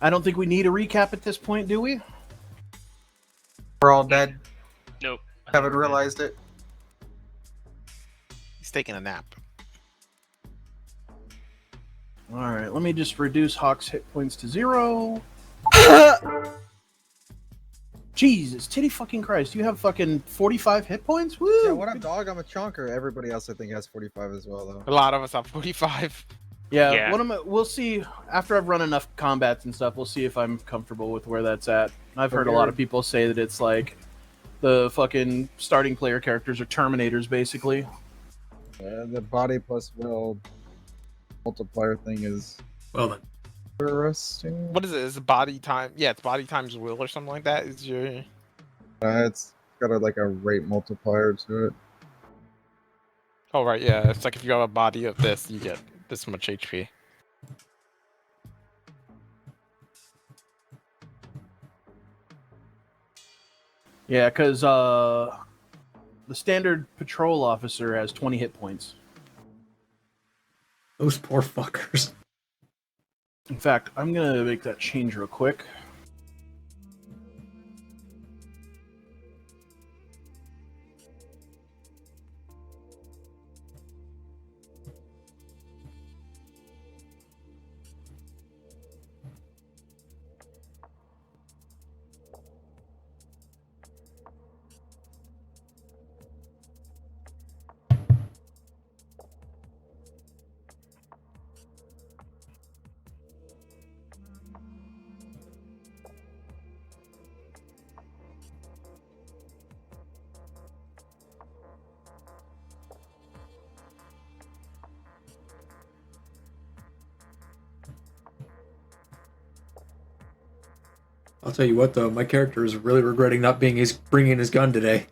I don't think we need a recap at this point, do we? We're all dead. Nope. Haven't realized it. He's taking a nap. Alright, let me just reduce Hawk's hit points to 0. Jesus, titty fucking Christ, you have fucking 45 hit points? Woo! Yeah, what up, dog? I'm a chonker. Everybody else, I think, has 45 as well, though. A lot of us have 45. Yeah. We'll see after I've run enough combats and stuff. We'll see if I'm comfortable with where that's at. I've heard a lot of people say that it's like the fucking starting player characters are Terminators, basically. The body plus will multiplier thing is Well then. interesting. What is it? Is it body time? Yeah, it's body times will or something like that. Is your It's got like a rate multiplier to it. Oh right, yeah. It's like if you have a body of this, you get this much HP. Yeah, because the standard patrol officer has 20 hit points. Those poor fuckers. In fact, I'm gonna make that change real quick. I'll tell you what though, my character is really regretting not bringing his gun today.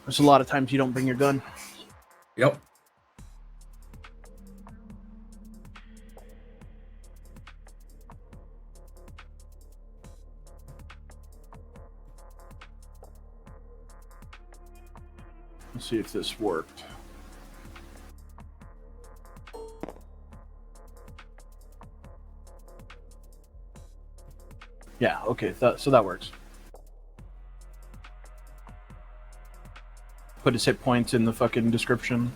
There's a lot of times you don't bring your gun. Yep. Let's see if this worked. Yeah, okay, so that works. Put his hit points in the fucking description.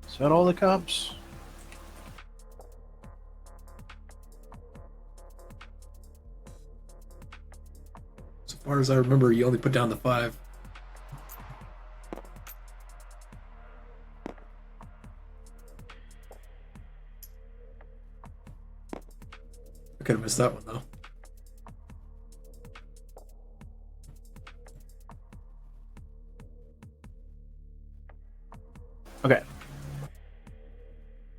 Is that all the cops? So far as I remember, you only put down the 5. I could have missed that one though. Okay.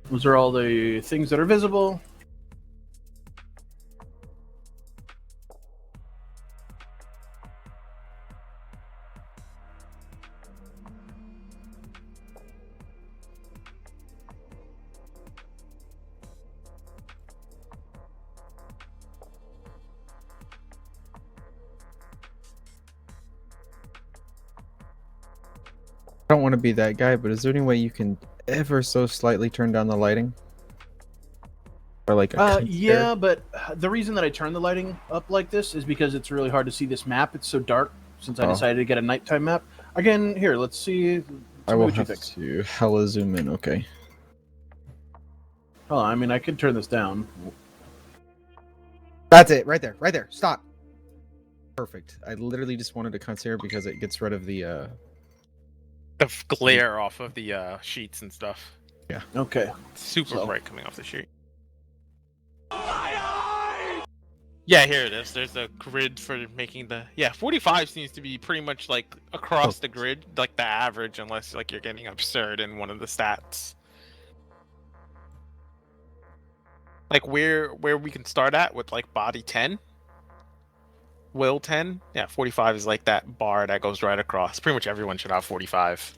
Those are all the things that are visible. I don't want to be that guy, but is there any way you can ever so slightly turn down the lighting? Or like yeah, but the reason that I turn the lighting up like this is because it's really hard to see this map. It's so dark since I decided to get a nighttime map. Again, here, let's see. I will have to hella zoom in, okay. Oh, I mean, I could turn this down. That's it, right there, stop. Perfect. I literally just wanted to consider because it gets rid of the glare off of the sheets and stuff. Yeah. Okay. It's super bright coming off the sheet. Yeah, here it is. There's a grid for making the 45 seems to be pretty much like across the grid, like the average, unless like you're getting absurd in one of the stats. Like where we can start at with like body 10, will 10. Yeah, 45 is like that bar that goes right across. Pretty much everyone should have 45.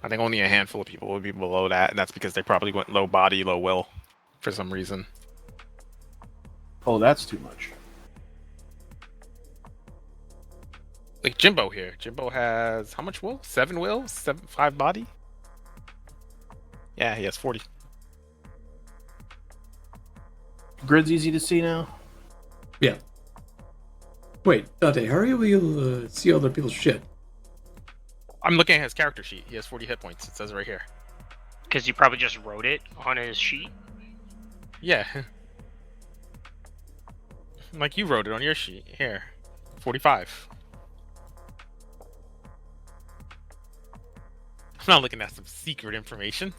I think only a handful of people would be below that, and that's because they probably went low body, low will for some reason. Oh, that's too much. Like Jimbo here. Jimbo has how much will? 7 will? 5 body? Yeah, he has 40. Grid's easy to see now. Yeah. Wait, Dante, how are you able to see other people's shit? I'm looking at his character sheet. He has 40 hit points. It says right here. Because you probably just wrote it on his sheet. Yeah. Like you wrote it on your sheet. Here. 45. I'm not looking at some secret information.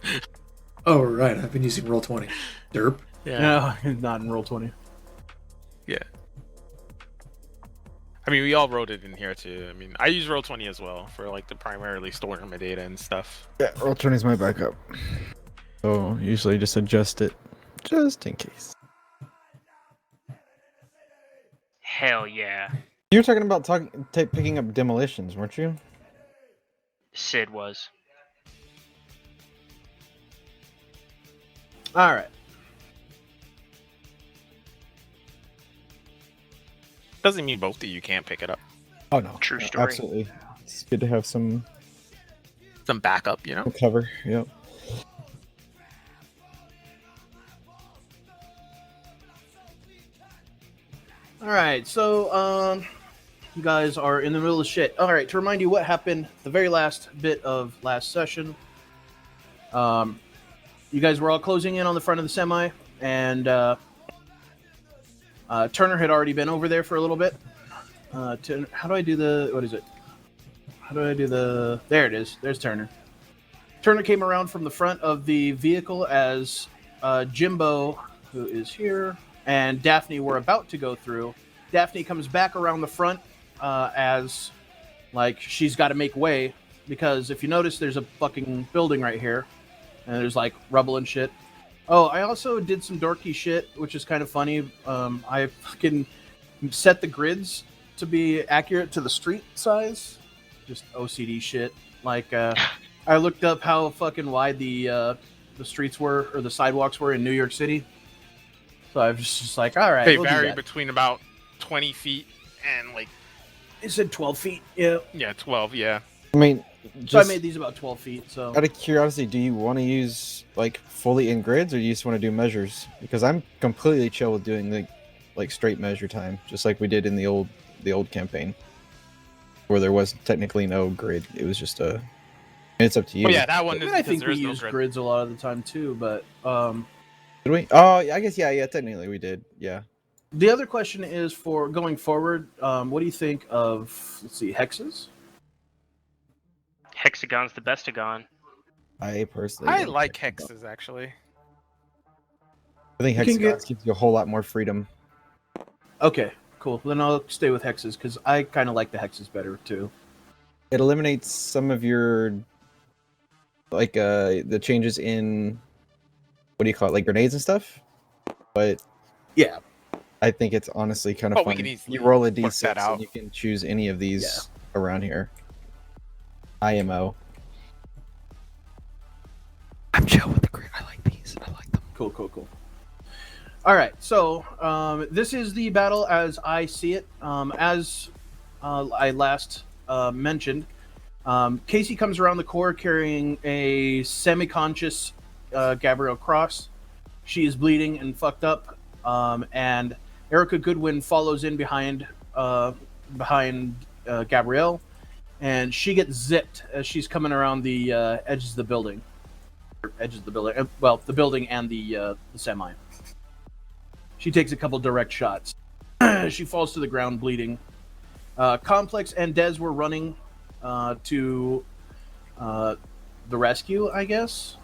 Oh, right. I've been using Roll20. Derp. Yeah, no, not in Roll20. Yeah. I mean, we all wrote it in here too. I mean, I use Roll20 as well for like the primarily storing my data and stuff. Yeah, Roll20 is my backup. So usually just adjust it, just in case. Hell yeah. You were talking about picking up demolitions, weren't you? Sid was. All right. Doesn't mean both of you can't pick it up. Oh no, True story. absolutely. It's good to have some Some backup, you know? cover. Yep. All right. So, you guys are in the middle of shit. All right. To remind you what happened the very last bit of last session. You guys were all closing in on the front of the semi, and Turner had already been over there for a little bit. How do I do the... What is it? How do I do the... There it is. There's Turner. Turner came around from the front of the vehicle as Jimbo, who is here, and Daphne were about to go through. Daphne comes back around the front as, like, she's got to make way, because if you notice, there's a fucking building right here, and there's, like, rubble and shit. Oh, I also did some dorky shit, which is kind of funny. I fucking set the grids to be accurate to the street size. Just OCD shit. Like, I looked up how fucking wide the streets were, or the sidewalks were in New York City. So I was just like, all right. They we'll vary between about 20 feet and like... It said 12 feet. Yeah. Yeah, 12, yeah. I mean, So I just made these about 12 feet. So out of curiosity, do you want to use like fully in grids, or do you just want to do measures? Because I'm completely chill with doing like straight measure time, just like we did in the old campaign, where there was technically no grid. It was just a. It's up to you. Oh yeah, that one is I because think there we is no used grid. grids a lot of the time too. But Did we? Oh, I guess yeah. Technically, we did. Yeah. the other question is for going forward. What do you think of, let's see, hexes? Hexagon's the bestagon. I personally. I don't like care about- hexes actually. I think You can hexagons gives you a whole lot more freedom. Okay, cool. Then I'll stay with hexes because I kind of like the hexes better too. It eliminates some of your like the changes in what do you call it, like grenades and stuff. But Yeah. I think it's honestly kind of Oh, we fun. can easily You roll a work d6 that out. and you can choose any of these around here. IMO. I'm chill with the grid. I like these. I like them. Cool. All right, so this is the battle as I see it. As I last mentioned, Casey comes around the core carrying a semi-conscious Gabrielle Cross. She is bleeding and fucked up, and Erica Goodwin follows in behind Gabrielle, and she gets zipped as she's coming around the edges of the building. Well, the building and the semi. She takes a couple direct shots. She falls to the ground bleeding. Complex and Dez were running to the rescue, I guess.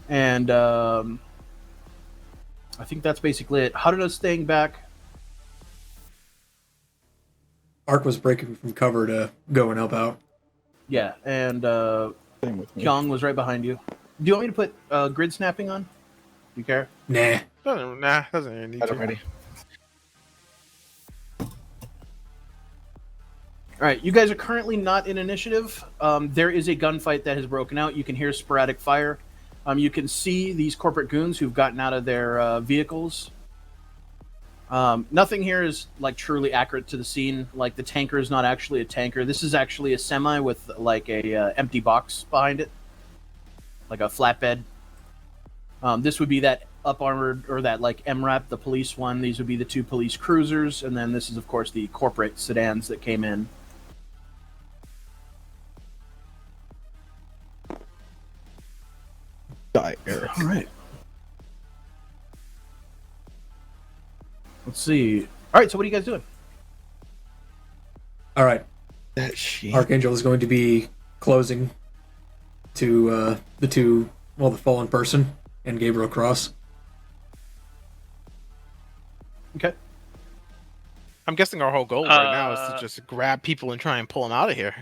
And I think that's basically it. How did us staying back? Ark was breaking from cover to go and help out. Yeah, and Same with me. Kyung was right behind you. Do you want me to put grid snapping on? Do you care? Nah. Doesn't even need I to. don't ready. All right, you guys are currently not in initiative. There is a gunfight that has broken out. You can hear sporadic fire. You can see these corporate goons who've gotten out of their vehicles. Nothing here is like truly accurate to the scene. Like the tanker is not actually a tanker. This is actually a semi with like a empty box behind it, like a flatbed. This would be that up armored or that like MRAP, the police one. These would be the 2 police cruisers, and then this is of course the corporate sedans that came in. Die, Eric. All right. Let's see. All right. So what are you guys doing? All right. That shit. Archangel is going to be closing to the fallen person and Gabriel Cross. Okay. I'm guessing our whole goal right now is to just grab people and try and pull them out of here.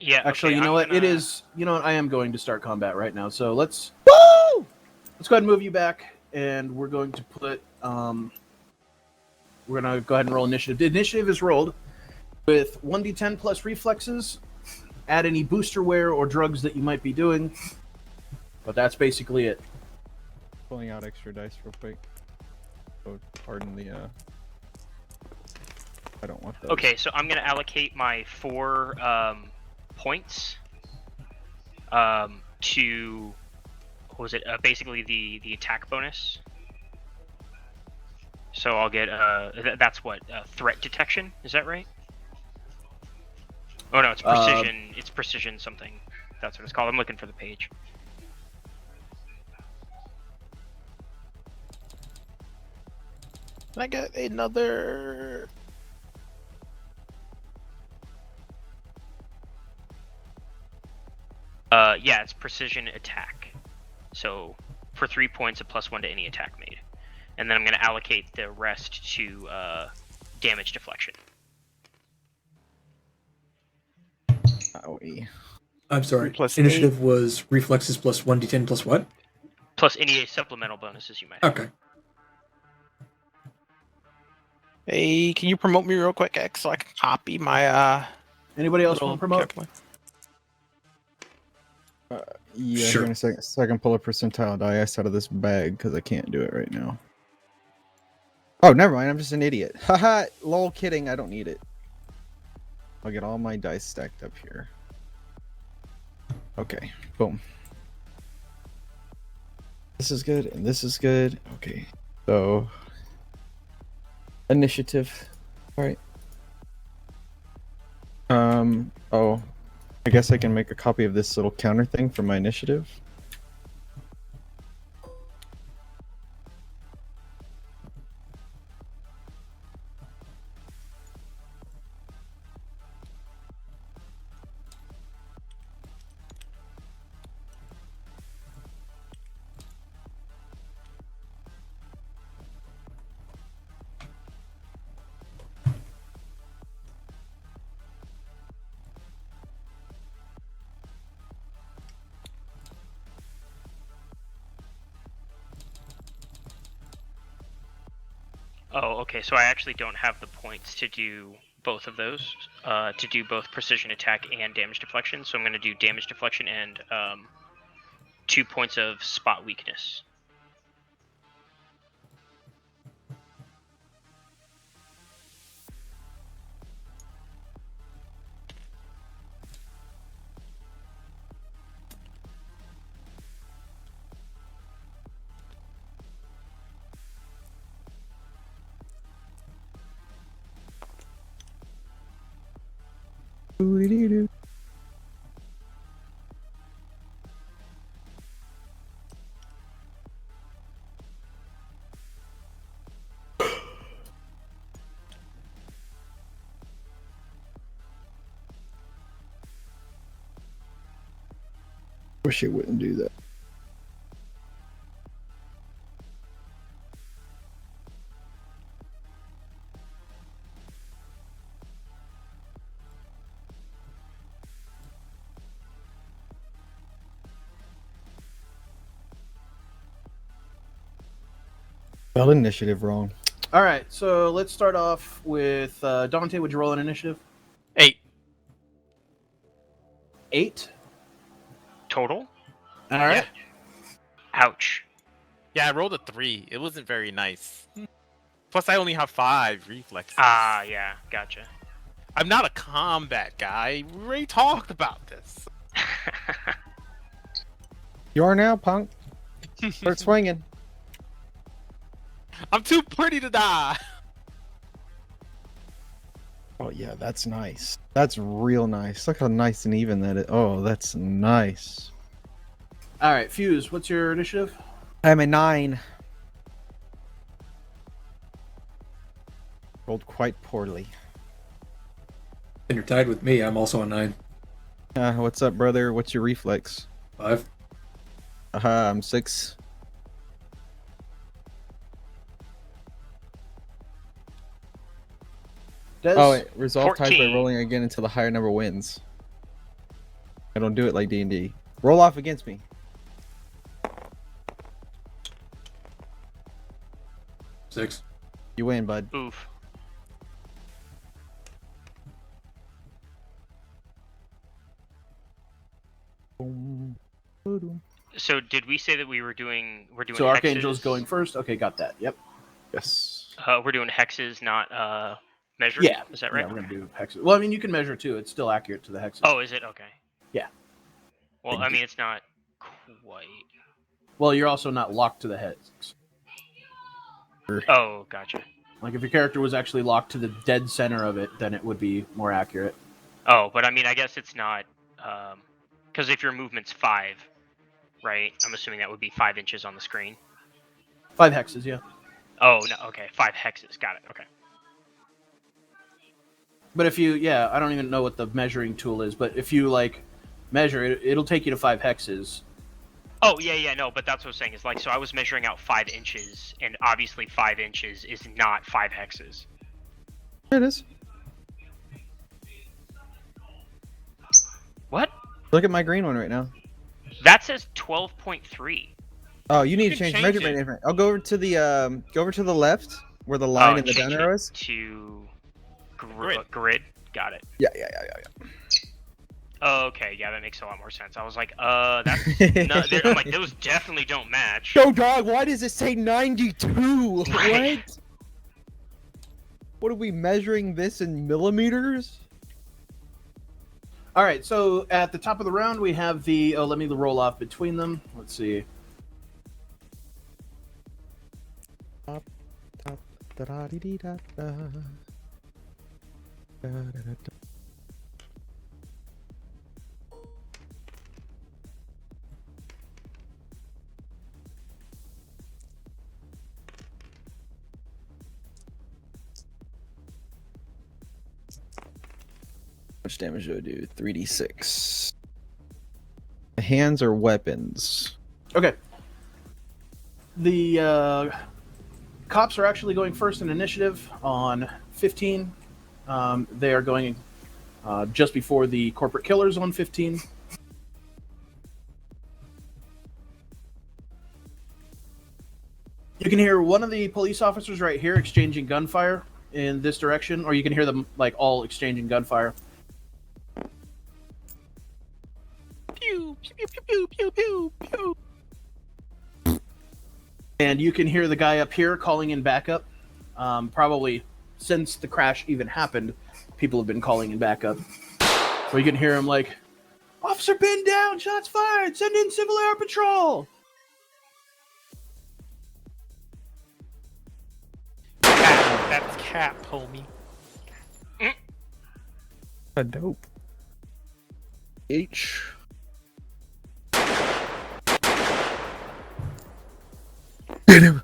Yeah. Actually, okay, you know I'm what? gonna- It is. You know what? I am going to start combat right now. So let's. Woo! Let's go ahead and move you back, and we're going to put. We're gonna go ahead and roll initiative. The initiative is rolled with 1d10 plus reflexes. Add any booster wear or drugs that you might be doing. But that's basically it. Pulling out extra dice real quick. Oh, pardon the. I don't want those. Okay, so I'm gonna allocate my 4 points to what was it? Basically the attack bonus. So I'll get that's what threat detection. Is that right? Oh no, it's precision. It's precision something. That's what it's called. I'm looking for the page. Can I get another? Yeah, it's precision attack. So for 3 points, a +1 to any attack made, and then I'm going to allocate the rest to damage deflection. Owie. I'm sorry. Plus Initiative was reflexes plus 1d10 plus what? Plus any supplemental bonuses you might have. Okay. Hey, can you promote me real quick, X, so I can copy my Anybody else little want to promote? character? Yeah, Sure. sure. In a second, so I can pull a percentile dice out of this bag because I can't do it right now. Oh, never mind. I'm just an idiot. Haha, lol, kidding. I don't need it. I'll get all my dice stacked up here. Okay, boom. This is good, and this is good. Okay, so initiative. All right. Oh, I guess I can make a copy of this little counter thing for my initiative. Oh, okay. So I actually don't have the points to do both of those. To do both precision attack and damage deflection. So I'm going to do damage deflection and 2 points of spot weakness. Doo-dee-doo-doo. Wish it wouldn't do that. Spelled initiative wrong. All right. So let's start off with Dante. Would you roll an initiative? 8. 8. Total? All right. Ouch. Yeah, I rolled a 3. It wasn't very nice. Plus, I only have 5 reflexes. Ah, yeah, gotcha. I'm not a combat guy. We already talked about this. You are now, punk. Start swinging. I'm too pretty to die. Oh yeah, that's nice. That's real nice. Look how nice and even that is. Oh, that's nice. All right, Fuse. What's your initiative? I'm a 9. Rolled quite poorly. And you're tied with me. I'm also a 9. What's up, brother? What's your reflex? 5. I'm 6. Des? Oh, wait. Resolve ties by 14. rolling again until the higher number wins. I don't do it like D&D. Roll off against me. 6. You win, bud. Oof. So did we say that we're doing So hexes? Archangel's going first. Okay, got that. Yep. Yes. We're doing hexes, not measures. Yeah. Is that right? Yeah, we're gonna do hexes. Well, I mean, you can measure too. It's still accurate to the hexes. Oh, is it? Okay. Yeah. Well, I mean, it's not quite. Well, you're also not locked to the hex. Oh, gotcha. Like if your character was actually locked to the dead center of it, then it would be more accurate. Oh, but I mean, I guess it's not, because if your movement's 5, right? I'm assuming that would be 5 inches on the screen. 5 hexes, yeah. Oh no, okay, 5 hexes. Got it. Okay. But if you, yeah, I don't even know what the measuring tool is, but if you like measure it, it'll take you to 5 hexes. Oh yeah, no, but that's what I was saying is like, so I was measuring out 5 inches, and obviously 5 inches is not 5 hexes. There it is. What? Look at my green one right now. That says 12.3. Oh, you need You to can change change measurement it. different. I'll go over to the left where the line and the down change arrow it is. to Grid. grid. Got it. Yeah. Oh, okay, yeah, that makes a lot more sense. I was like, that's no, I'm like, those definitely don't match. Yo, dog, why does it say 92? Right. What? What are we measuring this in millimeters? All right, so at the top of the round, we have the. Oh, let me roll off between them. Let's see. How much damage do I do? 3d6. The hands are weapons. Okay. The cops are actually going first in initiative on 15. They are going just before the corporate killers on 15. You can hear one of the police officers right here exchanging gunfire in this direction, or you can hear them like all exchanging gunfire. Pew, pew, pew, pew, pew, pew, pew. And you can hear the guy up here calling in backup. Probably since the crash even happened, people have been calling in backup. So you can hear him like, "Officer pinned down, shots fired, send in Civil Air Patrol." That's cap, homie. A dope. H. Get him.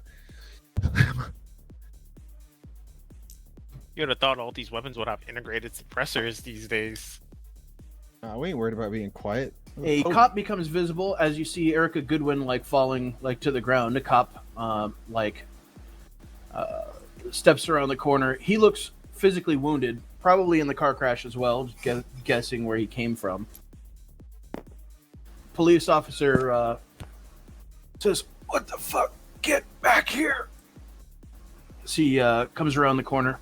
You would have thought all these weapons would have integrated suppressors these days. We ain't worried about being quiet. A cop becomes visible as you see Erica Goodwin like falling like to the ground. A cop steps around the corner. He looks physically wounded, probably in the car crash as well, just guessing where he came from. Police officer says, "What the fuck? Get back here!" So he comes around the corner.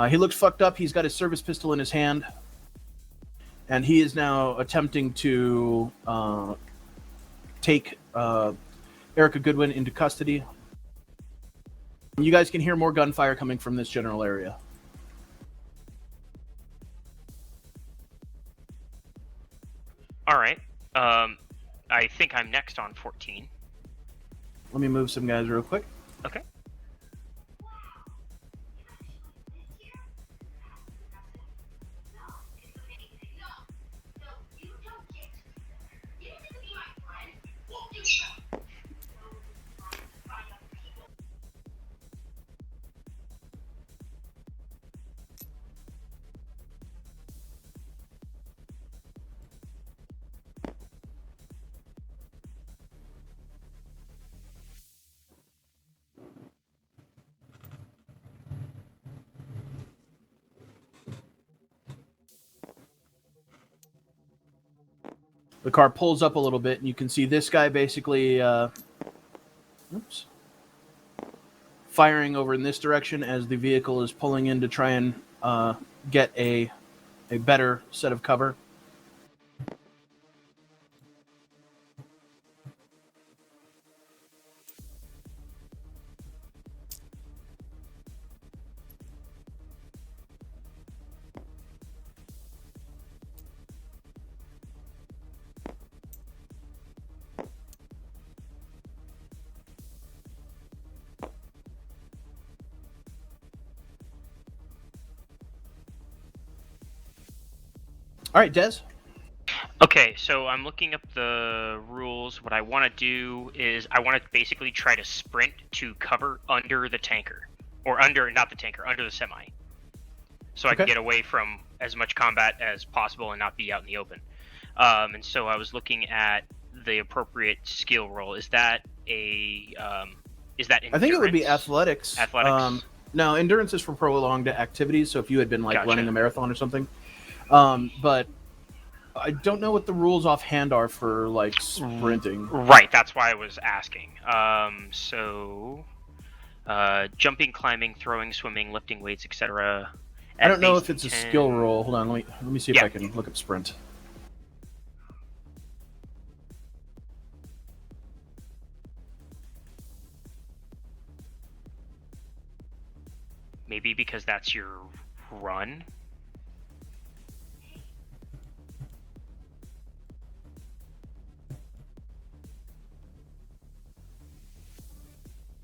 He looks fucked up. He's got his service pistol in his hand. And he is now attempting to take Erica Goodwin into custody. You guys can hear more gunfire coming from this general area. All right. I think I'm next on 14. Let me move some guys real quick. Okay. The car pulls up a little bit, and you can see this guy basically firing over in this direction as the vehicle is pulling in to try and get a better set of cover. All right, Des. Okay, so I'm looking up the rules. What I want to do is I want to basically try to sprint to cover under the tanker. Or under, not the tanker, under the semi. So I can get away from as much combat as possible and not be out in the open. And so I was looking at the appropriate skill roll. Is that endurance? I think it would be athletics. Athletics? No, endurance is for prolonged activities, so if you had been like Gotcha. running a marathon or something. But I don't know what the rules offhand are for like sprinting. Right, that's why I was asking. Jumping, climbing, throwing, swimming, lifting weights, etc. I don't know if it's a skill roll. Hold on, let me see if Yeah. I can look up sprint. Maybe because that's your run.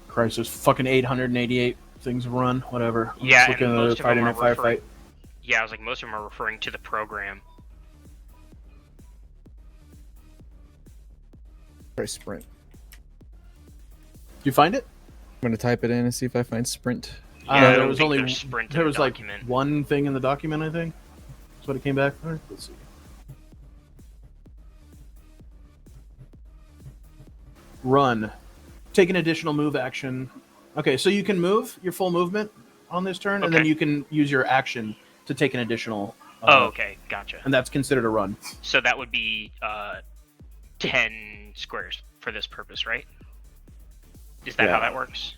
Christ, there's fucking 888 things to run, whatever. I'm Yeah, just looking and at most the of them Friday are Night Firefight. referring. Yeah, I was like, most of them are referring to the program. Try sprint. Did you find it? I'm gonna type it in and see if I find sprint. Yeah, I there don't was think only there's sprint in there the was like document. one thing in the document, I think. That's what it came back for. Let's see. Run. Take an additional move action. Okay, so you can move your full movement on this turn, and then Okay. you can use your action to take an additional. Oh, okay, gotcha. And that's considered a run. So that would be 10 squares for this purpose, right? Is that Yeah. how that works?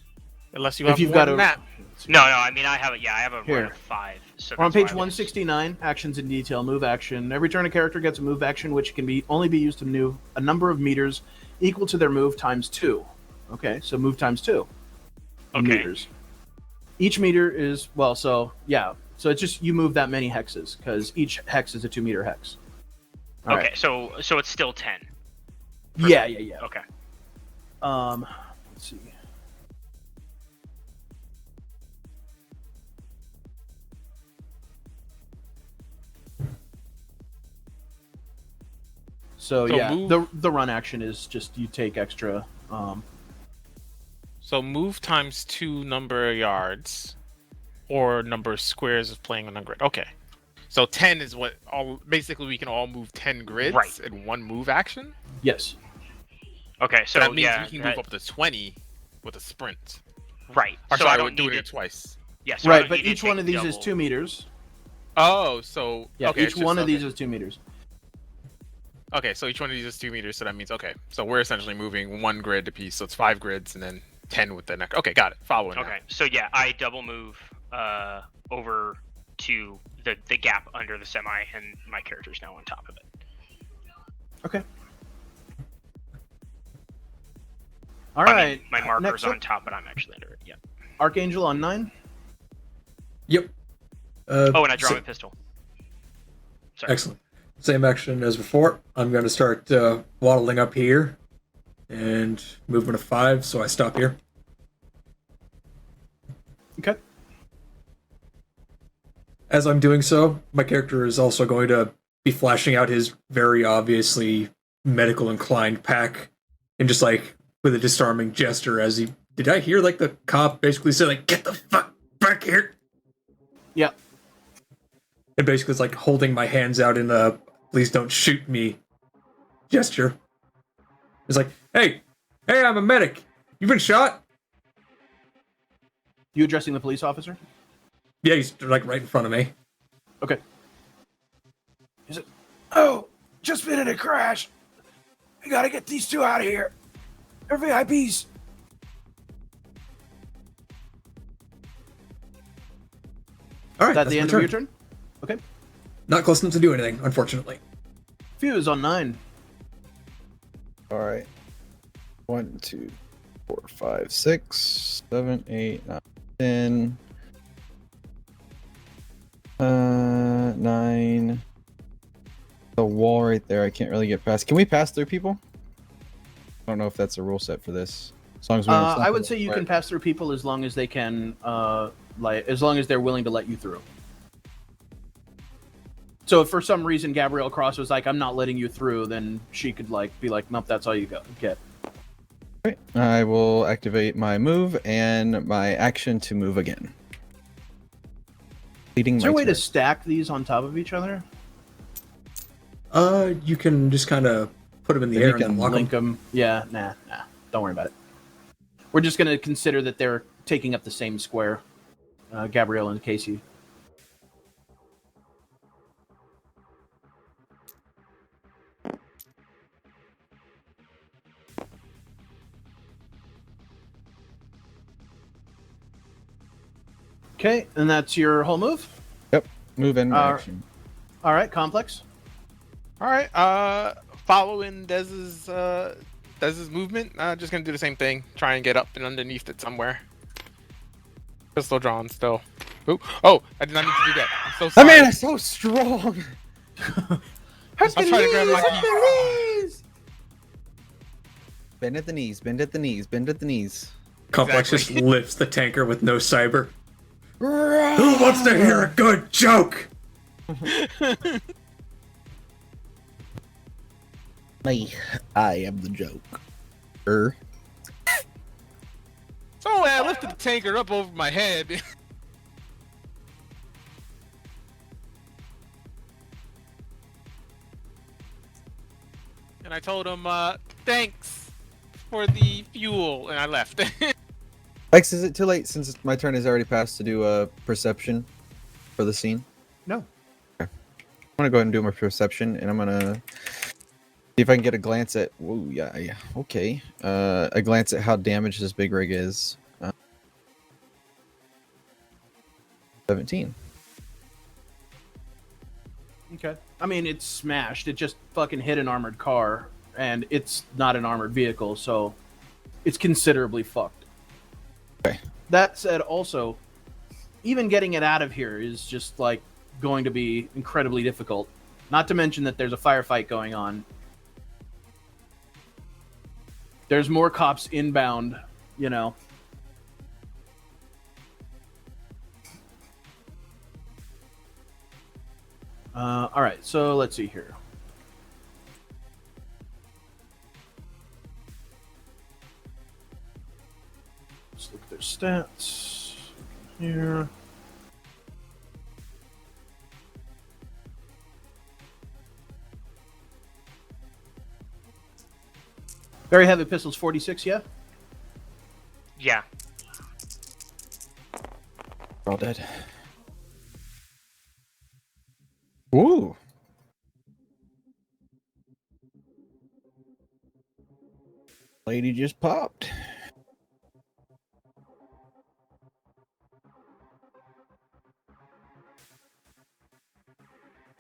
Unless you If have you've more got than a- that. No, I mean I have a Here. run of 5. So We're on that's why page I was- 169, actions in detail, move action. Every turn a character gets a move action, which can only be used to move a number of meters equal to their move times 2. Okay, so move times 2 in Okay. meters. Each meter is, so it's just you move that many hexes, because each hex is a 2-meter hex. All Okay, right. so it's still 10. Yeah. Okay. Let's see. So So yeah, move- the run action is just you take extra. So move times 2 number of yards, or number of squares of playing on a grid. Okay. So 10 is what all basically we can all move 10 grids Right. in one move action. Yes. Okay, so So that means yeah, we can that- move up to 20 with a sprint. right. Or So sorry, I we're don't doing need it twice. Yeah, so I Right, don't but need to each one take of these is double. 2 meters. Oh, so Yeah, okay, each it's just- one of these okay. is 2 meters. Okay, so each one of these is 2 meters, so that means okay. So we're essentially moving 1 grid apiece, so it's 5 grids and then 10 with the next. Okay, got it. Following. Okay, so yeah, I double move over to the gap under the semi, and my character's now on top of it. Okay. All I mean, right. my marker's next up- on top, but I'm actually under it. Yeah. Archangel on 9. Yep. Oh, and I draw so- my pistol. Sorry. Excellent. Same action as before. I'm going to start waddling up here. And movement of 5, so I stop here. Okay. As I'm doing so, my character is also going to be flashing out his very obviously medical inclined pack and just like with a disarming gesture as he did I hear like the cop basically say like get the fuck back here? Yeah. And basically it's like holding my hands out in a please don't shoot me gesture. It's like, hey, I'm a medic. You been shot? You addressing the police officer? Yeah, he's like right in front of me. Okay. Is it? Oh, just been in a crash. We gotta get these two out of here. They're VIPs. All right, Is that that's the my end turn. of your turn? Okay. Not close enough to do anything, unfortunately. Fuse on 9. All right. 1, 2, 4, 5, 6, 7, 8, 9, 10. 9. The wall right there, I can't really get past. Can we pass through people? I don't know if that's a rule set for this. As long as we I would say you can pass through people as long as they can, as long as they're willing to let you through. So if for some reason Gabrielle Cross was like, "I'm not letting you through," then she could like be like, "Nope, that's all you get." Okay. I will activate my move and my action to move again. Leading Is there a my way to turn. stack these on top of each other? You can just kind of put them in the Then air you and then can lock Link them. them. Yeah, nah. Don't worry about it. We're just gonna consider that they're taking up the same square. Gabrielle and Casey. Okay, and that's your whole move? Move and action. All right, Complex. All right. Following Dez's movement, just gonna do the same thing. Try and get up and underneath it somewhere. Pistol drawn still. Ooh. Oh, I did not need to do that. I'm so Oh sorry. man, it's so strong. I'm trying to grab my keys. Bend at the knees, bend at the knees, bend at the knees. Complex Exactly. just lifts the tanker with no cyber. Who wants to hear a good joke? Me, I am the joke. So I lifted the tanker up over my head. And I told him, thanks for the fuel, and I left. Lex, is it too late since my turn has already passed to do a perception for the scene? No. I'm gonna go ahead and do my perception, and I'm gonna see if I can get a glance at. Whoa, yeah, okay. A glance at how damaged this big rig is. 17. Okay. I mean, it's smashed. It just fucking hit an armored car, and it's not an armored vehicle, so it's considerably fucked. Okay. That said, also, even getting it out of here is just, like, going to be incredibly difficult. Not to mention that there's a firefight going on. There's more cops inbound, you know. All right, so let's see here. Let's look at their stats here. Very heavy pistols, 46, yeah? Yeah. We're all dead. Ooh. Lady just popped.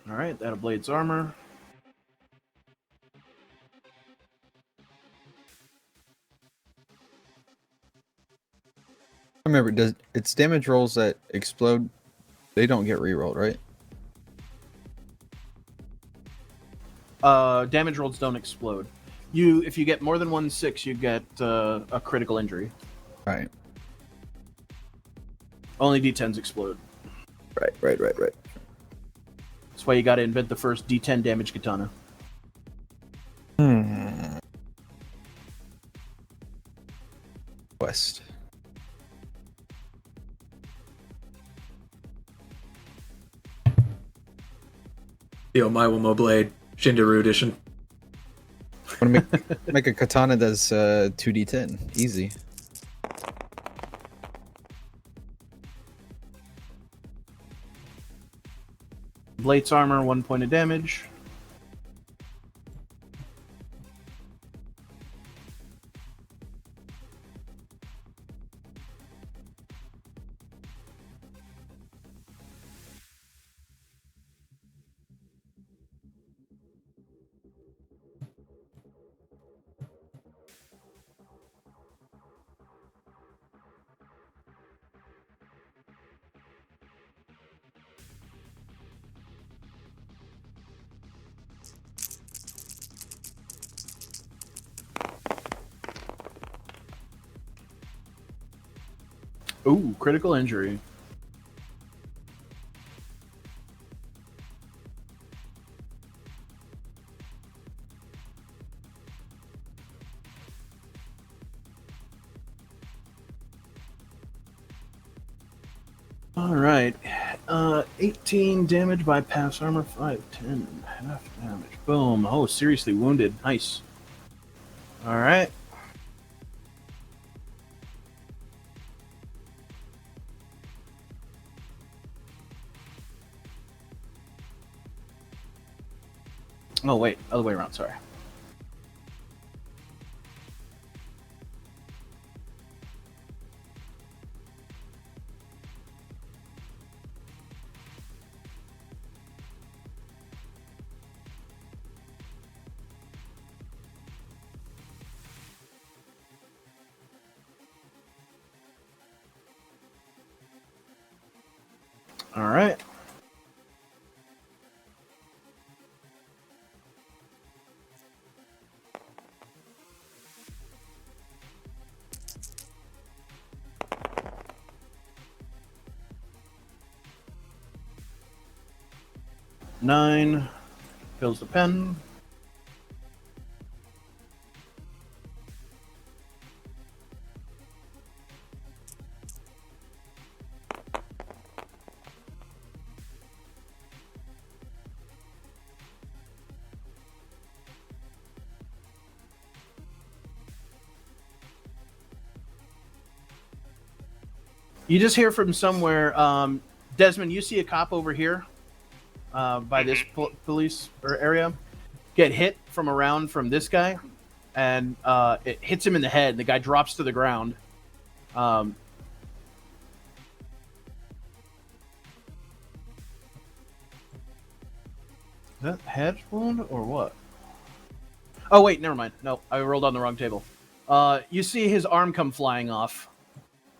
All right, that ablade's armor. remember, does its damage rolls that explode? They don't get rerolled, right? Damage rolls don't explode. If you get more than 1/6, you get a critical injury. Right. Only D10s explode. Right. That's why you got to invent the first D10 damage katana. West. The Omaiwamo Blade, Shindaru edition. Want to make a katana that's 2d10. Easy. Blade's armor, 1 point of damage. Ooh, critical injury. All right. 18 damage by pass armor, 5, 10, half damage. Boom. Oh, seriously wounded. Nice. All right. Oh, wait. Other way around. Sorry. All right. Nine. Fills the pen. You just hear from somewhere, Desmond, you see a cop over here by this police or area get hit from around from this guy, and it hits him in the head. The guy drops to the ground. Is that head wound or what? Oh, wait, never mind. No, I rolled on the wrong table. You see his arm come flying off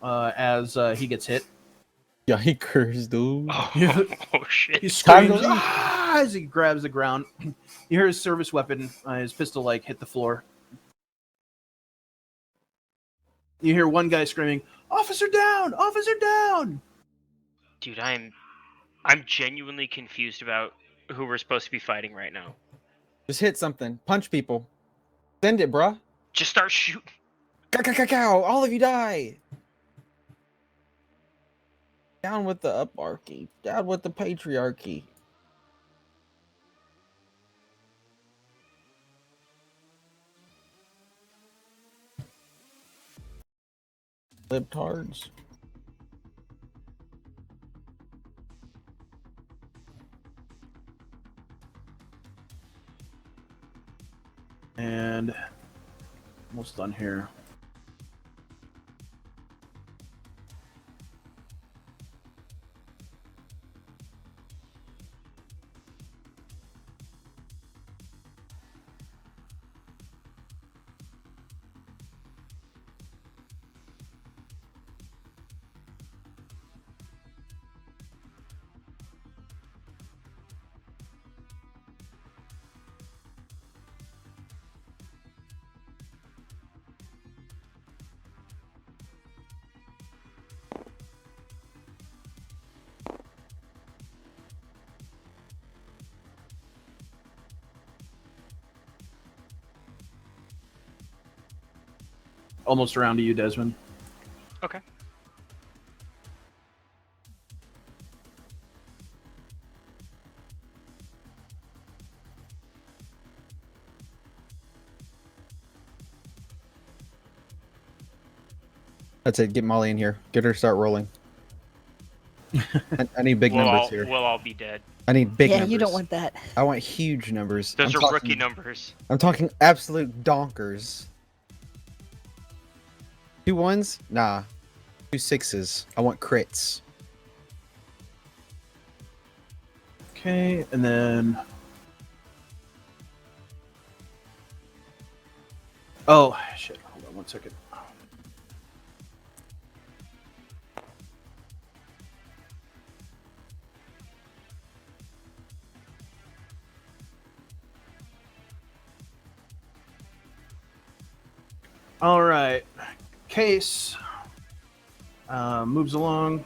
as he gets hit. Yikers, dude. Oh shit! He screams Time to leave. "Ah!" as he grabs the ground. You hear his service weapon, his pistol, like hit the floor. You hear one guy screaming, "Officer down! Officer down!" Dude, I'm genuinely confused about who we're supposed to be fighting right now. Just hit something. Punch people. Send it, bruh. Just start shooting. Cow. All of you die. Down with the uparchy. Down with the patriarchy. Libtards. And almost done here. almost around to you, Desmond. Okay. That's it. Get Molly in here. Get her to start rolling. I need big numbers here. We'll all be dead. I need big Yeah, numbers. you don't want that. I want huge numbers. Those I'm are talking- rookie numbers. I'm talking absolute donkers. 2 1s? Nah. 2 6s. I want crits. Okay, and then. Oh shit! Hold on 1 second. All right, Case moves along.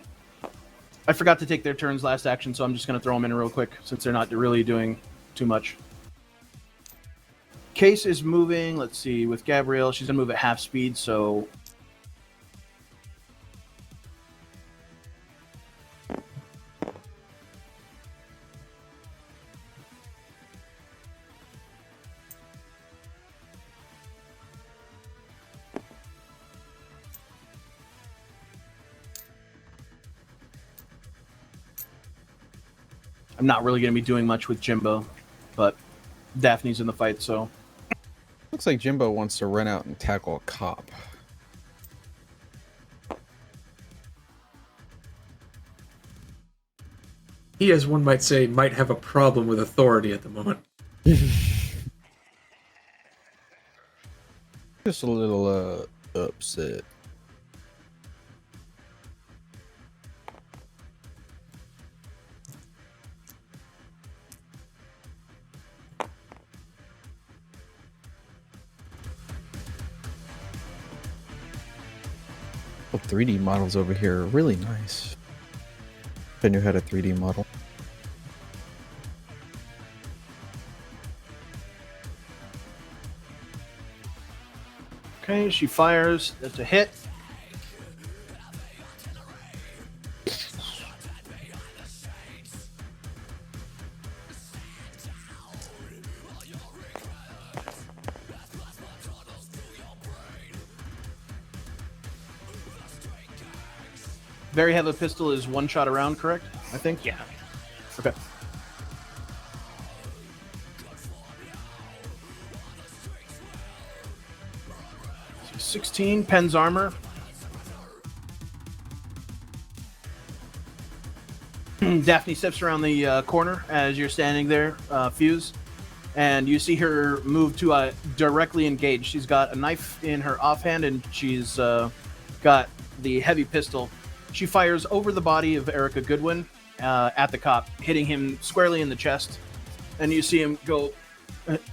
I forgot to take their turns last action, so I'm just going to throw them in real quick since they're not really doing too much. Case is moving. Let's see, with Gabrielle, she's going to move at half speed, so. I'm not really going to be doing much with Jimbo, but Daphne's in the fight, so. Looks like Jimbo wants to run out and tackle a cop. He, as one might say, might have a problem with authority at the moment. Just a little upset. Oh, 3D models over here are really nice. If I knew how to 3D model. Okay, she fires. That's a hit. Very heavy pistol is 1 shot around, correct? I think? Yeah. Okay. So 16, Penn's armor. Daphne steps around the corner as you're standing there, Fuse, and you see her move to directly engage. She's got a knife in her offhand, and she's got the heavy pistol. She fires over the body of Erica Goodwin at the cop, hitting him squarely in the chest. And you see him go,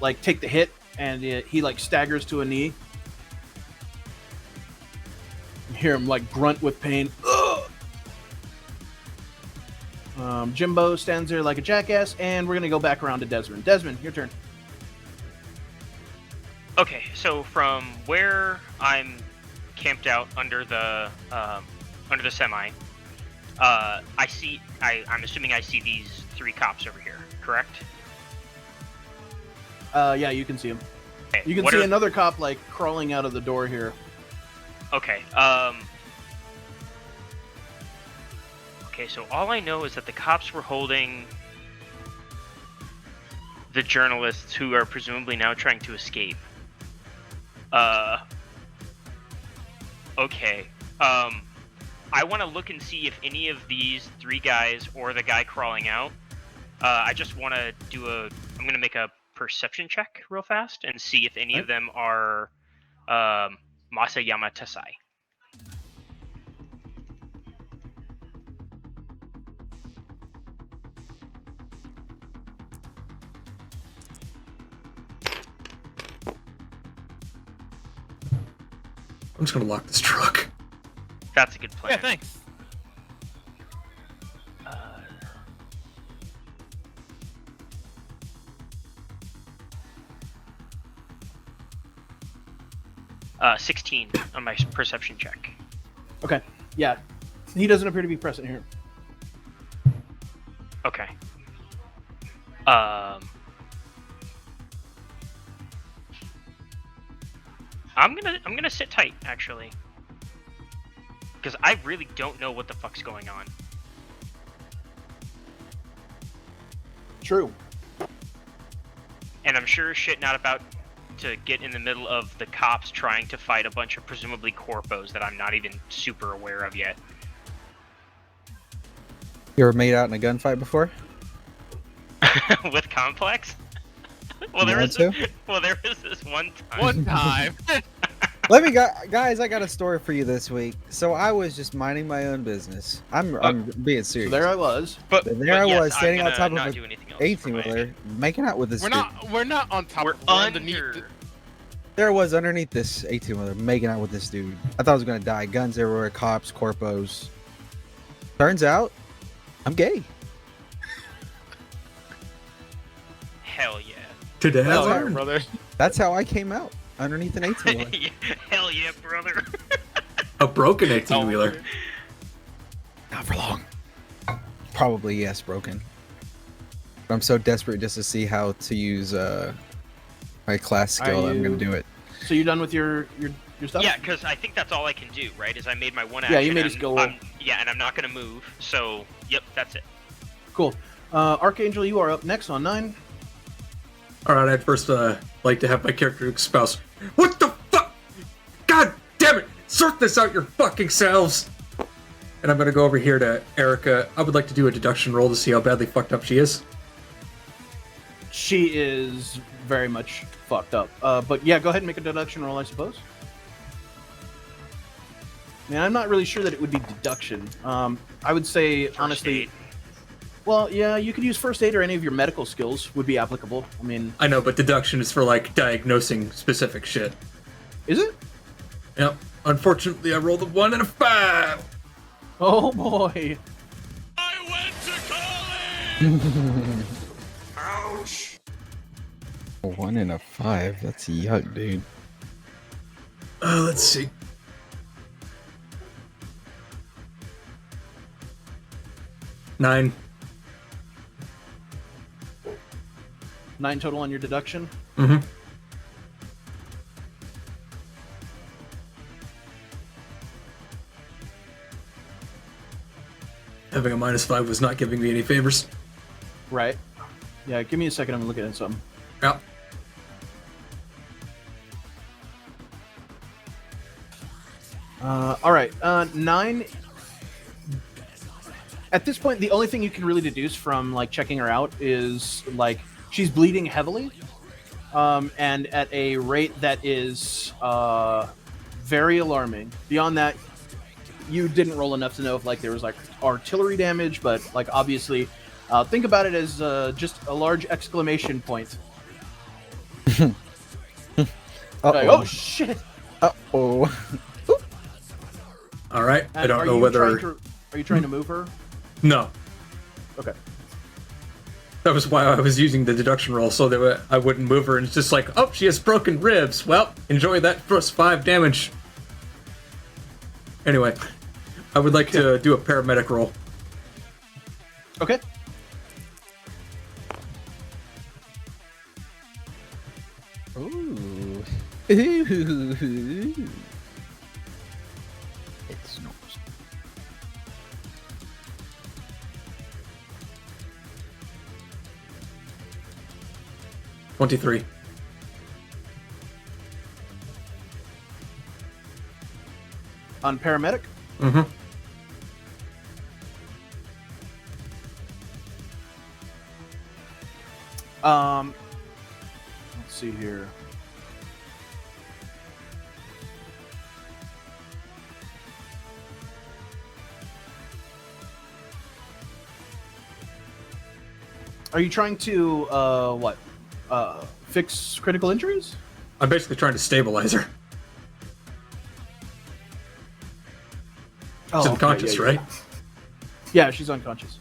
like, take the hit, and he, like, staggers to a knee. You hear him, like, grunt with pain. Jimbo stands there like a jackass, and we're going to go back around to Desmond. Desmond, your turn. Okay, so from where I'm camped out under the semi, I'm assuming I see these 3 cops over here, correct? Yeah, you can see him. Okay, You can see another cop, like, crawling out of the door here. Okay, okay, so all I know is that the cops were holding the journalists who are presumably now trying to escape. Okay. I want to look and see if any of these 3 guys or the guy crawling out. I just want to do I'm going to make a perception check real fast and see if any of them are Masayama Tasai. I'm just gonna lock this truck. That's a good plan. Yeah, thanks. 16 on my perception check. Okay. Yeah. He doesn't appear to be present here. Okay. I'm gonna sit tight actually, because I really don't know what the fuck's going on. True. And I'm sure as shit not about to get in the middle of the cops trying to fight a bunch of presumably corpos that I'm not even super aware of yet. You ever made out in a gunfight before? With Complex? Well, You there want was to? well, there was this one time. One time. Let me guys, I got a story for you this week. So I was just minding my own business. I'm being So serious. there I was. But And there I yes, was standing I'm on top gonna of not a do anything else for 18 my- wheeler, making out with this We're dude. not on top. We're underneath. under. There I was underneath this 18 wheeler, making out with this dude. I thought I was gonna die. Guns everywhere, cops, corpos. Turns out, I'm gay. Hell yeah. Today I Well, learned. brother. That's how I came out underneath an 18 wheeler. Hell yeah, brother. A broken 18-wheeler. Not for long. Probably yes, broken. But I'm so desperate just to see how to use my class skill. I'm gonna do it. So you done with your stuff? Yeah, because I think that's all I can do, right? Is I made my one Yeah, action. you made and us go. Yeah, and I'm not gonna move. So, yep, that's it. Cool. Archangel, you are up next on 9. Alright, I'd first like to have my character espouse. What the fuck? God damn it! Sort this out your fucking selves! And I'm gonna go over here to Erica. I would like to do a deduction roll to see how badly fucked up she is. She is very much fucked up. But yeah, go ahead and make a deduction roll, I suppose. Man, I'm not really sure that it would be deduction. I would say, First honestly... aid. Well, yeah, you could use first aid or any of your medical skills would be applicable. I mean... I know, but deduction is for, like, diagnosing specific shit. Is it? Yep. Unfortunately, I rolled a 1 and a 5! Oh, boy. I went to college. Ouch! A 1 and a 5. That's yuck, dude. Let's see. Nine. 9 total on your deduction. Mm-hmm. Having a -5 was not giving me any favors. Right. Yeah, give me a second. I'm looking at something. Yeah. All right. 9. At this point, the only thing you can really deduce from like checking her out is like she's bleeding heavily, and at a rate that is very alarming. Beyond that, you didn't roll enough to know if like there was like artillery damage, but like obviously, think about it as just a large exclamation point. Like, oh shit! Uh-oh. All right. I And don't are know you whether. are you trying to move her? No. Okay. That was why I was using the deduction roll, so that I wouldn't move her. And it's just like, oh, she has broken ribs. Well, enjoy that first 5 damage. Anyway, I would like to do a paramedic roll. Okay. Ooh. Ooh. It's not. 23. On paramedic. Mm-hmm. Let's see here. Are you trying to what? Fix critical injuries? I'm basically trying to stabilize her. She's okay, unconscious, yeah, right? Yeah, she's unconscious.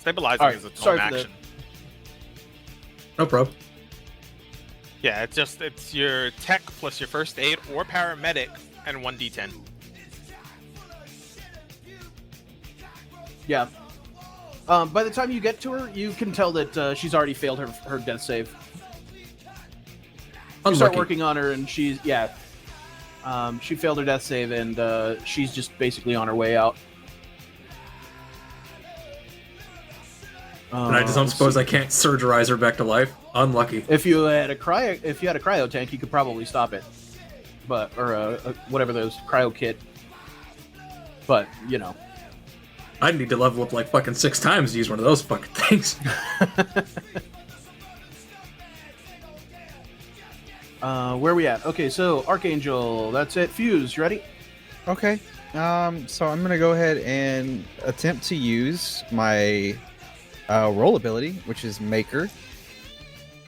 Stabilizing All right, is a sorry tone for the- action. No problem. Yeah, it's your tech plus your first aid or paramedic and 1d10. Yeah. By the time you get to her, you can tell that she's already failed her death save. You start Unlucky. working on her, and she failed her death save, and she's just basically on her way out. And I just don't suppose I can't surgerize her back to life. Unlucky. If you had a cryo tank, you could probably stop it, or whatever those cryo kit. But you know, I'd need to level up like fucking 6 times to use one of those fucking things. where are we at? Okay, so Archangel, that's it. Fuse, you ready? Okay. So I'm gonna go ahead and attempt to use my roll ability, which is Maker.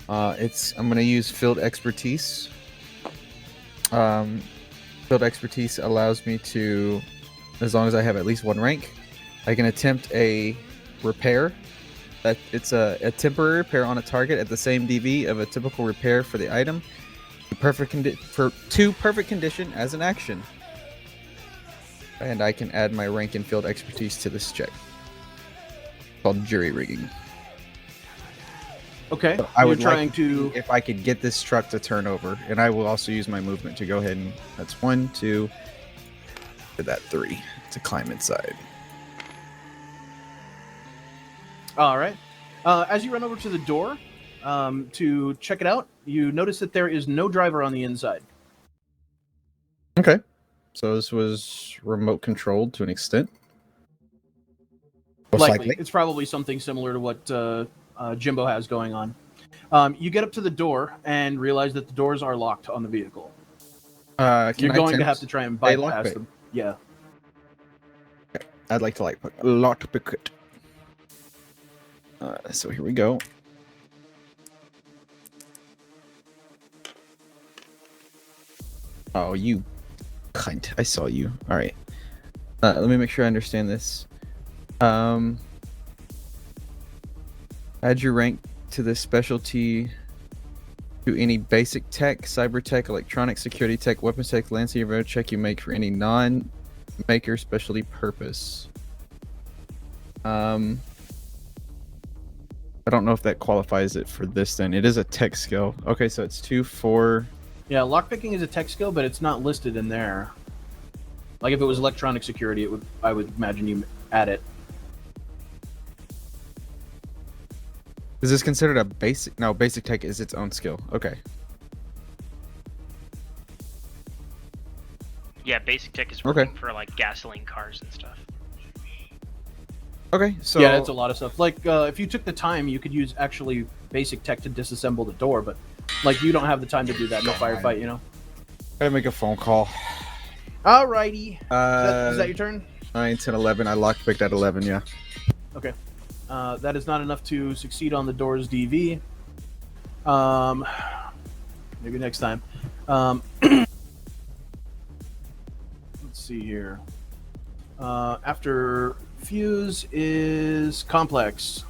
I'm gonna use Field Expertise. Field Expertise allows me to, as long as I have at least 1 rank, I can attempt a repair. That it's a temporary repair on a target at the same DV of a typical repair for the item. To perfect condition as an action. And I can add my rank in Field Expertise to this check. Called jury rigging. Okay. So I You're would trying like to. if I could get this truck to turn over, and I will also use my movement to go ahead and that's 1, 2, did that 3 to climb inside. All right. As you run over to the door to check it out, you notice that there is no driver on the inside. Okay, so this was remote controlled to an extent. Most Likely. It's probably something similar to what Jimbo has going on. You get up to the door and realize that the doors are locked on the vehicle. You're going to have to try and bypass them. Yeah. I'd like to lockpick it. So here we go. Oh, you cunt. I saw you. All right. Let me make sure I understand this. Add your rank to this specialty to any basic tech, cyber tech, electronic security tech, weapons tech, Lancing road check you make for any non-maker specialty purpose. I don't know if that qualifies it for this then. It is a tech skill. Okay, so it's 2, 4. Yeah, lockpicking is a tech skill, but it's not listed in there. Like if it was electronic security, I would imagine you add it. Is this considered a basic? No, basic tech is its own skill. Okay. Yeah, basic tech is working for like gasoline cars and stuff. Okay, so yeah, it's a lot of stuff. Like if you took the time, you could use actually basic tech to disassemble the door, but like you don't have the time to do that in a firefight, you know. Gotta make a phone call. Alrighty. Is that your turn? 9, 10, 11. I lockpicked at 11. Yeah. Okay. That is not enough to succeed on the door's DV. Maybe next time. Let's see here. After Fuse is Complex.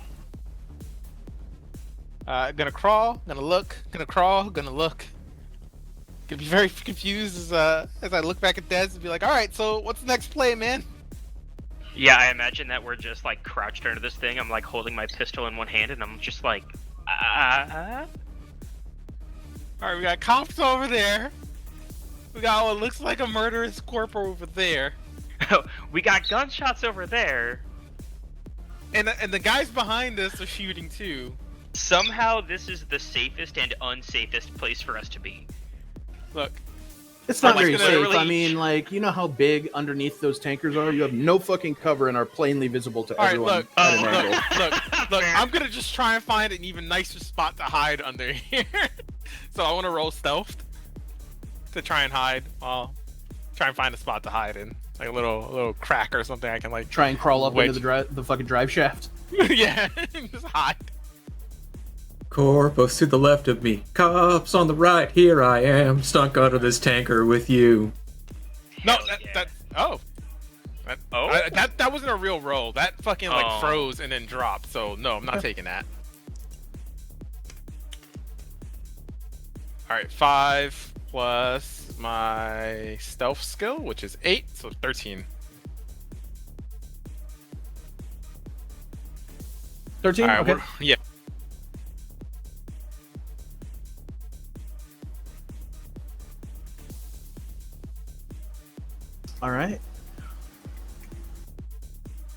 Gonna crawl, gonna look, gonna crawl, gonna look. Gonna be very confused as I look back at Dez and be like, all right, so what's the next play, man? Yeah, I imagine that we're just like crouched under this thing. I'm like holding my pistol in one hand, and I'm just like, All right, we got cops over there. We got what looks like a murderous corporal over there. we got gunshots over there. And the guys behind us are shooting too. Somehow this is the safest and unsafest place for us to be. Look. It's not I'm very gonna safe. really- I mean, like, you know how big underneath those tankers are? You have no fucking cover and are plainly visible to All right, everyone look, at an angle. look. I'm gonna just try and find an even nicer spot to hide under here. So I want to roll stealth to try and hide. Try and find a spot to hide in, like a little crack or something. I can like Try and crawl up wedge- into the fucking drive shaft. yeah, just hide. Corpus to the left of me, cops on the right. Here I am, stuck under this tanker with you. No, Hell yeah. Oh. That wasn't a real roll. That fucking Oh. like froze and then dropped. So no, I'm not taking that. All right, 5 plus my stealth skill, which is 8, so 13. 13. All right, Okay. yeah. All right.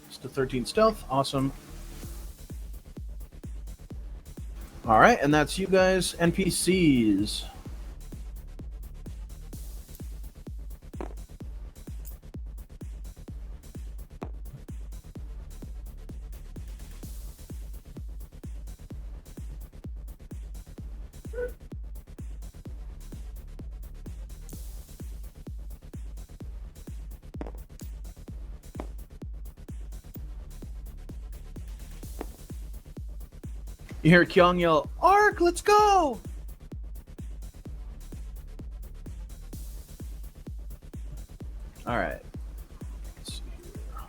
Just a 13 stealth. Awesome. All right, and that's you guys, NPCs. You hear Kyung yell, "Ark, let's go!" All right. Let's see here.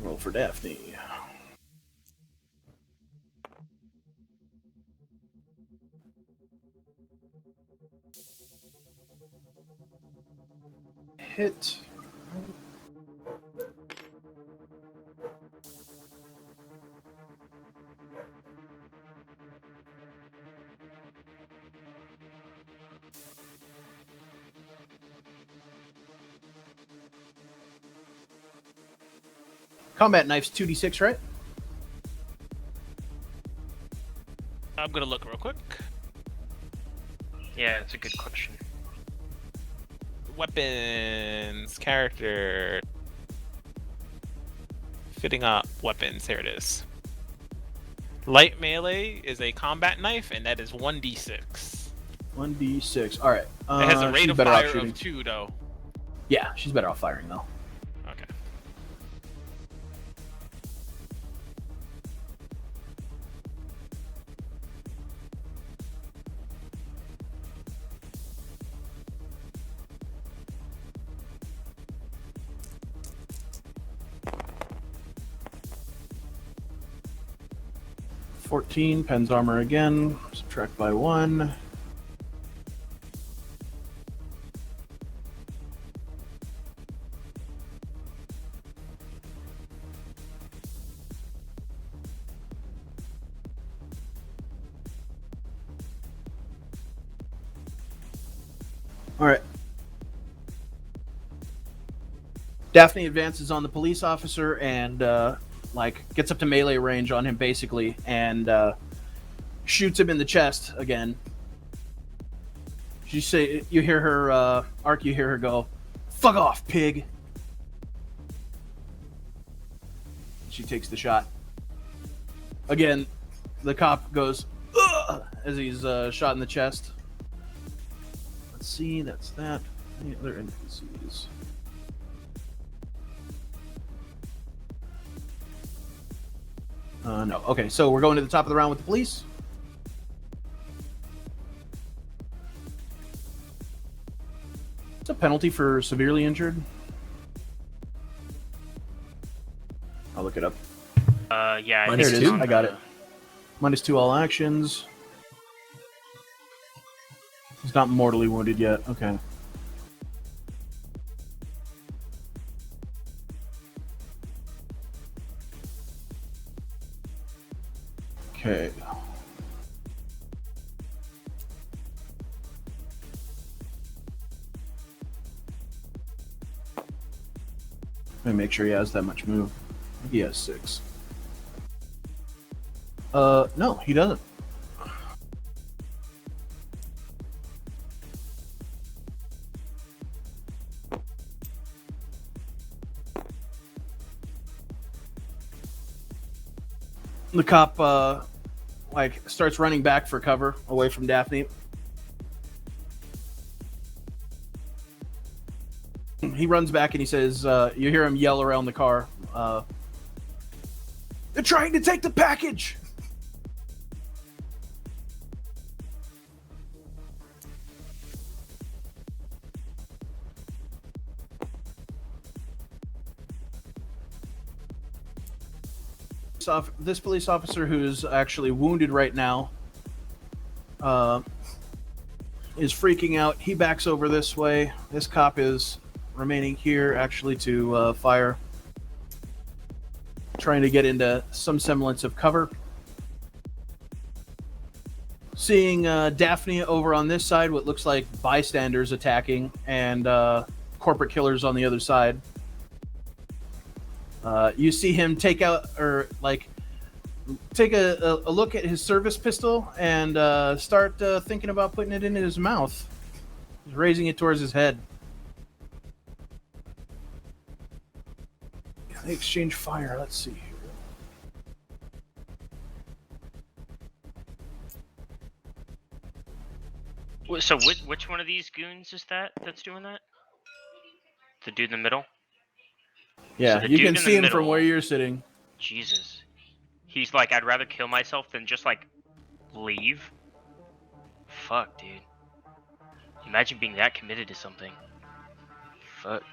Roll for Daphne. Hit. Combat knife's 2d6, right? I'm gonna look real quick. Yeah, it's a good question. Weapons, character, fitting up weapons. Here it is. Light melee is a combat knife, and that is 1d6. 1d6. All right. It has a rate she's of better off fire shooting. of 2, though. Yeah, she's better off firing though. Okay. $14. Pen's armor again. Subtract by 1. All right. Daphne advances on the police officer and like gets up to melee range on him basically, and shoots him in the chest again. You hear her, Ark. You hear her go, "Fuck off, pig." She takes the shot. Again, the cop goes, "Ugh," as he's shot in the chest. Let's see, that's that. Any other NPCs? No. Okay, so we're going to the top of the round with the police. What's a penalty for severely injured? I'll look it up. Yeah. I Minus think Here it is. it's on I got the- it. -2 all actions. He's not mortally wounded yet. Okay. Okay. Let me make sure he has that much move. He has 6. No, he doesn't. The cop, like, starts running back for cover away from Daphne. He runs back and he says, you hear him yell around the car, "They're trying to take the package!" This police officer, who's actually wounded right now, is freaking out. He backs over this way. This cop is remaining here, actually, to fire, trying to get into some semblance of cover. Seeing Daphne over on this side, what looks like bystanders attacking, and corporate killers on the other side. You see him take out, or take a look at his service pistol and start thinking about putting it in his mouth. He's raising it towards his head. Can they exchange fire? Let's see here. So which one of these goons is that's doing that? The dude in the middle? Yeah, So the you dude can in see the him from middle- where you're sitting. Jesus. He's like, I'd rather kill myself than just, like, leave. Fuck, dude. Imagine being that committed to something. Fuck.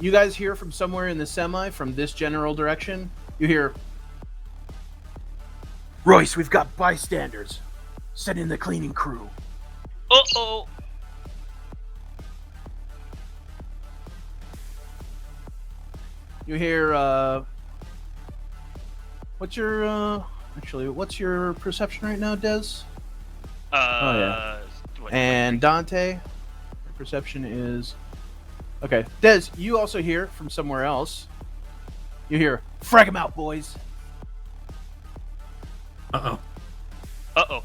You guys hear from somewhere in the semi, from this general direction, you hear, Royce, we've got bystanders. Send in the cleaning crew. Uh-oh! You hear, what's your perception right now, Des? What- And Dante, your perception is... Okay, Des, you also hear from somewhere else. You hear, frag 'em out, boys. Uh-oh. Uh-oh.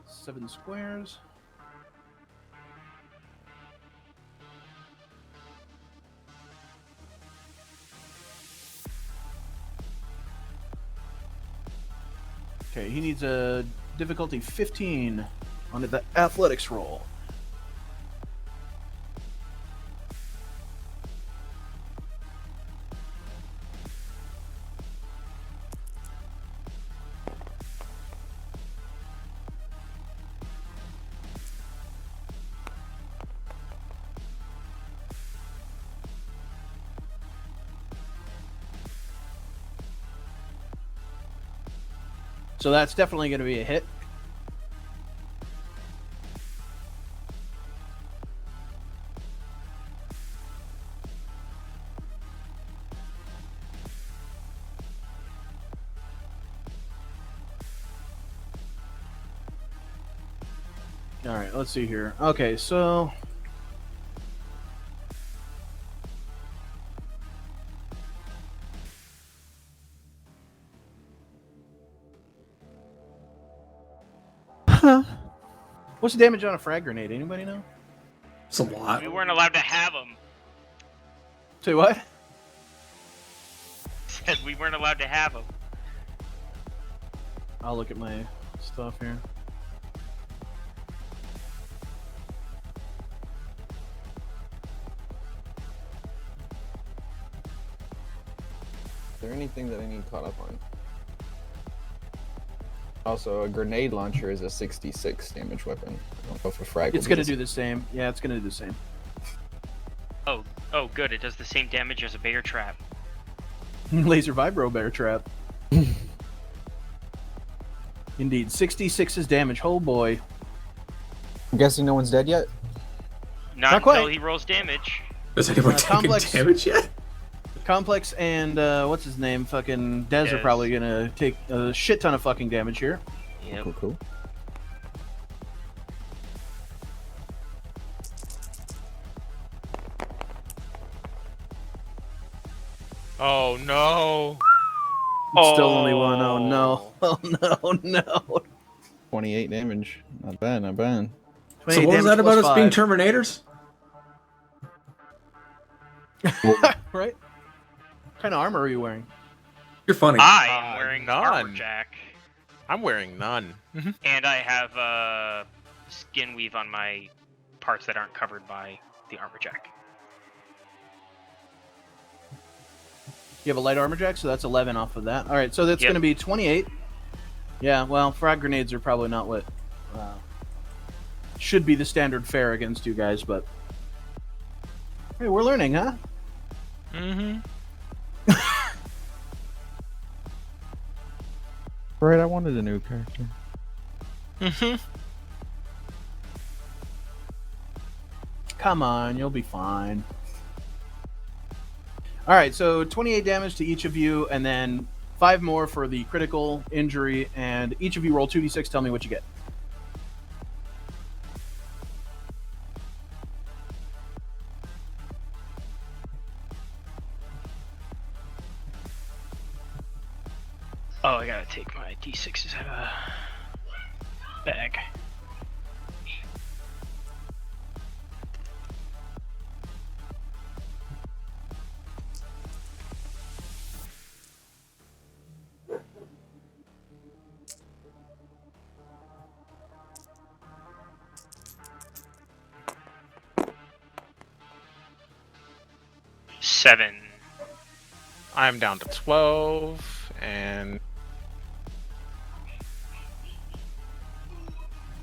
Seven squares. Okay, he needs a difficulty 15 on the athletics roll. So that's definitely going to be a hit. All right, let's see here. Okay, so what's the damage on a frag grenade? Anybody know? It's a lot. We weren't allowed to have them. Say what? Said we weren't allowed to have them. I'll look at my stuff here. Is there anything that I need caught up on? Also, a grenade launcher is a 66 damage weapon. I don't know if a frag. It's going to do the same. Yeah, it's going to do the same. Oh, good. It does the same damage as a bear trap. Laser vibro bear trap. Indeed, 66 is damage. Oh boy. I'm guessing no one's dead yet. Not Not quite. until he rolls damage. Is anyone taking complex- damage yet? Complex and what's his name? Fucking Dez are Dez. probably gonna take a shit ton of fucking damage here. Yep. Cool. Oh no! It's still only one. Oh no. Oh no, no. 28 damage. Not bad, not bad. So 28 what was damage that about plus us being 5. Terminators? Right? What kind of armor are you wearing? You're funny. I am wearing none. armor jack, I'm wearing none. and I have skin weave on my parts that aren't covered by the armor jack. You have a light armor jack, so that's 11 off of that. All right, so that's Yep. going to be 28. Yeah, well, frag grenades are probably not what should be the standard fare against you guys, but hey, we're learning, huh? Mm-hmm. Right, I wanted a new character. Mm-hmm. Come on, you'll be fine. All right, so 28 damage to each of you, and then 5 more for the critical injury, and each of you roll 2d6. Tell me what you get. Oh, I gotta take my d6s out of the bag. Seven. I'm down to 12, and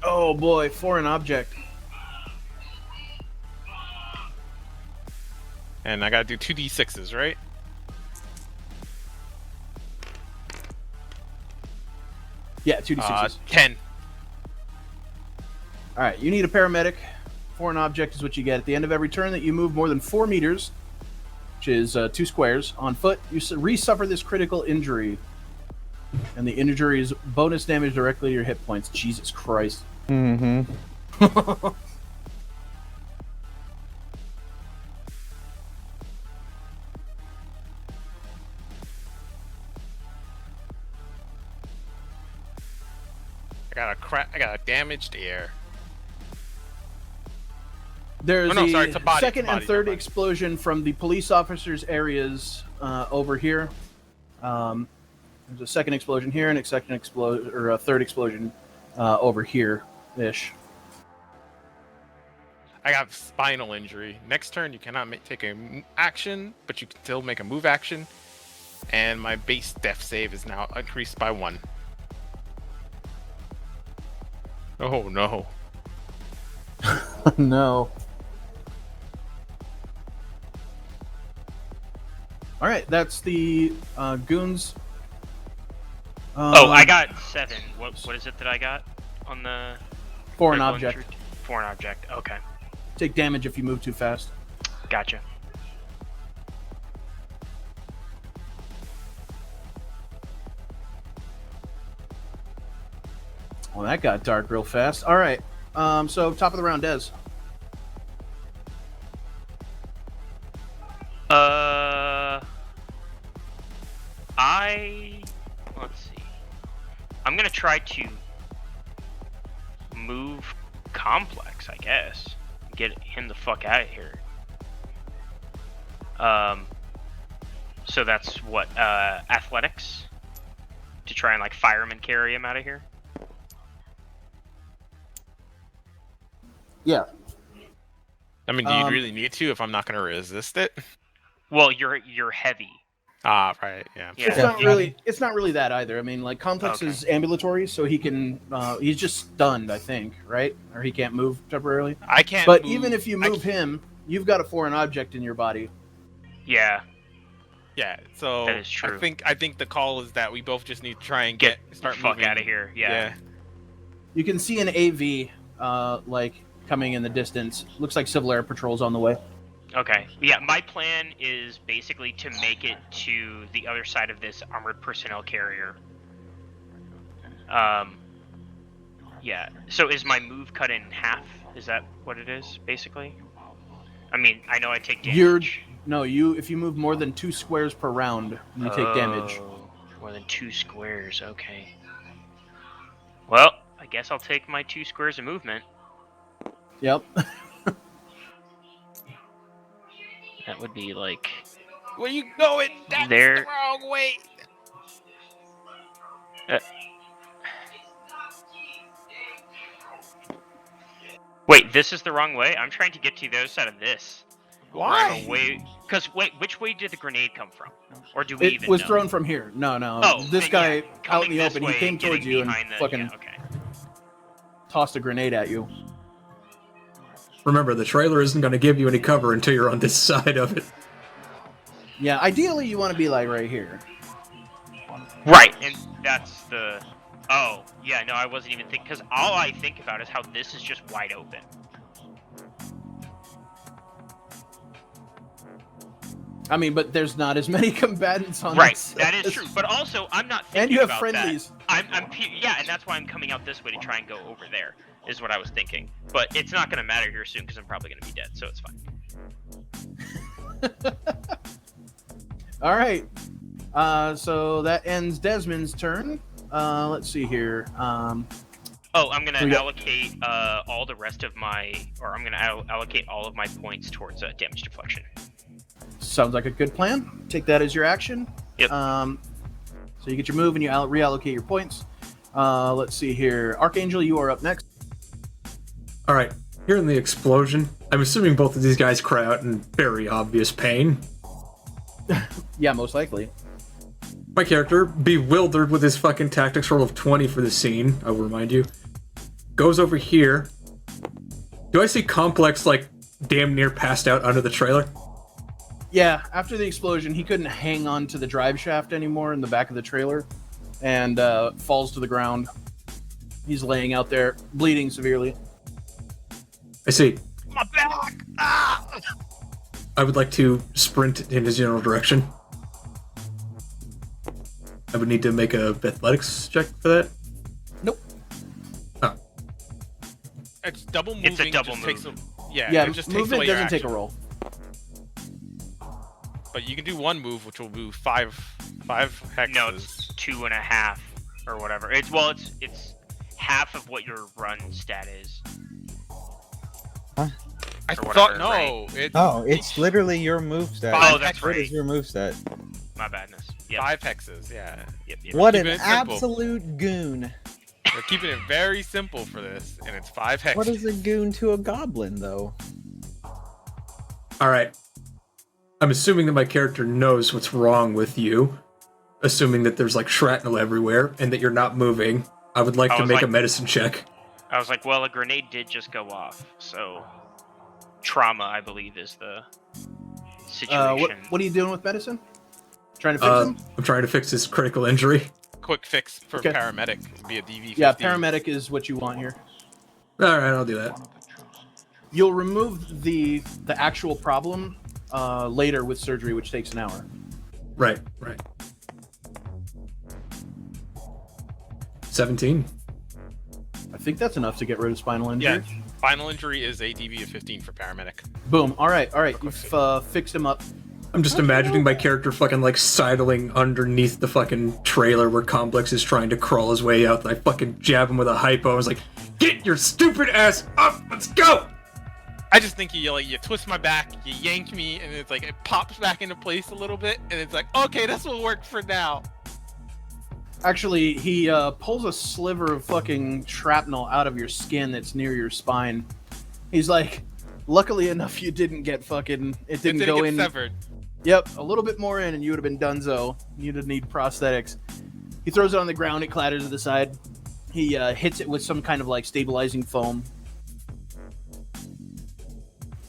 Oh boy, foreign object. I gotta do 2d6s, right? Yeah, 2d6s. 10. All right, you need a paramedic. Foreign object is what you get. At the end of every turn that you move more than 4 meters, which is 2 squares, on foot, you re-suffer this critical injury. And the injury is bonus damage directly to your hit points. Jesus Christ. Mm-hmm. I got a damaged air. There's Oh, no, the sorry, it's a body, second it's a body, and third never mind. explosion from the police officers' areas over here. There's a second explosion here and a second explosion or a third explosion over here ish. I got spinal injury. Next turn, you cannot take a action, but you can still make a move action. And my base death save is now increased by 1. Oh no. No. All right, that's the goons. Oh, I got 7. What is it that I got on the foreign critical object. injury? Foreign object. Okay, Take damage if you move too fast. gotcha. Well, that got dark real fast. All right. So top of the round, Dez. Let's see. I'm gonna try to move Complex, I guess. Get him the fuck out of here. So that's what, athletics? To try and, like, fireman carry him out of here? Yeah. I mean, do you really need to if I'm not going to resist it? Well, you're heavy. Ah, right, yeah. Yeah. It's not really that either. I mean, like Complex Okay. is ambulatory, so he can he's just stunned, I think, right? Or he can't move temporarily. I can't But move- even if you I move him, you've got a foreign object in your body. Yeah. Yeah, so That is true. I think the call is that we both just need to try and Get start the fuck moving. out of here. Yeah. You can see an AV like coming in the distance. Looks like Civil Air Patrol's on the way. Okay. Yeah, my plan is basically to make it to the other side of this armored personnel carrier. Yeah. So is my move cut in half? Is that what it is, basically? I mean, I know I take damage. If you move more than 2 squares per round, you take damage. Oh. More than 2 squares, okay. Well, I guess I'll take my 2 squares of movement. Yep. That would be like... Where you going? That's There. the wrong way. Wait, this is the wrong way? I'm trying to get to the other side of this. Why? Because, wait, which way did the grenade come from? Or do we It even was know? thrown from here. No. Oh, This yeah, guy out coming in the this open, he way, came towards getting you and behind the- fucking yeah, okay. tossed a grenade at you. Remember, the trailer isn't going to give you any cover until you're on this side of it. Yeah, ideally you want to be like right here. Right, and that's the... Oh, yeah, no, I wasn't even thinking... Because all I think about is how this is just wide open. I mean, but there's not as many combatants on Right, this. that is true. But also, I'm not thinking And you have about friendlies. that. Yeah, and that's why I'm coming out this way to try and go over there, is what I was thinking. But it's not going to matter here soon, because I'm probably going to be dead, so it's fine. All right. So that ends Desmond's turn. Let's see here. Oh, I'm going We to got- allocate all the rest of my... Or I'm going to allocate all of my points towards damage deflection. Sounds like a good plan. Take that as your action. Yep. So you get your move and you reallocate your points. Let's see here. Archangel, you are up next. All right, here in the explosion, I'm assuming both of these guys cry out in very obvious pain. Yeah, most likely. My character, bewildered with his fucking tactics roll of 20 for the scene, I will remind you, goes over here. Do I see Complex, like, damn near passed out under the trailer? Yeah, after the explosion, he couldn't hang on to the drive shaft anymore in the back of the trailer and falls to the ground. He's laying out there, bleeding severely. I see. My back! Ah! I would like to sprint in his general direction. I would need to make a athletics check for that. Nope. Oh, It's double moving. It's a double just takes move. Yeah, it just takes movement away your doesn't take a action. roll. But you can do one move, which will do five hexes. No, it's 2.5 or whatever. It's half of what your run stat is. I or thought whatever, no. It's Oh, it's literally your move stat. Oh, that's What right. is your move stat? My badness. Yep. 5 hexes. Yeah, Yep. What Keep an it simple. absolute goon. we're keeping it very simple for this, and it's 5 hexes. What is a goon to a goblin, though? all right. I'm assuming that my character knows what's wrong with you. Assuming that there's like shrapnel everywhere and that you're not moving. I would like I to was make a like- medicine check. I was like, well, a grenade did just go off, so trauma, I believe, is the situation. What are you doing with medicine? Trying to fix him? I'm trying to fix his critical injury. Quick fix for Okay. paramedic? Be a DV. Yeah, paramedic is what you want here. All right, I'll do that. You'll remove the actual problem later with surgery, which takes an hour. Right. 17. I think that's enough to get rid of spinal injury. Yeah, final injury is a DV of 15 for paramedic. Boom. All right. Quick You've fix. fixed him up. I'm just imagining my character fucking like sidling underneath the fucking trailer where Complex is trying to crawl his way out. And I fucking jab him with a hypo. I was like, "Get your stupid ass up! Let's go!" I just think you twist my back, you yank me, and it's like it pops back into place a little bit, and it's like, okay, this will work for now. Actually, he pulls a sliver of fucking shrapnel out of your skin that's near your spine. He's like, luckily enough, you didn't get fucking. It didn't go get in. severed. Yep, a little bit more in, and you would have been donezo. You'd have need prosthetics. He throws it on the ground. It clatters to the side. He hits it with some kind of like stabilizing foam.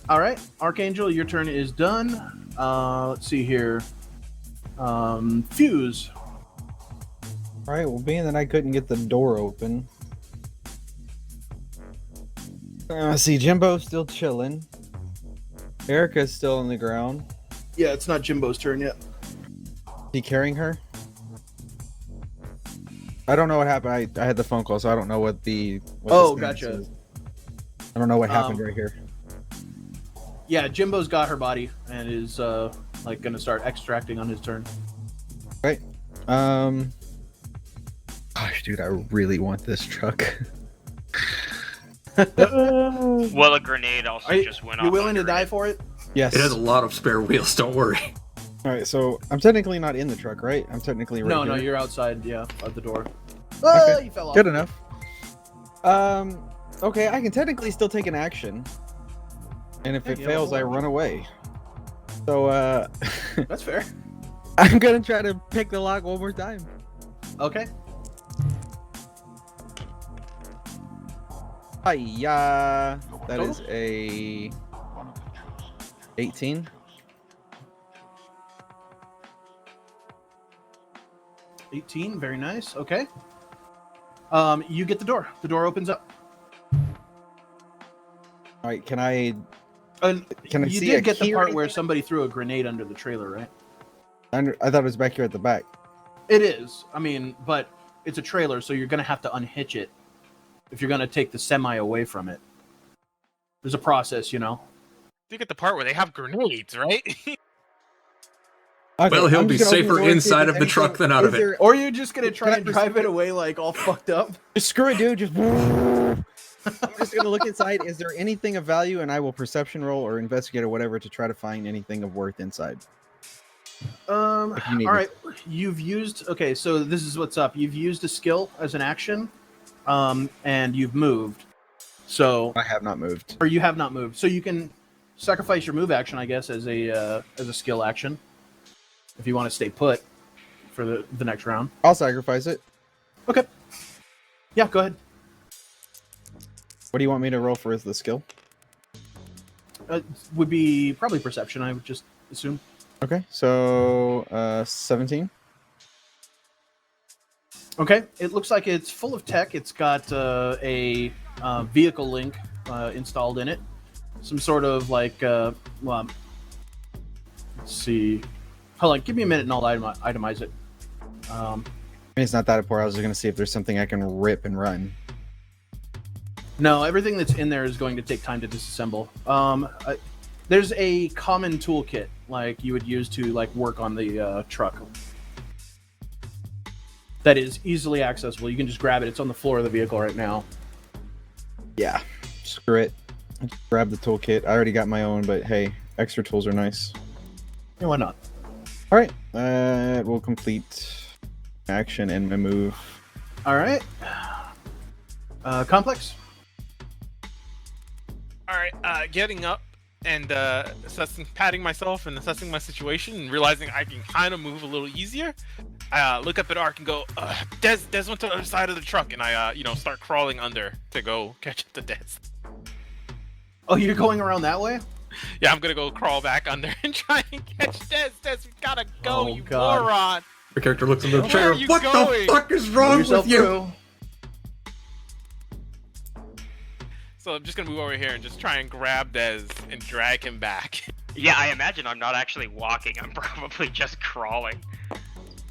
All right, Archangel, your turn is done. Let's see here. Fuse. All right, well, being that I couldn't get the door open. See, Jimbo's still chilling. Erica's still on the ground. Yeah, it's not Jimbo's turn yet. Is he carrying her? I don't know what happened. I had the phone call, so I don't know what the. What Oh, the status gotcha. is. I don't know what happened Um, right here. Yeah, Jimbo's got her body and is like gonna start extracting on his turn. Right. Gosh, dude, I really want this truck. Well, a grenade also just went off. You willing to under die it. for it? Yes. It has a lot of spare wheels. Don't worry. All right, so I'm technically not in the truck, right? I'm technically right No, here. you're outside. Yeah, of the door. Okay. You fell off. Good enough. Okay, I can technically still take an action, and if it Yeah, fails, I hold on. run away. So, That's fair. I'm gonna try to pick the lock one more time. Okay. Hiya! That Total? is a 18. 18. Very nice. Okay. You get the door. The door opens up. All right, can I You see did a get the key or part where anything? somebody threw a grenade under the trailer, right? I thought it was back here at the back. It is. I mean, but it's a trailer, so you're going to have to unhitch it if you're going to take the semi away from it. There's a process, you know. You get the part where they have grenades, right? Okay, Well, he'll I'm be just gonna open safer the door and see if inside there's of the truck anything- than out is of it. there- Or you're just going to try Can I and drive it away like all fucked up. Just screw it, dude. Just. I'm just gonna look inside. Is there anything of value? And I will perception roll or investigate or whatever to try to find anything of worth inside. If you need All it. right. You've used. Okay, so this is what's up. You've used a skill as an action, and you've moved. So, I have not moved. or you have not moved. So you can sacrifice your move action, I guess, as a skill action, if you want to stay put for the next round. I'll sacrifice it. Okay. Yeah, go ahead. What do you want me to roll for as the skill? Would be probably perception, I would just assume. Okay, so 17. Okay, it looks like it's full of tech. It's got a vehicle link installed in it. Some sort of like, well, let's see. Hold on, give me a minute and I'll itemize it. I mean, it's not that important. I was just gonna see if there's something I can rip and run. No, everything that's in there is going to take time to disassemble. There's a common toolkit like you would use to like work on the truck. That is easily accessible. You can just grab it. It's on the floor of the vehicle right now. Yeah, screw it. I just grab the toolkit. I already got my own, but hey, extra tools are nice. Yeah, why not? All right, we'll complete action and my move. All right. Complex. All right, getting up and patting myself and assessing my situation and realizing I can kind of move a little easier. I look up at Ark and go, Des went to the other side of the truck, and I start crawling under to go catch up to Des. Oh, you're going around that way? Yeah, I'm gonna go crawl back under and try and catch Des. Des, we gotta go, Oh, you God. moron! The character looks into the Where trailer. are you What going? the fuck is Pull wrong yourself with you? through. So I'm just gonna move over here and just try and grab Des and drag him back. Yeah, I imagine I'm not actually walking. I'm probably just crawling.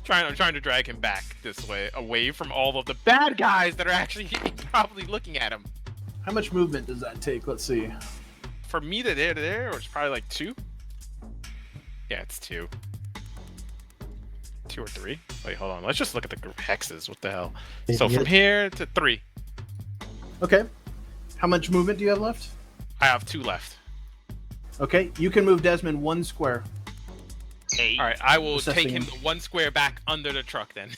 I'm trying to drag him back this way, away from all of the bad guys that are actually probably looking at him. How much movement does that take? Let's see. For me to there, or it's probably like 2. Yeah, it's 2. 2 or 3. Wait, hold on. Let's just look at the hexes. What the hell? So from here to 3, Okay. How much movement do you have left? I have 2 left. Okay, you can move Desmond 1 square. 8. All right, I will Assessing take him him. 1 square back under the truck then.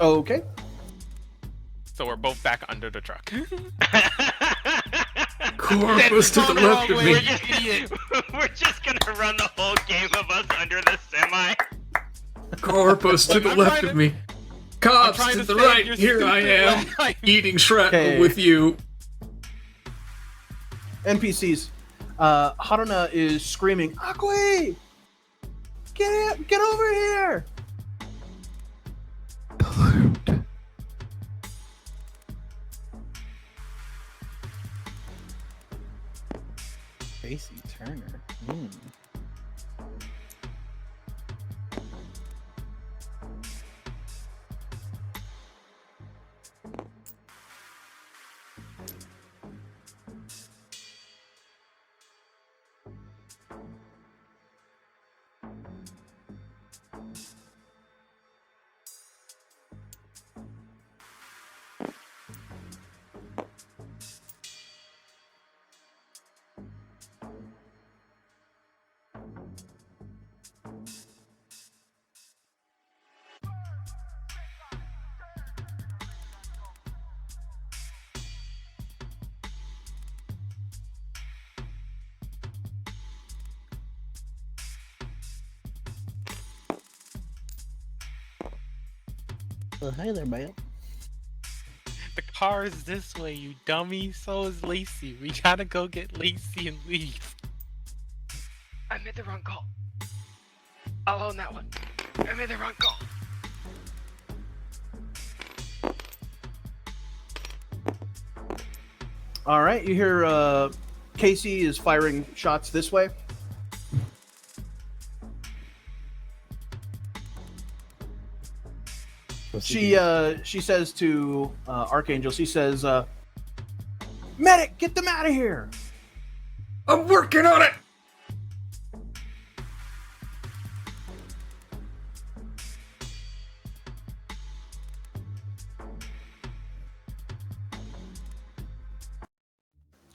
Okay. So we're both back under the truck. Corpus to the left of We're me. just, we're just gonna run the whole game of us under the semi. Corpus to Look, the I'm left trying of to- me. Cops trying to to the save right. your Here I stupid am, life. eating shrapnel Okay. with you. NPCs. Haruna is screaming, Akui! Get over here! Casey Turner. Hmm. Hey there, man. The car is this way, you dummy. So is Lacey. We gotta go get Lacey and leave. I made the wrong call. I'll own that one. I made the wrong call. All right, you hear Casey is firing shots this way. She says to Archangel, she says, "Medic, get them out of here!" I'm working on it.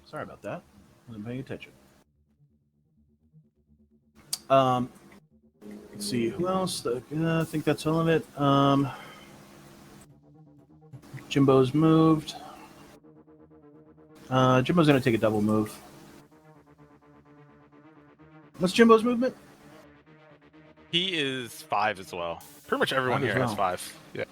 Sorry about that. Wasn't paying attention. Let's see who else. I think that's all of it. Jimbo's moved. Jimbo's gonna take a double move. What's Jimbo's movement? He is 5 as well. Pretty much everyone 5 as here has well. 5. Yeah.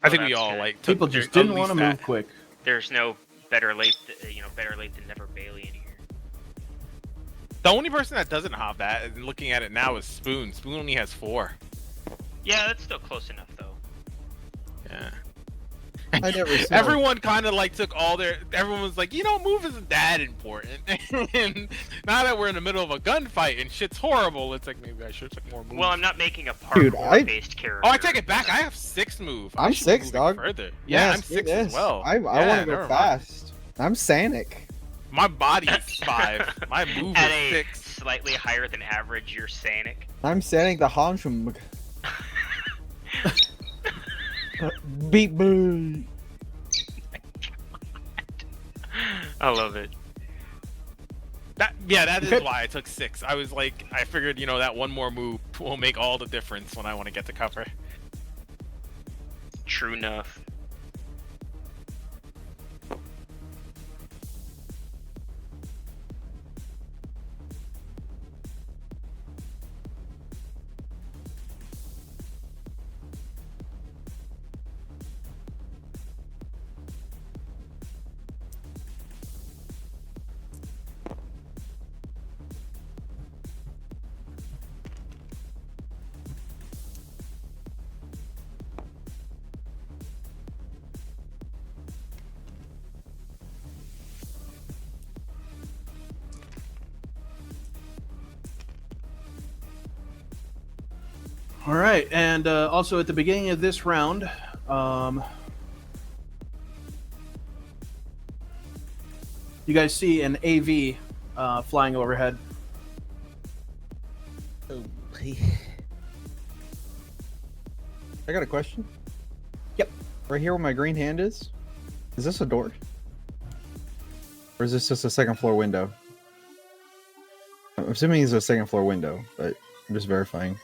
I think we that's all good. like People took just at didn't least want to that. move quick. There's no better late than never Bailey in here. The only person that doesn't have that, and looking at it now, is Spoon. Spoon only has 4. Yeah, that's still close enough though. Yeah. I never saw Everyone kind of like took all their. Everyone was like, move isn't that important. And now that we're in the middle of a gunfight and shit's horrible, it's like maybe I should have took more moves. Well, I'm not making a Dude, parkour-based character. Oh, I take it back. I have 6 move. I I'm should be 6, moving dog. Further. Yeah, I'm 6 as well. I Yeah, want to go never mind. fast. I'm Sanic. My body is 5. My move At is a 6. slightly higher than average, you're Sanic. I'm Sanic the Hanshum. Beat boo. I love it. That is Okay. why I took 6. I was like, I figured, that one more move will make all the difference when I want to get to cover. True enough. All right, and also at the beginning of this round, you guys see an AV flying overhead. I got a question. Yep. Right here where my green hand is this a door? Or is this just a second floor window? I'm assuming it's a second floor window, but I'm just verifying.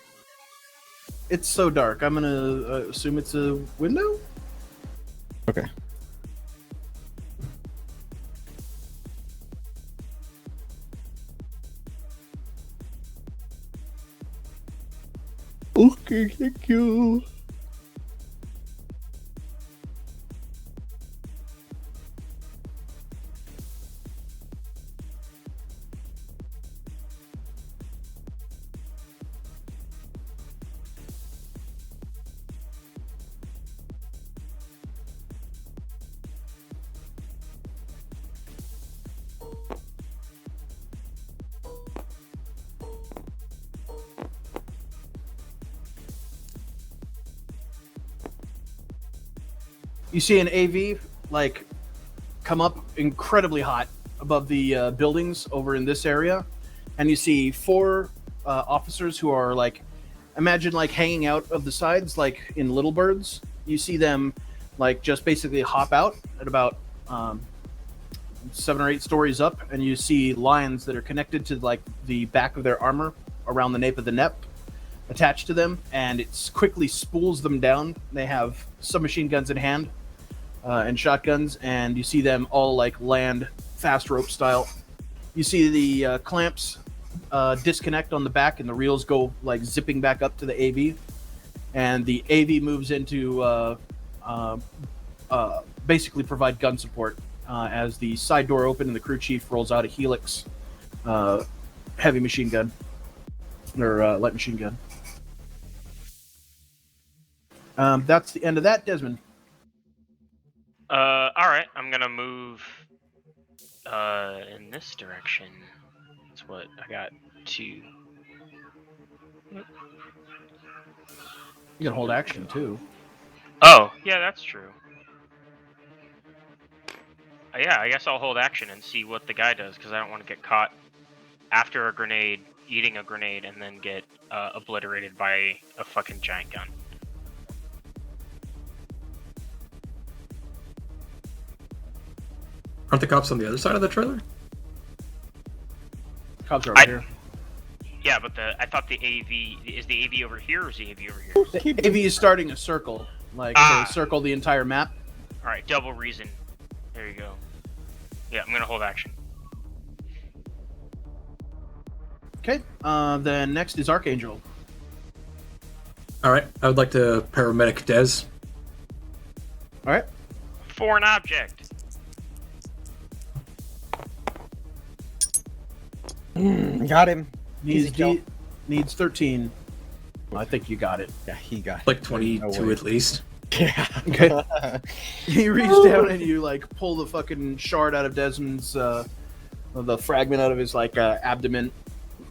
It's so dark. I'm gonna assume it's a window. Okay. Okay, thank you. You see an AV like come up incredibly hot above the buildings over in this area, and you see 4 officers who are like, imagine like hanging out of the sides like in Little Birds. You see them like just basically hop out at about 7 or 8 stories up, and you see lines that are connected to like the back of their armor around the nape of the neck attached to them, and it quickly spools them down. They have submachine guns in hand and shotguns, and you see them all like land fast rope style. You see the clamps disconnect on the back, and the reels go like zipping back up to the AV, and the AV moves into basically provide gun support as the side door open and the crew chief rolls out a Helix heavy machine gun or light machine gun. That's the end of that, Desmond. All right, I'm gonna move in this direction. That's what I got to. You can hold action too. Oh, yeah, that's true. Yeah, I guess I'll hold action and see what the guy does, because I don't want to get caught after a grenade, eating a grenade, and then get obliterated by a fucking giant gun. Aren't the cops on the other side of the trailer? Cops are over here. Yeah, but I thought the AV is the AV over here, or is the AV over here? The AV is starting a circle, like to circle the entire map. All right, double reason. There you go. Yeah, I'm gonna hold action. Okay. Then next is Archangel. All right, I would like to paramedic Dez. All right. For an object. Got him. Needs Easy kill. needs 13. I think you got it. Yeah, he got it. Like 22 at least. Yeah. Okay. You reach down and you like pull the fucking shard out of Desmond's the fragment out of his like abdomen.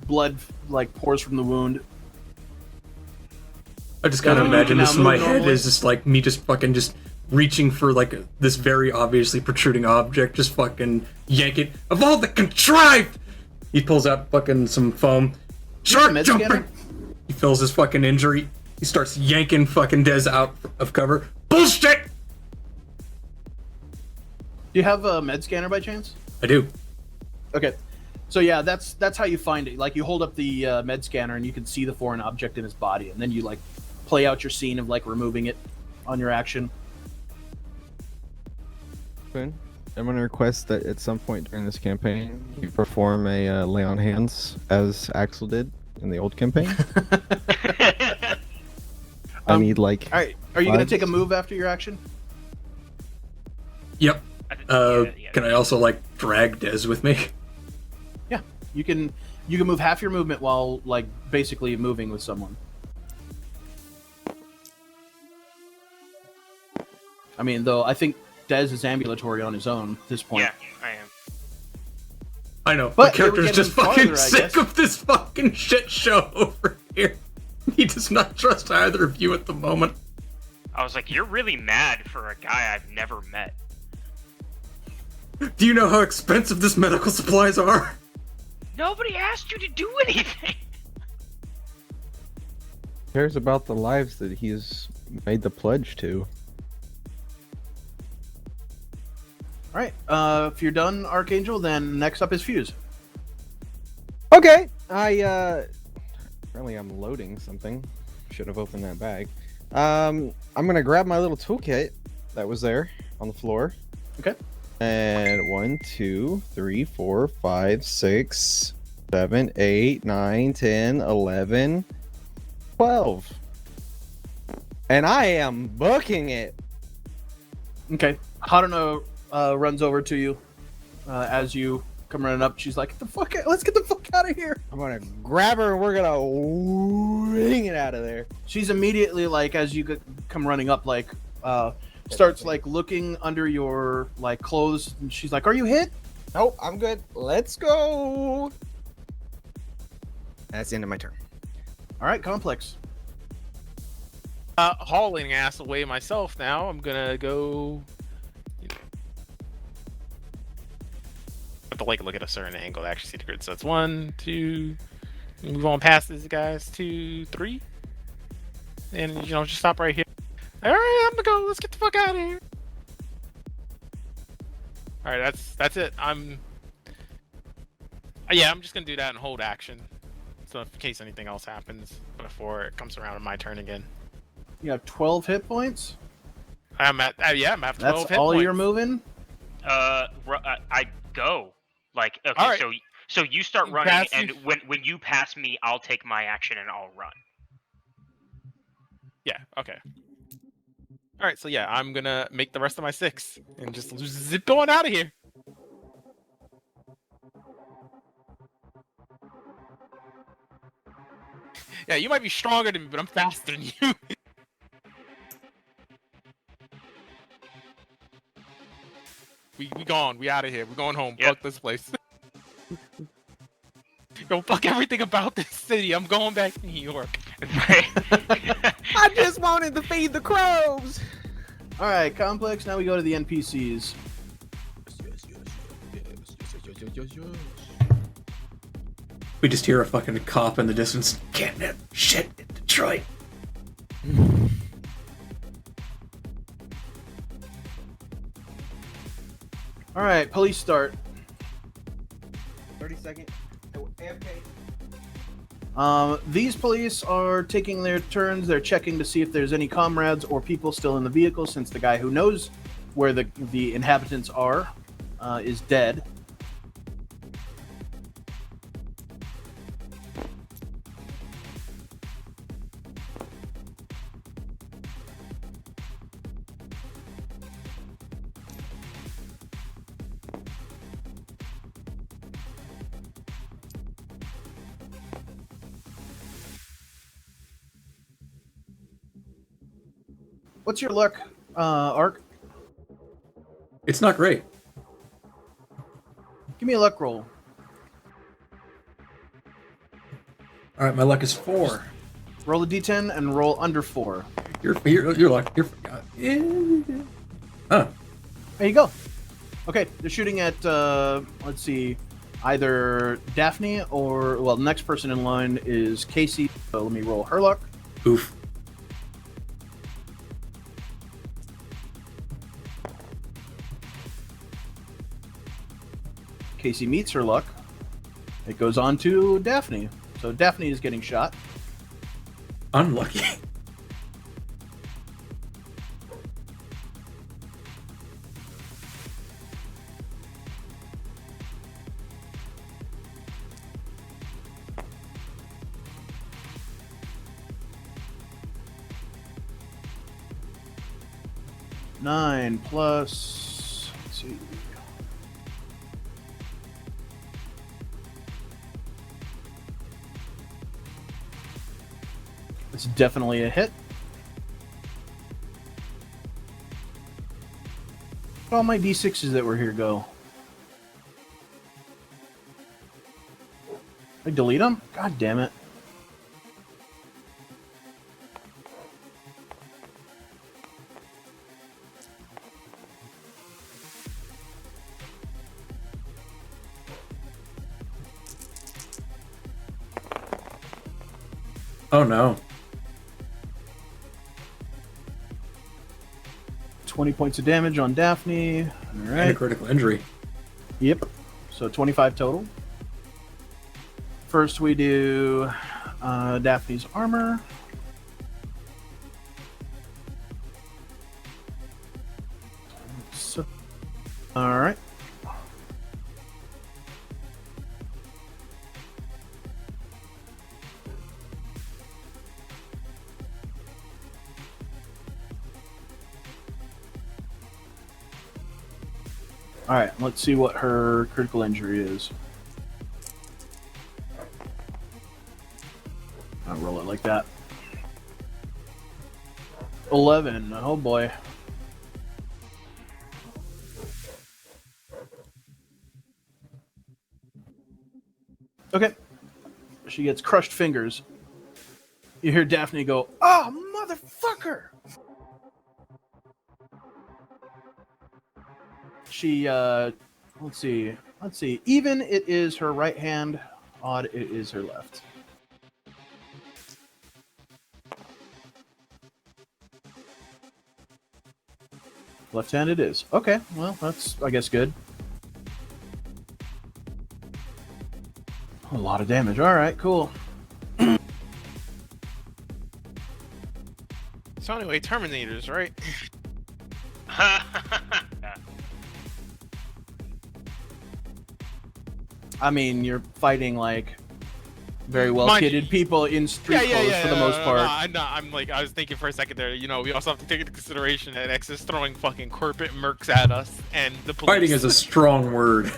Blood like pours from the wound. I just kind of Yeah, imagine now this in my move head normally. is just like me just fucking just reaching for like this very obviously protruding object, just fucking yank it. Of all the contrived! He pulls out fucking some foam. Shark med jumper! scanner? He feels his fucking injury. He starts yanking fucking Dez out of cover. Bullshit! Do you have a med scanner by chance? I do. Okay. So yeah, that's how you find it. Like you hold up the med scanner and you can see the foreign object in his body, and then you like play out your scene of like removing it on your action. I'm going to request that at some point during this campaign, you perform a lay on hands as Axel did in the old campaign. I need like. All right. Are you going to What? take a move after your action? Yep. Yeah. Can I also like drag Dez with me? Yeah. You can move half your movement while like basically moving with someone. I mean, though I think Dez is ambulatory on his own at this point. Yeah, I am. I know. But the character's it would just get him fucking farther, I sick guess. of this fucking shit show over here. He does not trust either of you at the moment. I was like, you're really mad for a guy I've never met. Do you know how expensive this medical supplies are? Nobody asked you to do anything. Cares about the lives that he's made the pledge to. All right. If you're done, Archangel, then next up is Fuse. Okay. Apparently I'm loading something. Should have opened that bag. I'm gonna grab my little toolkit that was there on the floor. Okay. And 1, 2, 3, 4, 5, 6, 7, 8, 9, 10, 11, 12. And I am booking it. Okay. Haruno runs over to you as you come running up. She's like, let's get the fuck out of here. I'm gonna grab her and we're gonna wing it out of there. She's immediately like, as you come running up, like, starts like looking under your like clothes. And she's like, "Are you hit?" Nope, I'm good. Let's go. That's the end of my turn. All right, Complex. Hauling ass away myself now. I'm gonna go. Have to like look at a certain angle to actually see the grid. So it's 1, 2. Move on past these guys. 2, 3. And just stop right here. All right, I'm gonna go. Let's get the fuck out of here. All right, that's it. I'm just gonna do that and hold action, so in case anything else happens before it comes around in my turn again. You have 12 hit points. I'm at 12 That's hit all points. you're moving. I go. Like, okay, All right. so you start You running, pass and me- when you pass me, I'll take my action and I'll run. Yeah. Okay. All right. So yeah, I'm gonna make the rest of my 6 and just zip on out of here. Yeah, you might be stronger than me, but I'm faster than you. we gone. We out of here. We're going home. Yep. Fuck this place. Yo, fuck everything about this city. I'm going back to New York. I just wanted to feed the crows. All right, complex. Now we go to the NPCs. We just hear a fucking cop in the distance. Catnip shit in Detroit. All right, police start. 30 seconds. AFK. These police are taking their turns. They're checking to see if there's any comrades or people still in the vehicle, since the guy who knows where the inhabitants are is dead. What's your luck, Ark? It's not great. Give me a luck roll. All right, my luck is 4. Roll a d10 and roll under 4. Your luck. Oh, There you go. Okay, they're shooting at, let's see, either Daphne or, well, the next person in line is Casey. So let me roll her luck. oof. Casey meets her luck. It goes on to Daphne. So Daphne is getting shot. Unlucky. Nine plus, let's see. It's definitely a hit. Where'd all my d6s that were here go? I delete them? God damn it. Oh no. 20 points of damage on Daphne. All And a right. critical injury. Yep. So 25 total. First we do Daphne's armor. So, all right. All right, let's see what her critical injury is. I'll roll it like that. 11. Oh boy. Okay. She gets crushed fingers. You hear Daphne go, "Oh, motherfucker!" She, let's see. Even it is her right hand. Odd it is her left. Left hand it is. Okay, well, that's, I guess, good. A lot of damage. All right, cool. So anyway, Terminators, right? I mean, you're fighting, like, very well Mind kitted you- people in street clothes for the most part. I was thinking for a second there. You know, we also have to take into consideration that X is throwing fucking corporate mercs at us, and the police. Fighting is a strong word.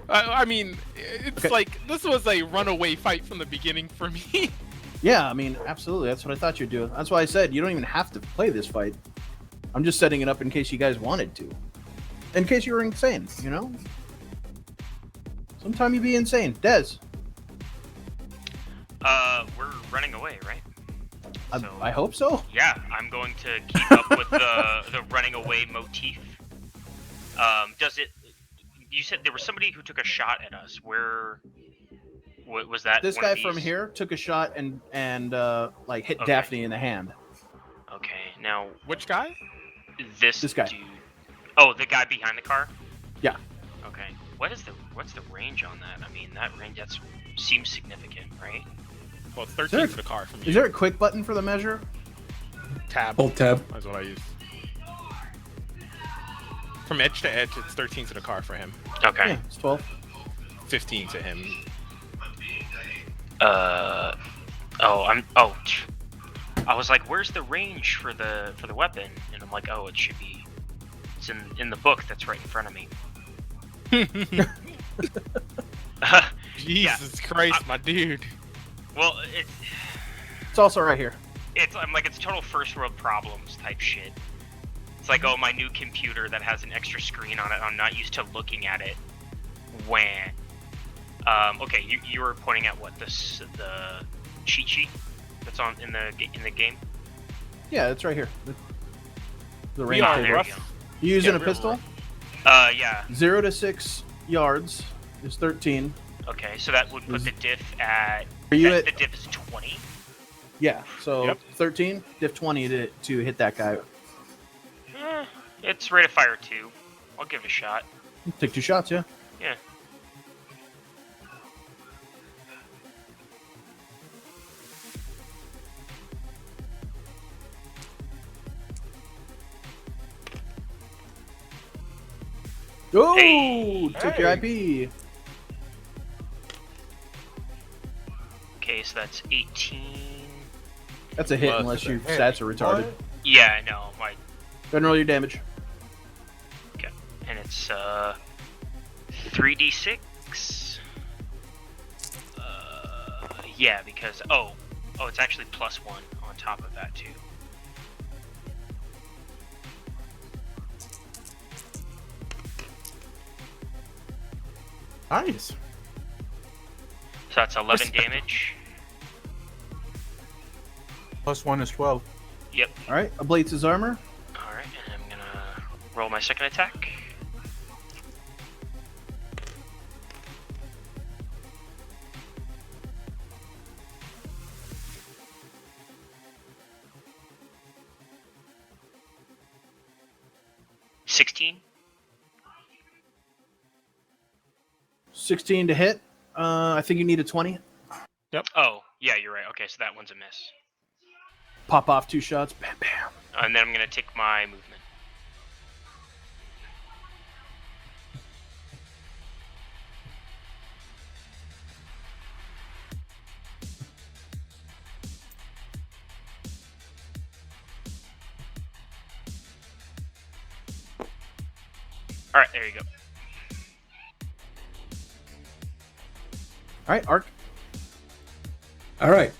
I mean, it's Okay. like this was a runaway fight from the beginning for me. Yeah, I mean, absolutely. That's what I thought you'd do. That's why I said you don't even have to play this fight. I'm just setting it up in case you guys wanted to. In case you were insane, you know? Sometime you be insane. Dez, We're running away, right? So- I hope so. Yeah, I'm going to keep up with the running away motif. Does it? You said there was somebody who took a shot at us. Where was that? This one guy of from these? here took a shot and like hit Okay. Daphne in the hand. Okay, now Which guy? this guy. dude. Oh, the guy behind the car. Yeah. Okay. What's the range on that? I mean, that range seems significant, right? Well, it's there 13 a- for the car from you. Is there a quick button for the measure? Tab? Hold tab. That's what I use. From edge to edge, it's 13 to the car for him. Okay. Yeah, it's 12. 15 to him. I was like, where's the range for the weapon? And I'm like, oh, it should be. It's in the book that's right in front of me. Jesus Christ, my dude. Well, It's also right here. I'm like, it's total first world problems type shit. It's like, oh, my new computer that has an extra screen on it, I'm not used to looking at it. When okay, you were pointing at what, the cheat sheet that's on in the game. Yeah, it's right here. The We range are table. there rough. you go. You using Yeah, a real pistol? rough. Yeah. 0 to 6 yards is 13. Okay, so that would put the diff at. Are you the at? diff is 20. Yeah. So Yep. 13, diff 20 to hit that guy. It's rate of fire 2. I'll give it a shot. Take 2 shots. Yeah. Yeah. Oh, Hey. took your IP. Okay, so that's 18. That's a hit Well, unless that's a your hit. stats are retarded. What? Yeah, no, my Go ahead and roll your damage. and it's 3d6. Yeah, because it's actually +1 on top of that too. Nice. So that's 11 damage. +1 is 12. Yep. All right. Ablates his armor. All right, and I'm gonna roll my second attack. $16. 16 to hit. I think you need a 20. Oh, yeah, you're right. Okay, so that one's a miss. Pop off 2 shots. Bam, bam. And then I'm gonna take my movement. All right, there you go. All right, Arc. All right.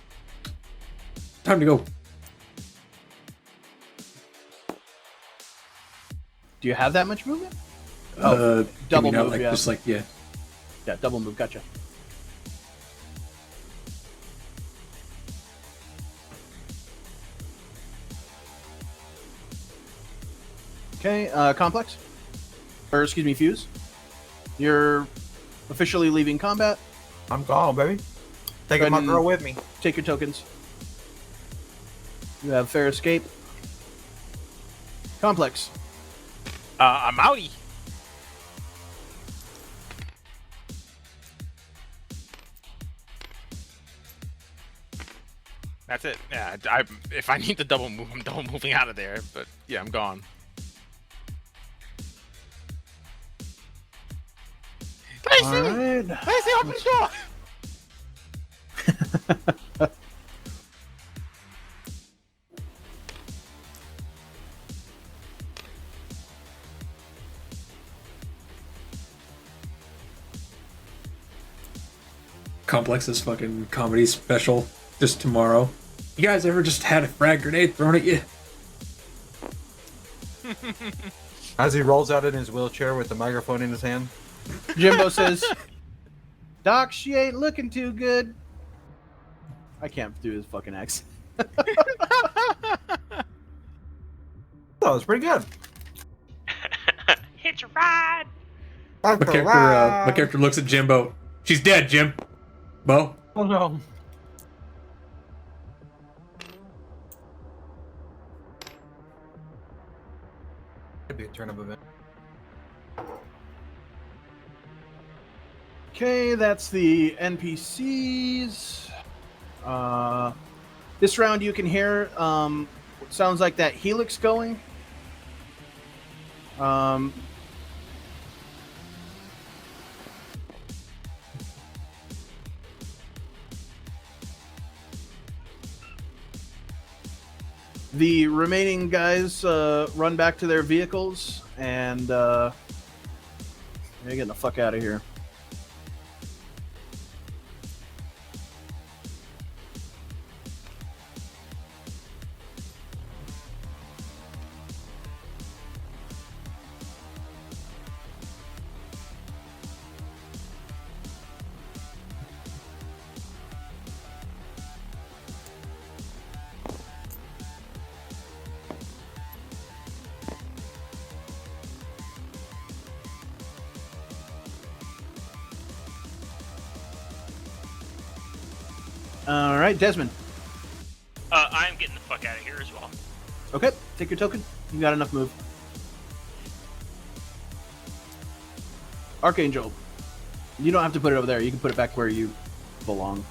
Time to go. Do you have that much movement? maybe double not move, like yeah. just like yeah. Yeah, double move. Gotcha. Okay, complex. Or excuse me, fuse. You're officially leaving combat. I'm gone, baby. Taking Go my ahead girl and- with me. Take your tokens. You have fair escape. Complex. I'm outie. That's it. Yeah, if I need to double move, I'm double moving out of there. But yeah, I'm gone. Daisy! All right. Daisy, open the door! Complex's fucking comedy special just tomorrow. You guys ever just had a frag grenade thrown at you? As he rolls out in his wheelchair with the microphone in his hand. Jimbo says, "Doc, she ain't looking too good." I can't do his fucking accent. That was pretty good. Hitch a ride. My character looks at Jimbo. She's dead, Jim. Bo. Oh no. Could be a turn of event. Okay, that's the NPCs. This round you can hear sounds like that helix going. The remaining guys run back to their vehicles and they're getting the fuck out of here. All right, Desmond. I'm getting the fuck out of here as well. Okay, take your token. You got enough move. Archangel, you don't have to put it over there. You can put it back where you belong.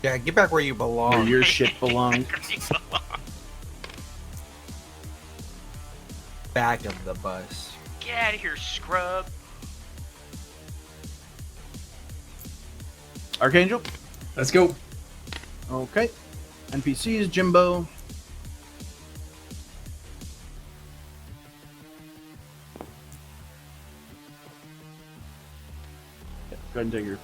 Yeah, get back where you Where belong. your shit belongs. Back of the bus. Get out of here, scrub. Archangel. Let's go. Okay. NPCs, Jimbo. Yeah, go ahead and take your.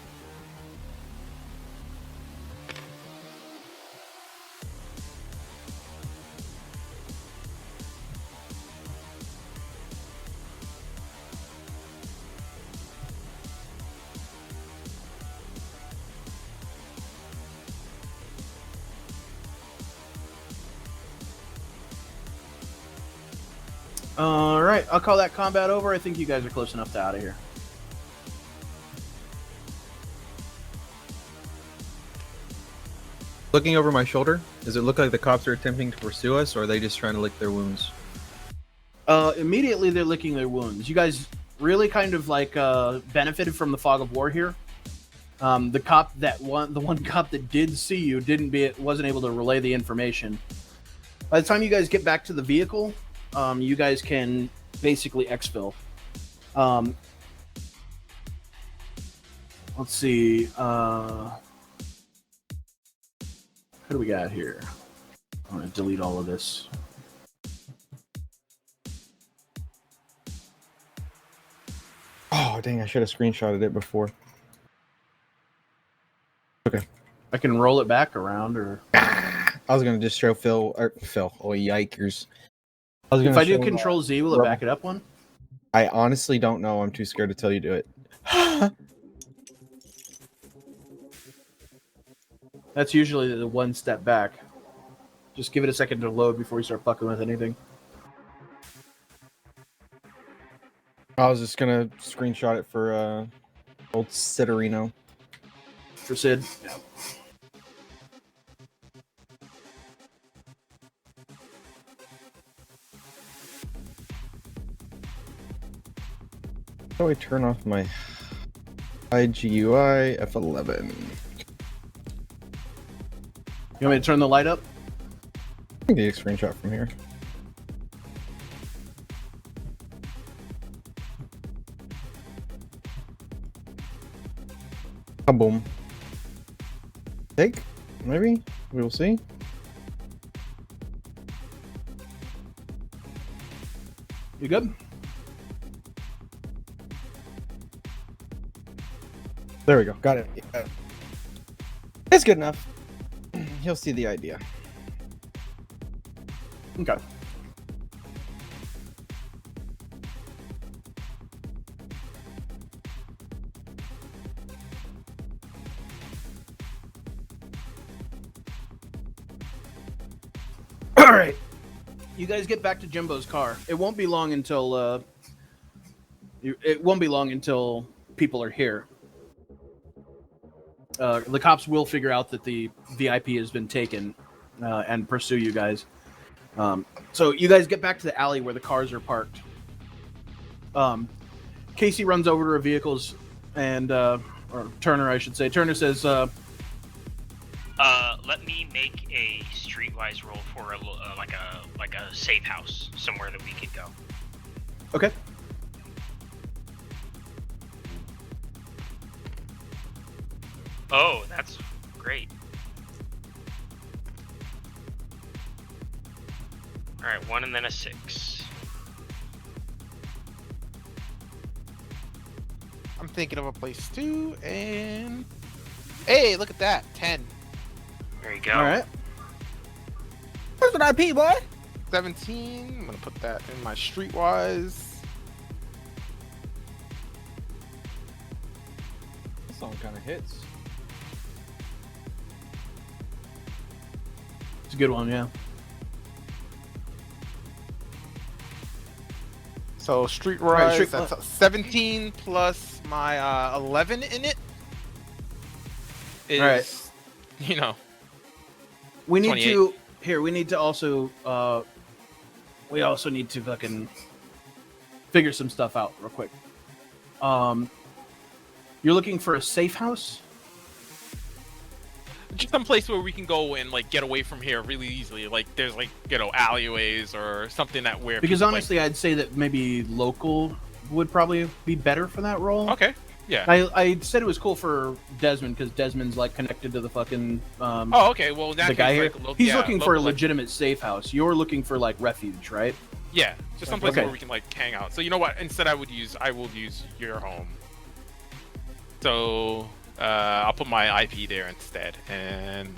All right, I'll call that combat over. I think you guys are close enough to out of here. Looking over my shoulder, does it look like the cops are attempting to pursue us, or are they just trying to lick their wounds? Immediately they're licking their wounds. You guys really kind of like benefited from the fog of war here. The one cop that did see you wasn't able to relay the information. By the time you guys get back to the vehicle, you guys can basically exfil. Let's see. What do we got here? I'm going to delete all of this. Oh, dang, I should have screenshotted it before. Okay. I can roll it back around, or I was going to just show Phil. Oh, yikers. if I do Control Z, will it back it up one? I honestly don't know. I'm too scared to tell you to do it. That's usually the one step back. Just give it a second to load before you start fucking with anything. I was just going to screenshot it for old Citarino. For Sid. Yeah. How do I turn off my IGUI F11? You want me to turn the light up? I can get a screenshot from here. Boom. take. Maybe we will see. You good? There we go. Got it. It's good enough. He'll see the idea. Okay. All right. You guys get back to Jimbo's car. It won't be long until people are here. The cops will figure out that the VIP has been taken and pursue you guys. So you guys get back to the alley where the cars are parked. Casey runs over to her vehicles and, or Turner, I should say. Turner says, let me make a streetwise roll for like a safe house somewhere that we could go. okay. Oh, that's great. All right, 1 and then a 6. I'm thinking of a place too, and hey, look at that, 10. There you go. All right. Where's an IP, boy? 17. I'm gonna put that in my streetwise. This song kind of hits. It's a good one, yeah. So streetwise, Right, street- that's 17 plus my 11 in it. Is, Right. you know, We need 28. to here. We need to also. We also need to fucking figure some stuff out real quick. You're looking for a safe house. just some place where we can go and like get away from here really easily. Like there's like, you know, alleyways or something that where Because people, honestly, I'd say that maybe local would probably be better for that role. like... okay, yeah. I said it was cool for Desmond because Desmond's like connected to the fucking Oh, okay. Well, the guy here. He's looking for a local, like, legitimate safe house. You're looking for like refuge, right? yeah, just someplace Okay. where we can like hang out. So you know what? Instead, I will use your home. So I'll put my IP there instead, and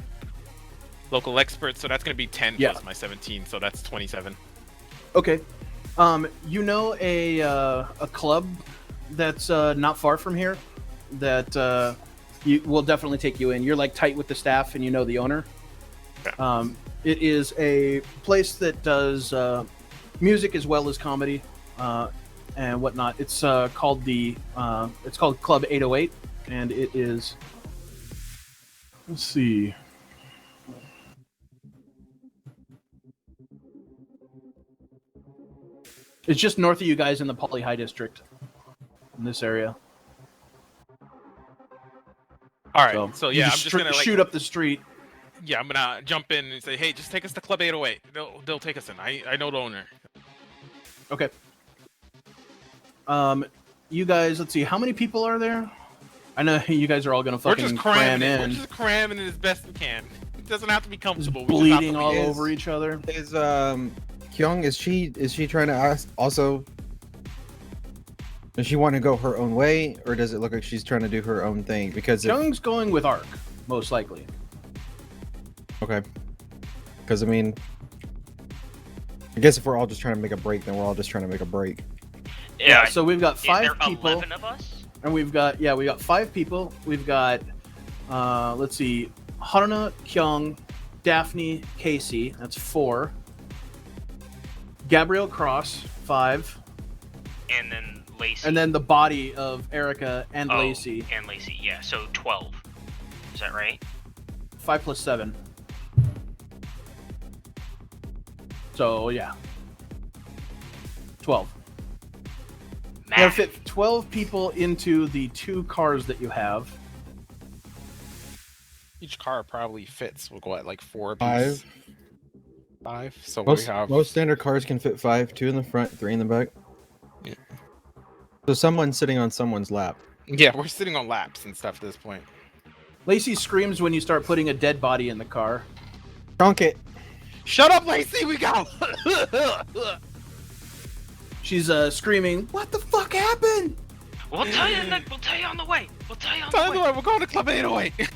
local experts. So that's gonna be 10 Yeah. plus my 17. So that's 27. Okay. You know a club that's not far from here that will definitely take you in. You're like tight with the staff and you know the owner. Okay. It is a place that does music as well as comedy and whatnot. It's called Club 808, and it is. Let's see. It's just north of you guys in the Poly High District, in this area. All right. So you yeah, I'm just gonna like, shoot up the street. yeah, I'm gonna jump in and say, hey, just take us to Club 808. They'll take us in. I know the owner. Okay. You guys, let's see, how many people are there? I know you guys are all gonna We're fucking just cram cramming it. We're in, just cramming it as best we can. It doesn't have to be just comfortable. We just have to bleeding be- all is- over each other. Is Kyung, is she trying to ask also? Does she want to go her own way, or does it look like she's trying to do her own thing? Because Young's going with Ark, most likely. okay, because I mean, I guess if we're all just trying to make a break, then we're all just trying to make a break. Yeah. So we've got Is 5 there people, 11 of us? and we got 5 people. We've got, let's see, Haruna, Kyung, Daphne, Casey. That's 4. Gabrielle Cross, 5. And then Lacey. And then the body of Erica and Oh, Lacey. And Lacey, yeah. So 12. Is that right? 5 plus 7. So yeah, 12. You gotta Math. fit 12 people into the 2 cars that you have. Each car probably fits. We'll go at like 4 5. apiece. 5. So Most we have. most standard cars can fit 5, 2 in the front, 3 in the back. Yeah. So someone's sitting on someone's lap. Yeah, we're sitting on laps and stuff at this point. Lacey screams when you start putting a dead body in the car. Trunk it. Shut up, Lacey. We go. She's screaming, "What the fuck happened?" We'll tell you. We'll tell you on the way. We'll tell you on the way. We're going to Club 808.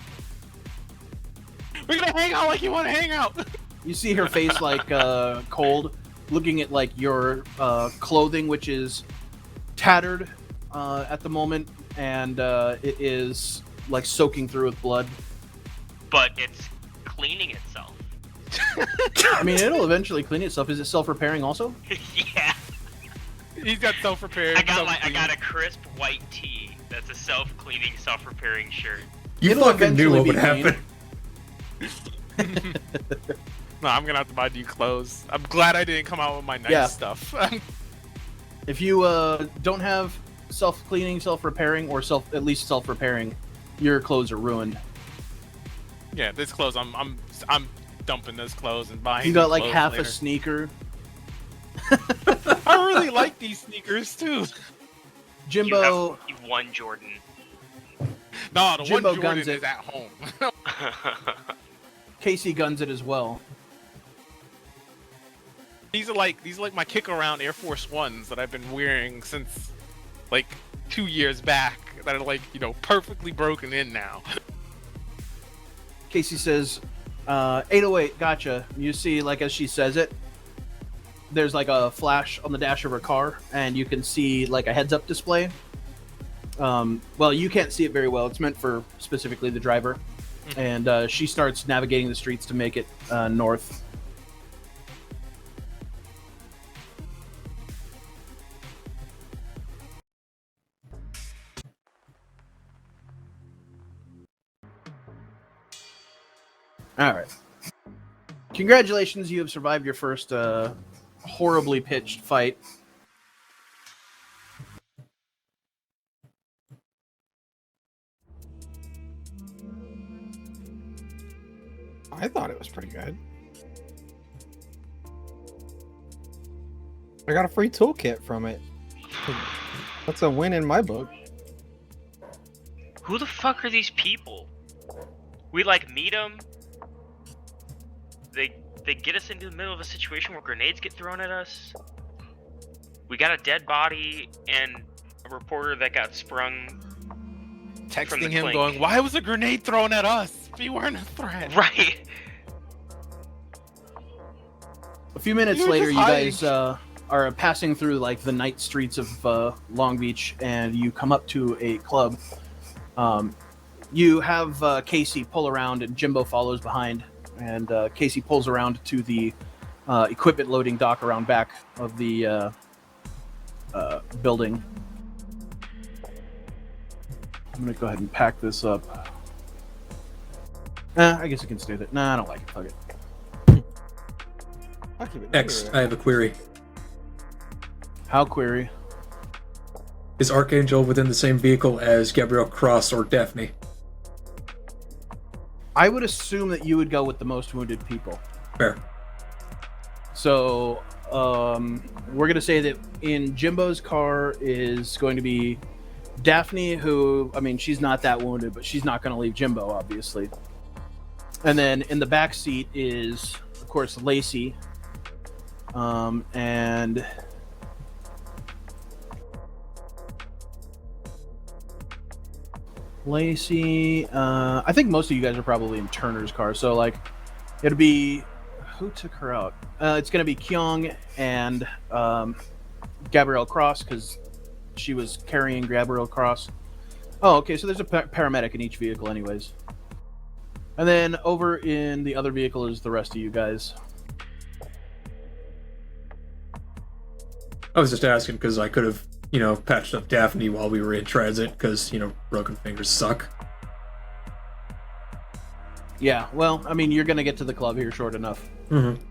We're gonna hang out like you want to hang out. You see her face like cold, looking at like your clothing, which is tattered at the moment, and it is like soaking through with blood. But it's cleaning itself. I mean, it'll eventually clean itself. Is it self-repairing also? Yeah. He's got self-repairing. I got a crisp white tee. That's a self-cleaning, self-repairing shirt. You It'll fucking knew eventually what would be happen. No, I'm gonna have to buy new clothes. I'm glad I didn't come out with my nice stuff. If you don't have self-cleaning, self-repairing, or at least self-repairing, your clothes are ruined. Yeah, this clothes. I'm dumping this clothes and buying. You got new like clothes half later. a sneaker. I really like these sneakers too. Jimbo, You have one Jordan. No, the Jimbo one Jordan guns it. is at home. Casey guns it as well. These are like my kick around Air Force Ones that I've been wearing since like 2 years back. That are like perfectly broken in now. Casey says, 808, gotcha. You see, like, as she says it, there's like a flash on the dash of her car, and you can see like a heads-up display. Well, you can't see it very well. It's meant for specifically the driver. And she starts navigating the streets to make it north. All right. Congratulations, you have survived your first horribly pitched fight. I thought it was pretty good. I got a free toolkit from it. That's a win in my book. Who the fuck are these people? We like meet them. They get us into the middle of a situation where grenades get thrown at us. We got a dead body and a reporter that got sprung. From the Texting him clink. going, "Why was a grenade thrown at us? We weren't a threat." Right. A few minutes You were later, just you hiding. guys are passing through like the night streets of Long Beach, and you come up to a club. You have Casey pull around, and Jimbo follows behind. And Casey pulls around to the equipment loading dock around back of the building. I'm gonna go ahead and pack this up. I guess it can stay there. Nah, I don't like it. Fuck it. I'll keep it X, near I have a query. How query? Is Archangel within the same vehicle as Gabrielle Cross or Daphne? I would assume that you would go with the most wounded people. Fair. So we're going to say that in Jimbo's car is going to be Daphne, who, I mean, she's not that wounded, but she's not going to leave Jimbo, obviously. And then in the back seat is, of course, Lacey. And Lacey, I think most of you guys are probably in Turner's car. So, like, it'll be, who took her out? It's going to be Kyung and Gabrielle Cross, because she was carrying Gabrielle Cross. Oh, okay, so there's a paramedic in each vehicle anyways. And then over in the other vehicle is the rest of you guys. I was just asking because I could have, patched up Daphne while we were in transit because, broken fingers suck. Yeah, well, I mean, you're going to get to the club here short enough. Mm-hmm.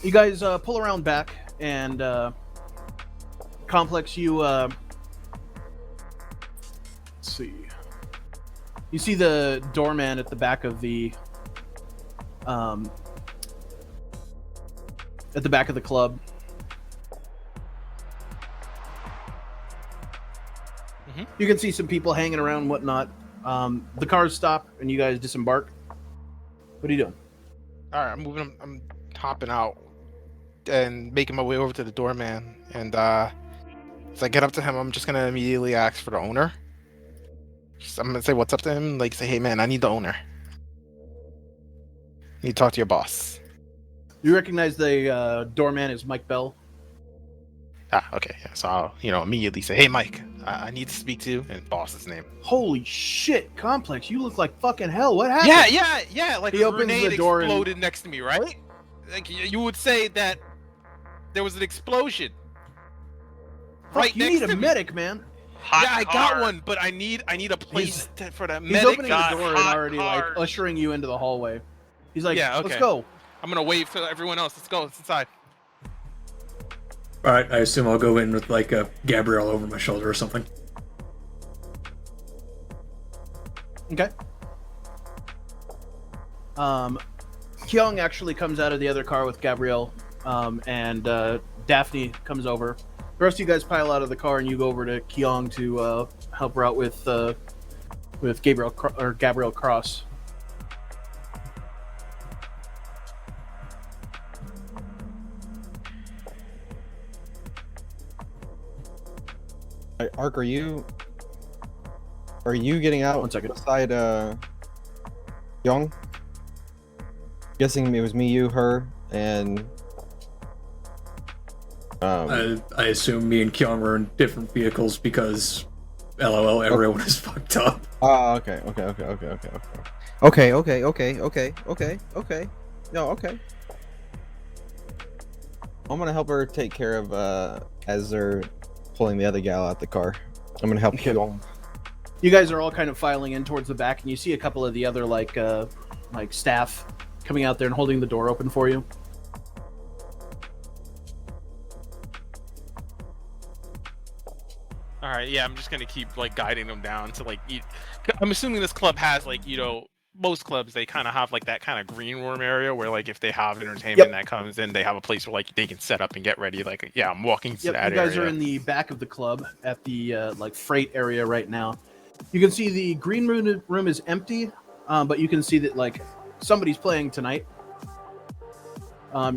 You guys pull around back, and Complex, you let's see. You see the doorman at the back of the club. You can see some people hanging around and whatnot. The cars stop and you guys disembark. What are you doing? All right, I'm moving. I'm hopping out and making my way over to the doorman. And as I get up to him, I'm just gonna immediately ask for the owner. I'm gonna say what's up to him. Like say, hey man, I need the owner. Need to talk to your boss. You recognize the doorman is Mike Bell. Ah, okay. Yeah, so I'll immediately say, hey Mike, I need to speak to you, and boss's name. Holy shit, Complex! You look like fucking hell. What happened? Yeah. Like He a opens grenade the door exploded next to me, right? Like you would say that there was an explosion. Fuck, you need a medic, man. Hot Yeah, I car. got one, but I need a place for that He's medic. opening the got door and hot already like cars. ushering you into the hallway. He's like, Yeah, let's okay. go. I'm gonna wave to everyone else. Let's go. It's inside. All right, I assume I'll go in with like a Gabrielle over my shoulder or something. Okay. Kyung actually comes out of the other car with Gabrielle, and Daphne comes over. The rest of you guys pile out of the car and you go over to Kyung to help her out with Gabrielle Cross. Ark, are you getting out? 1 second. Beside Young? Guessing it was me, you, her, and I assume me and Kyung are in different vehicles because, LOL, everyone is fucked up. oh, okay. No, okay. I'm gonna help her take care of as they're pulling the other gal out the car. I'm gonna help Kyung. You guys are all kind of filing in towards the back, and you see a couple of the other like staff coming out there and holding the door open for you. All right, yeah, I'm just gonna keep like guiding them down to like. I'm assuming this club has like most clubs they kind of have like that kind of green room area where like if they have entertainment that comes in, they have a place where like they can set up and get ready. Like yeah, I'm walking to that you guys area. are in the back of the club at the like freight area right now. You can see the green room is empty, but you can see that like somebody's playing tonight.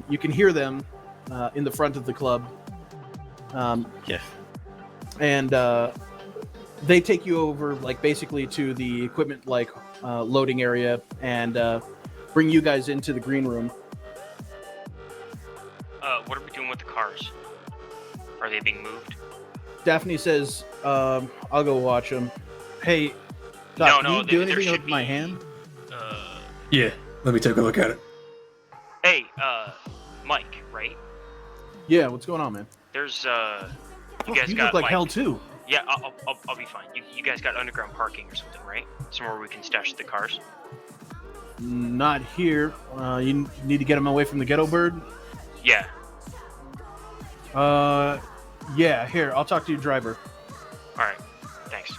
You can hear them in the front of the club. Yeah. And they take you over like basically to the equipment like loading area and bring you guys into the green room. What are we doing with the cars? Are they being moved? Daphne says, I'll go watch them. Hey, Doc, can you do anything with my hand? Yeah, let me take a look at it. Hey, Mike, right? Yeah, what's going on, man? There's You look like hell too. Yeah, I'll be fine. You guys got underground parking or something, right? Somewhere we can stash the cars. Not here. You need to get him away from the ghetto bird. Yeah. Yeah. Here, I'll talk to your driver. All right. Thanks.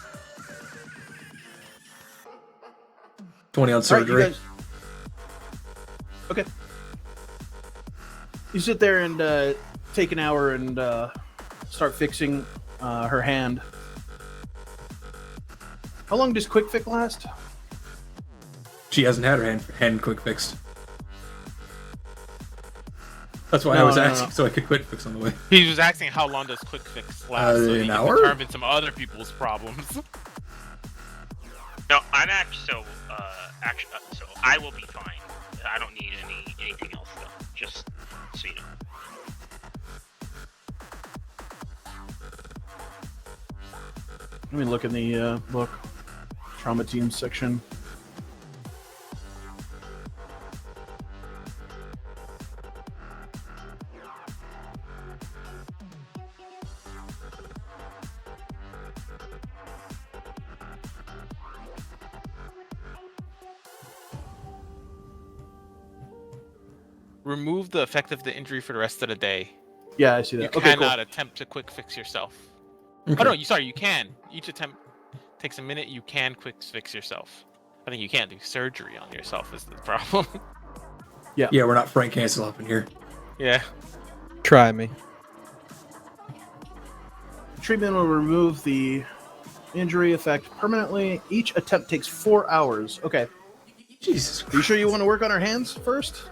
20 on All right, surgery. you guys... Okay. You sit there and take an hour and start fixing her hand. How long does quick fix last? She hasn't had her hand quick fixed. That's why I No, was no, asking, no. so I could quick fix on the way. He was asking how long does quick fix last, so he an can hour? determine some other people's problems. No, I'm actually so I will be fine. I don't need anything else though. Just so you know. Let me look in the book. Trauma team section. Remove the effect of the injury for the rest of the day. Yeah, I see You that. Okay, cannot cool. attempt to quick fix yourself. Okay. Oh no, you can. Each attempt takes a minute. You can quick fix yourself. I think you can't do surgery on yourself is the problem. Yeah, we're not Frank Hansel up in here. Yeah. Try me. Treatment will remove the Injury effect permanently. Each attempt takes 4 hours. Okay. Jesus. Are you sure you want to work on her hands first?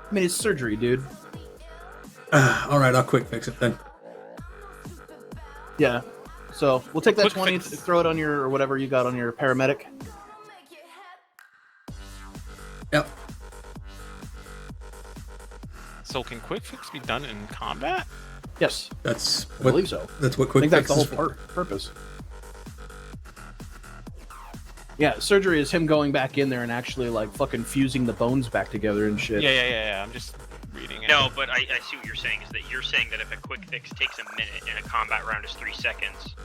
I mean, it's surgery, dude. All right, I'll quick fix it then. Yeah. So we'll take that Quick 20, fix. throw it on your, or whatever you got on your paramedic. Yep. So can quick fix be done in combat? Yes, That's I what. believe so. That's what I quick think that's fix the is whole for. purpose. Yeah, surgery is him going back in there and actually like fucking fusing the bones back together and shit. Yeah. I'm just reading it. No, but I see what you're saying. Is that you're saying that if a quick fix takes a minute and a combat round is 3 seconds?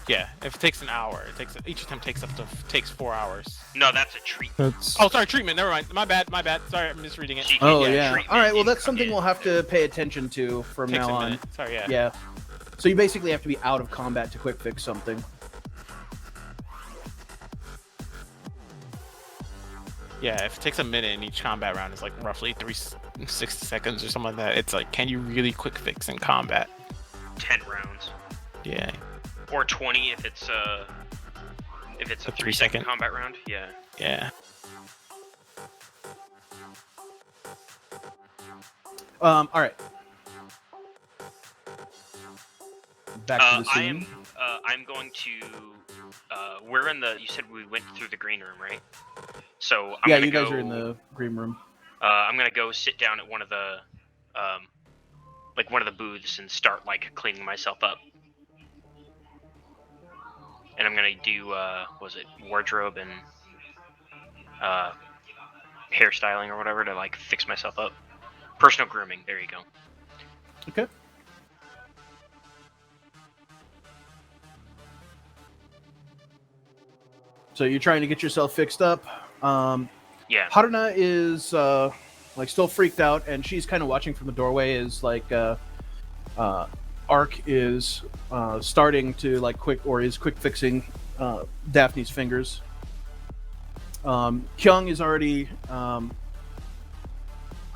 Yeah, if it takes an hour, each attempt takes 4 hours. No, that's a treatment. That's Oh, sorry, treatment. Never mind. My bad. Sorry, I'm misreading it. Oh Yeah, yeah. treatment All right. Well, in that's something in- we'll have to pay attention to from Takes now a on. minute. Sorry, yeah. Yeah. So you basically have to be out of combat to quick fix something. Yeah, if it takes a minute and each combat round is like roughly 60 seconds or something like that, it's like, can you really quick fix in combat? 10 rounds. Yeah. Or 20 if it's a A 3 3 second second. combat round. Yeah. Yeah. All right. Back to the scene. I'm going to. We're in the. You said we went through the green room, right? So I'm Yeah, gonna you guys go, are in the green room. I'm gonna go sit down at one of the, one of the booths and start like cleaning myself up. And I'm gonna do was it wardrobe and hairstyling or whatever to like fix myself up. Personal grooming. There you go. Okay. So you're trying to get yourself fixed up. Yeah. Haruna is like still freaked out, and she's kind of watching from the doorway. Is like Ark is starting to like is quick fixing Daphne's fingers. Kyung is already. I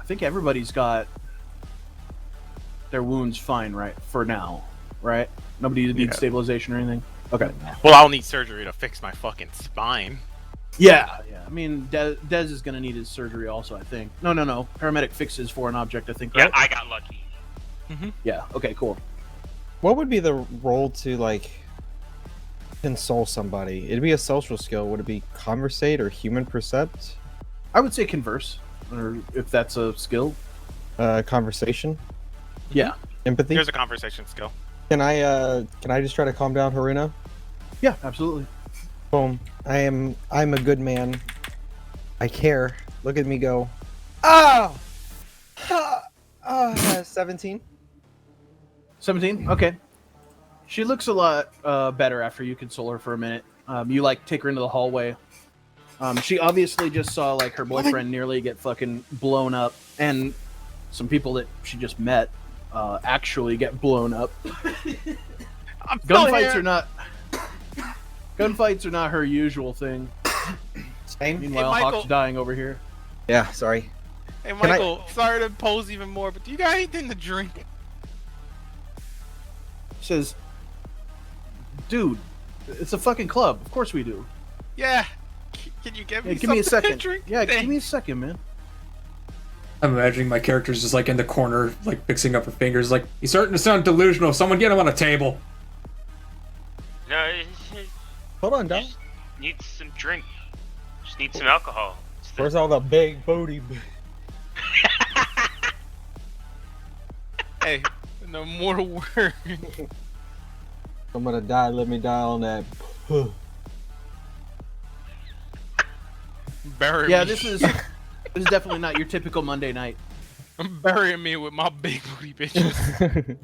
think everybody's got their wounds fine right for now, right? Nobody needs Yeah. stabilization or anything. Okay. Well, I'll need surgery to fix my fucking spine. Yeah. I mean, Dez is gonna need his surgery also. I think. No. Paramedic fixes for an object. I think. Yeah, Right? I got lucky. Yeah. Okay. Cool. what would be the role to like console somebody? It'd be a social skill. Would it be conversate or human percept? I would say converse, or if that's a skill. Conversation, Yeah. empathy. Here's a conversation skill. Can I just try to calm down Haruna? Yeah. Absolutely. Boom. I'm a good man. I care. Look at me go. Oh! 17. 17. Okay. She looks a lot better after you console her for a minute. You like take her into the hallway. She obviously just saw like her boyfriend nearly get fucking blown up, and some people that she just met actually get blown up. I'm still Gunfights here. are not. Gunfights are not her usual thing. Same. Meanwhile, Michael. Hawk's dying over here. Yeah, sorry. Hey, Can I- Michael, sorry to pose even more, but do you got anything to drink? Says, "Dude, it's a fucking club. Of course we do. Yeah. Can you give me Yeah, give me a something to second. drink? Yeah, give Thanks. me a second, man." I'm imagining my character's just like in the corner, like fixing up her fingers. Like he's starting to sound delusional. Someone get him on a table. No, Hold on, Dom. just need some drink. Just need some alcohol. It's the- Where's all the big booty? Hey, no more words. I'm gonna die. Let me die on that. Bury Yeah, me. this is definitely not your typical Monday night. Burying me with my big booty bitches.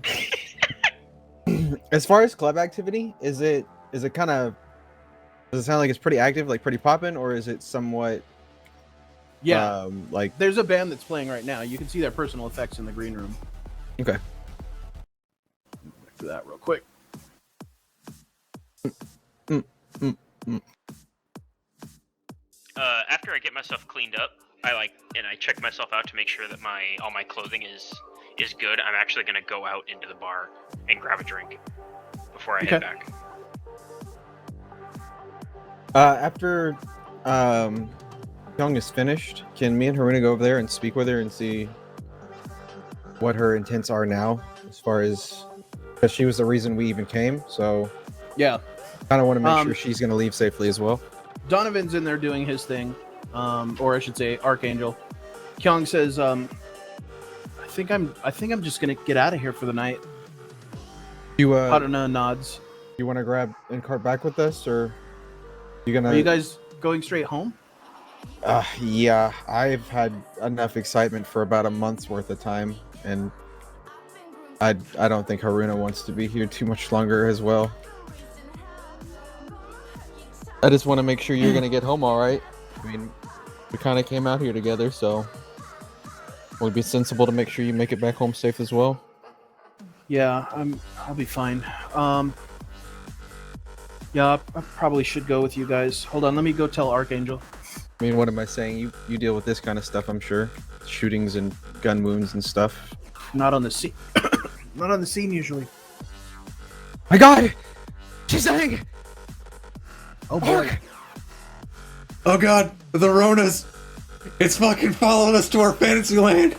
As far as club activity, is it kind of? Does it sound like it's pretty active, like pretty poppin', or is it somewhat? Yeah, Like there's a band that's playing right now. You can see their personal effects in the green room. okay. Back to that real quick. After I get myself cleaned up, I check myself out to make sure that all my clothing is good. I'm actually gonna go out into the bar and grab a drink before I head Okay. back. After Young is finished, can me and Haruna go over there and speak with her and see what her intents are now, as far as because she was the reason we even came. So Yeah. kind of want to make sure she's going to leave safely as well. Donovan's in there doing his thing, or I should say, Archangel. Kyung says, "I think I'm just gonna get out of here for the night." You Haruna nods. you want to grab and cart back with us, or you gonna? Are you guys going straight home? Yeah, I've had enough excitement for about a month's worth of time, and I don't think Haruna wants to be here too much longer as well. I just want to make sure you're gonna get home all right. I mean, we kind of came out here together, so it would be sensible to make sure you make it back home safe as well. Yeah, I'll be fine. Yeah, I probably should go with you guys. Hold on, let me go tell Archangel. I mean, what am I saying? You deal with this kind of stuff, I'm sure. Shootings and gun wounds and stuff. Not on the scene. Not on the scene usually. My God! She's saying! Oh boy. Oh god, the Ronas! It's fucking following us to our fantasy land!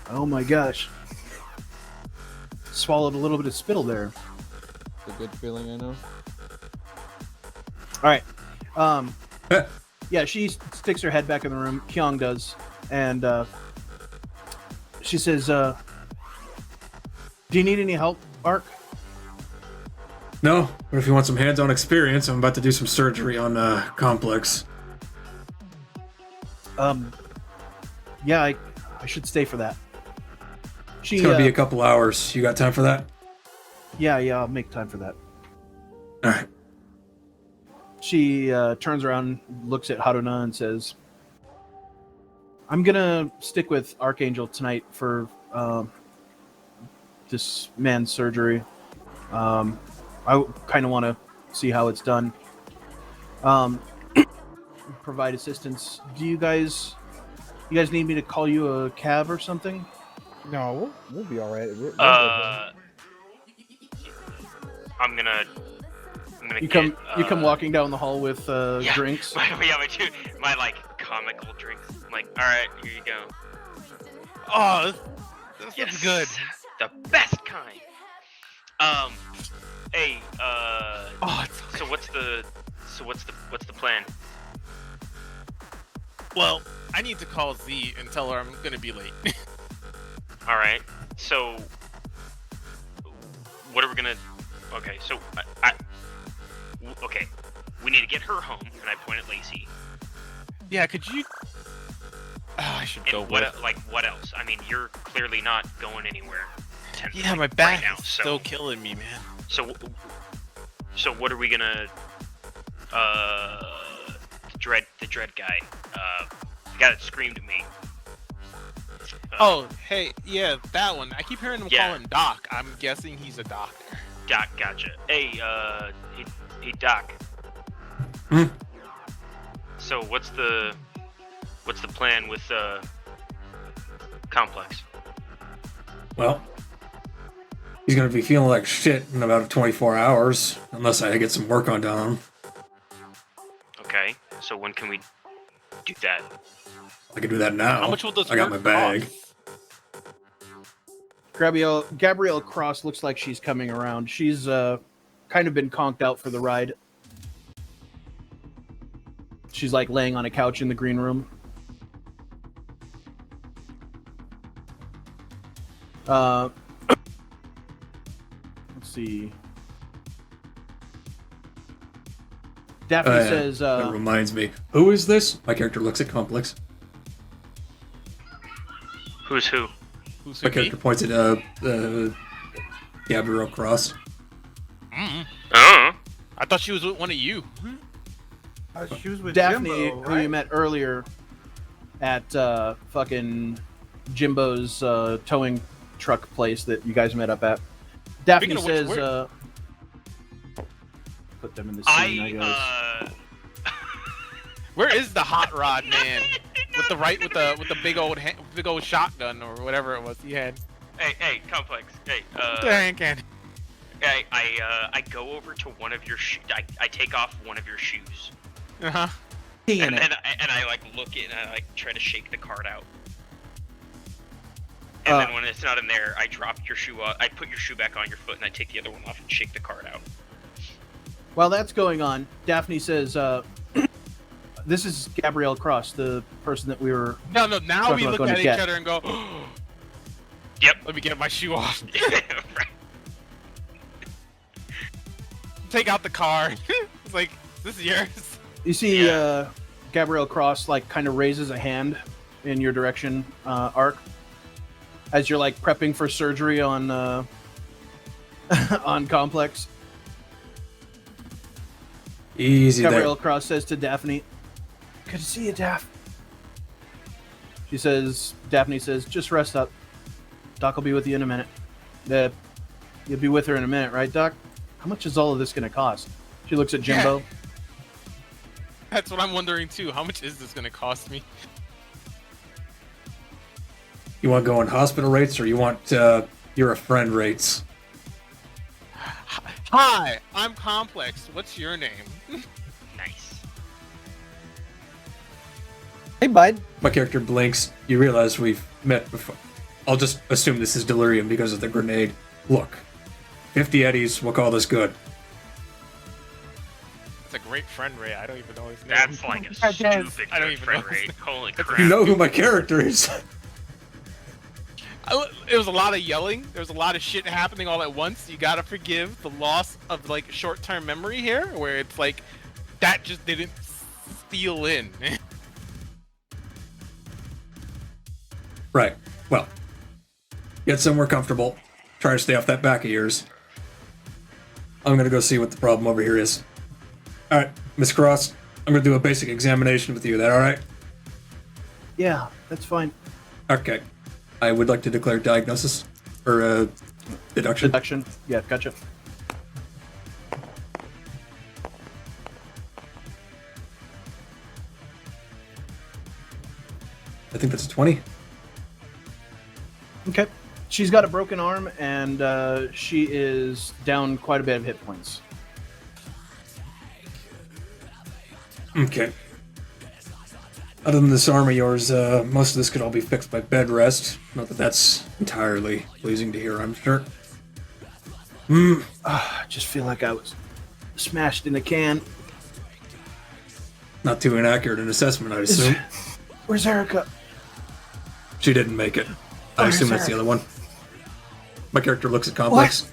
Oh my gosh. Swallowed a little bit of spittle there. It's a good feeling, I know. All right. Yeah, she sticks her head back in the room. Kyung does, and she says, "Do you need any help, Ark?" No, but if you want some hands-on experience, I'm about to do some surgery on Complex. Yeah, I should stay for that. She, It's gonna be a couple hours. You got time for that? Yeah, I'll make time for that. Alright. She turns around, looks at Haruna, and says, "I'm gonna stick with Archangel tonight for this man's surgery. I kind of want to see how it's done. Provide assistance. Do you guys need me to call you a cab or something?" No, we'll be all right. I'm gonna You get, come walking down the hall with drinks. my like comical drinks. I'm like, all right, here you go. Oh, that's Yes, good. the best kind. Hey, Oh, it's okay. so what's the plan? Well, I need to call Z and tell her I'm gonna be late. All right, so what are we gonna? Okay, so okay, we need to get her home, and I point at Lacey. Yeah, could you? Oh, I should And go what with. what else? I mean, you're clearly not going anywhere. Yeah, my back right now, is so still killing me, man. so what are we gonna? The dread guy. The guy that screamed at me. Oh, hey, yeah, that one. I keep hearing him Yeah. call him Doc. I'm guessing he's a doctor. Doc, gotcha. Hey, hey, Doc. Hmm? So what's the plan with Complex? Well, he's gonna be feeling like shit in about 24 hours, unless I get some work on done on him. Okay, so when can we do that? I can do that now. How much will this I got my work bag. cost? Gabrielle Cross looks like she's coming around. She's kind of been conked out for the ride. She's like laying on a couch in the green room. Let's see. Daphne says, that reminds me. Who is this? My character looks at Complex. Who's who? Who's My who, me? character points at Gabrielle Cross. Mm-mm. Oh, I thought she was with one of you. She was with Daphne, Jimbo, who you right? met earlier at fucking Jimbo's towing truck place that you guys met up at. Daphne Speaking of which, says, where- put them in the scene, I guess. Where is the hot rod man with the big old shotgun or whatever it was he had? hey, Complex. Hey, Dang it. I go over to one of your I take off one of your shoes. Uh-huh. Key in And it. then I like look it and I like try to shake the card out. And then when it's not in there, I drop your shoe off. I put your shoe back on your foot and I take the other one off and shake the card out. While that's going on, Daphne says, "This is Gabrielle Cross, the person that we were." No. Now Talking we about look going at to each get. other and go, Yep. let me get my shoe off. Right. Take out the card. It's like, this is yours. You see, Yeah. Gabrielle Cross like kind of raises a hand in your direction, Ark, as you're like prepping for surgery on on Complex. Easy Gabrielle there. Cross says to Daphne, "Good to see you, Daph." Daphne says, "Just rest up. Doc will be with you in a minute." You'll be with her in a minute, right, Doc? How much is all of this going to cost? She looks at Jimbo. Yeah. That's what I'm wondering too. How much is this going to cost me? You want to go on hospital rates, or you want you're a friend rates? Hi, I'm Complex. What's your name? Nice. Hey, bud. My character blinks. You realize we've met before. I'll just assume this is delirium because of the grenade. Look, 50 eddies. We'll call this good. It's a great friend rate. I don't even know his name. That's like a stupid I don't good even friend know. rate. Holy crap. You know who my character is. It was a lot of yelling. There was a lot of shit happening all at once. You gotta forgive the loss of like short-term memory here, where it's like that just didn't steal in. Right. Well, get somewhere comfortable. Try to stay off that back of yours. I'm gonna go see what the problem over here is. All right, Miss Cross. I'm gonna do a basic examination with you. That all right? Yeah, that's fine. Okay. I would like to declare diagnosis or deduction. Deduction. Yeah, gotcha. I think that's a 20. Okay. She's got a broken arm, and she is down quite a bit of hit points. Okay. Other than this arm of yours, most of this could all be fixed by bed rest. Not that that's entirely pleasing to hear, I'm sure. I just feel like I was smashed in a can. Not too inaccurate an assessment, I assume. Where's Erica? She didn't make it. I Where's assume that's the Erica? other one. My character looks at Complex.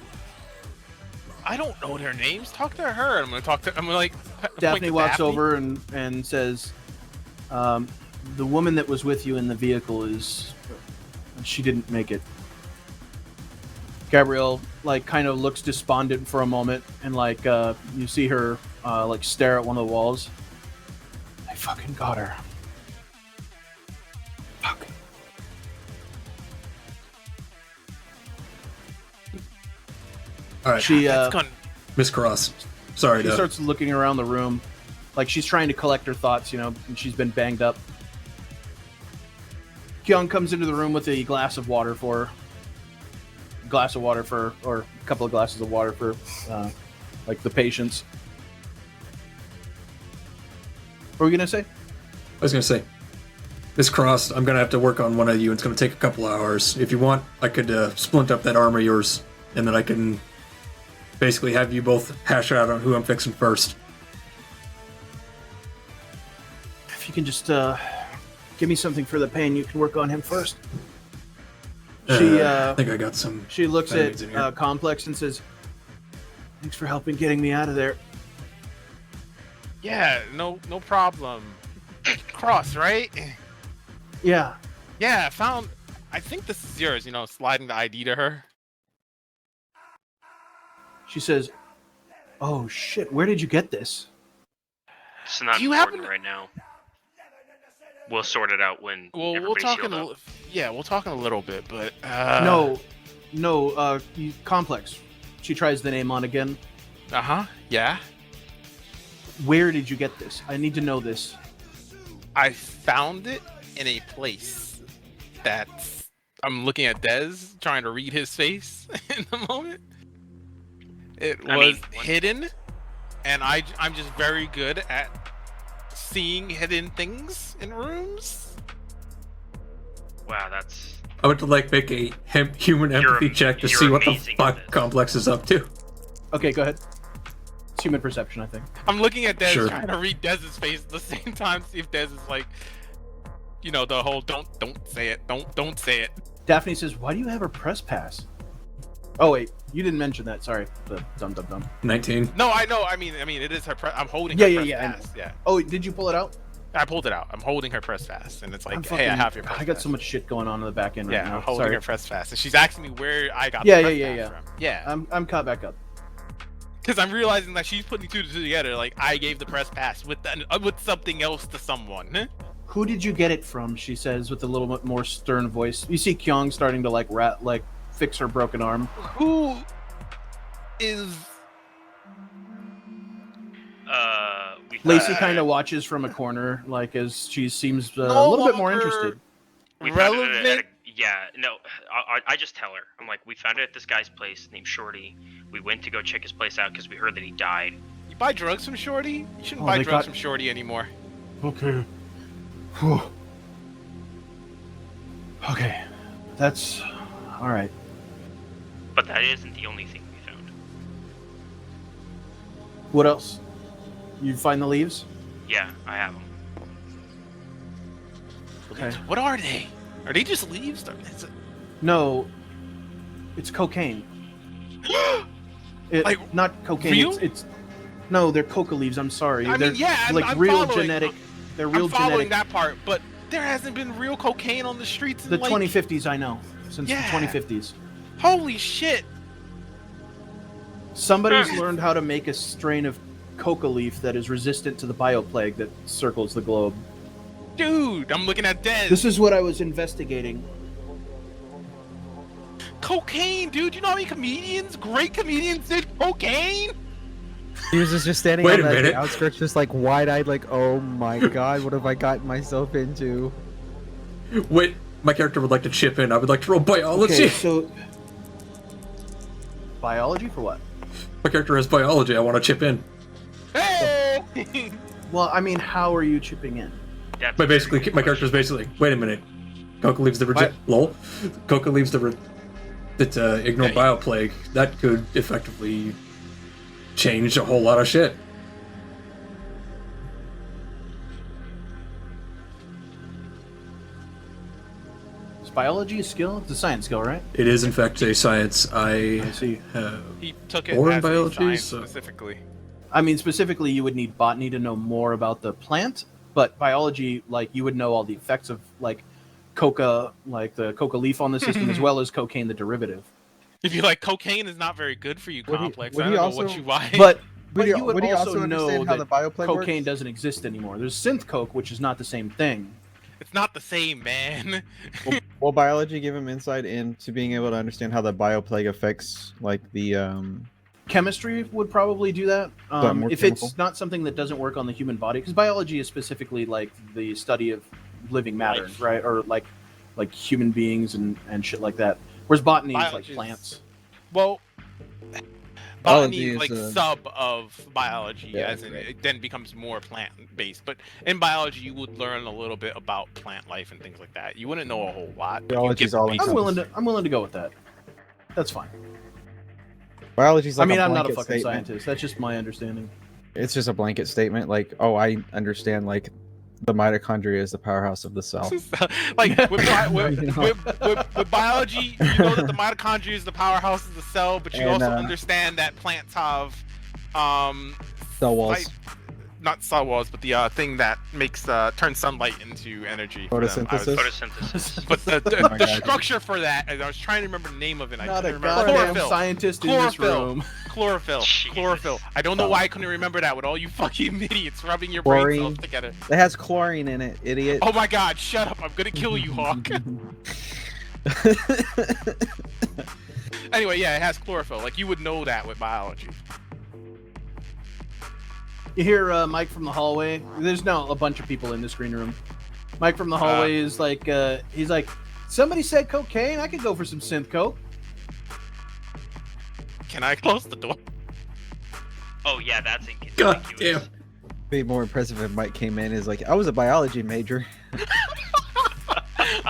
I don't know their names. Talk to her. I'm gonna like. point Daphne to walks Daphne. over and says, "The woman that was with you in the vehicle is. She didn't make it." Gabrielle like kind of looks despondent for a moment, and like you see her like stare at one of the walls. I fucking got her. Fuck. All right, She That's gonna. Miss Cross. Sorry she to. starts looking around the room, like she's trying to collect her thoughts, and she's been banged up. Kyung comes into the room with a glass of water or a couple of glasses of water for, like the patients. What were we gonna say? I was gonna say, Miss Cross, I'm gonna have to work on one of you. It's gonna take a couple hours. If you want, I could splint up that arm of yours, and then I can basically have you both hash out on who I'm fixing first. If you can just give me something for the pain, you can work on him first. She I think I got some. she looks Band-Aids at in here. Complex and says, "Thanks for helping getting me out of there." Yeah, no problem. Cross, right? Yeah. Yeah, I found. I think this is yours. Sliding the ID to her. She says, "Oh shit, where did you get this?" It's not Do you important happen right now. We'll sort it out when Well, we'll everybody's talk healed in up. we'll talk in a little bit, but No, Complex. She tries the name on again. Yeah. Where did you get this? I need to know this. I found it in a place that's. I'm looking at Dez, trying to read his face in the moment. It was hidden, and I'm just very good at seeing hidden things in rooms. Wow, that's I would like make a human empathy check to you're see what the amazing at fuck this. Complex is up to. Okay, go ahead. It's human perception, I think. I'm looking at Dez, Sure. trying to read Dez's face at the same time, see if Dez is like, you know, the whole don't say it, don't say it. Daphne says, "Why do you have her press pass?" Oh wait, you didn't mention that. Sorry, the dumb. 19. No, I know. I mean, it is her. I'm holding Yeah, her yeah, press yeah, I pass. Yeah, Oh, did you pull it out? I pulled it out. I'm holding her press pass, and it's like, I'm hey, I have your fucking- press I got pass. so much shit going on in the back end right Yeah, now. I'm holding Sorry. her press pass, and she's asking me where I got Yeah, the press yeah, pass from. Yeah, I'm caught back up. because I'm realizing that she's putting two together. Like I gave the press pass with something else to someone. Who did you get it from? She says with a little bit more stern voice. You see Kyung starting to like fix her broken arm. Who is? Lacey kind of watches from a corner, like as she seems a No little bit more longer interested. We found it at relevant. yeah, no, I just tell her. I'm like, we found it at this guy's place named Shorty. We went to go check his place out because we heard that he died. You buy drugs from Shorty? You shouldn't Oh, buy they drugs got- from Shorty anymore. Okay. Okay. That's all right. But that isn't the only thing we found. What else? You find the leaves? Yeah, I have them. Okay. What are they? Are they just leaves? Is it... No. It's cocaine. Like, not cocaine. real? It's no. They're coca leaves. I'm sorry. I they're mean, yeah, like I'm real following. genetic. They're real I'm following genetic. that part, but there hasn't been real cocaine on the streets in The like 2050s, I know. Since Yeah. the 2050s. Holy shit! Somebody's learned how to make a strain of coca leaf that is resistant to the bioplague that circles the globe. Dude, I'm looking at Dez. This is what I was investigating. Cocaine, dude. You know how many comedians, great comedians, did cocaine? He was just standing Wait on a the minute. outskirts, just like wide-eyed, like, oh my god, what have I gotten myself into? Wait, my character would like to chip in. I would like to roll biology. Okay, so biology for what? My character has biology. I want to chip in. Hey! Well, I mean, how are you chipping in? That's But a very basically, good my character's question. basically, wait a minute. Coca leaves the lol. Coca leaves the ignore Hey. bioplague. That could effectively change a whole lot of shit. Is biology a skill? It's a science skill, right? It is in fact a science. I I see. have. He took it Or in as a biology, science so- specifically. I mean, specifically, you would need botany to know more about the plant, but biology, like, you would know all the effects of, like, coca, like the coca leaf on the system, as well as cocaine, the derivative. If you like, cocaine is not very good for you, Would he- Complex. would I he don't know what also- you buy. But Would he- you would would he also also know understand how that the bioplague cocaine works? doesn't exist anymore. There's synth coke, which is not the same thing. It's not the same, man. Will biology give him insight into being able to understand how the bioplague affects, like, the, Chemistry would probably do that. more If chemical? it's not something that doesn't work on the human body, because biology is specifically like the study of living matter, Life. right? Or like human beings and shit like that. Whereas botany is like Biology is- plants. Well, Biology botany is is like a- sub of biology, Yeah, as in right. it then becomes more plant based. But in biology, you would learn a little bit about plant life and things like that. You wouldn't know a whole lot. but you'd Biology's get the all basics. I'm willing to go with that. That's fine. biology's like I mean, a I'm not a blanket fucking statement. scientist. That's just my understanding. It's just a blanket statement, like, oh, I understand, like, the mitochondria is the powerhouse of the cell. Like with, You know? with biology, you know that the mitochondria is the powerhouse of the cell, but you And, also understand that plants have Cell walls. like, not cell walls, but the thing that makes turns sunlight into energy. for them. I was- Photosynthesis? Photosynthesis. But the my the God. structure for that, I was trying to remember the name of it. I Not a couldn't remember. goddamn scientist in this Chlorophyll. room. Chlorophyll. Jesus. Chlorophyll. I don't know why I couldn't remember that with all you fucking idiots rubbing your brain Chlorine. cells together. It has chlorine in it, idiot. Oh my god, shut up. I'm gonna kill you, Hawk. Anyway, yeah, it has chlorophyll. Like, you would know that with biology. You hear Mike from the hallway. There's now a bunch of people in this green room. Mike from the hallway is like, he's like, somebody said cocaine. I could go for some synth coke. Can I close the door? Oh yeah, that's God inconspicuous. damn. be more impressive if Mike came in is like, I was a biology major.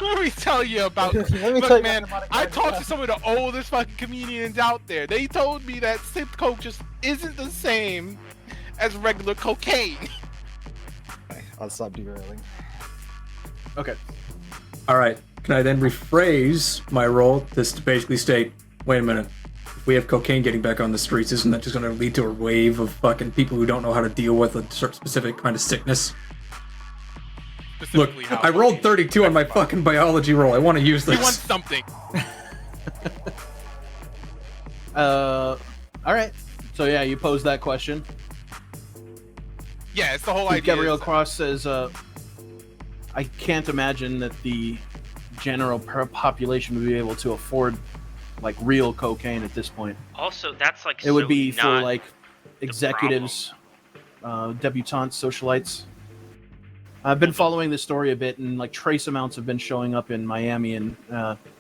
Let me tell you about. Let me Look, tell you man, about I talked to some of the oldest fucking comedians out there. They told me that synth coke just isn't the same as regular cocaine. I'll stop derailing. Okay. All right. Can I then rephrase my role to basically state, wait a minute, if we have cocaine getting back on the streets, isn't that just going to lead to a wave of fucking people who don't know how to deal with a certain specific kind of sickness? Look, Specifically how I rolled cocaine 32 on my affects bodies. fucking biology roll. I want to use He this. wants something. All right. So yeah, you posed that question. Yeah, it's the whole idea. Gabrielle is- Cross says, I can't imagine that the general population would be able to afford like real cocaine at this point. Also, that's like It would so be for not like executives, debutantes, socialites. I've been following this story a bit, and like trace amounts have been showing up in Miami and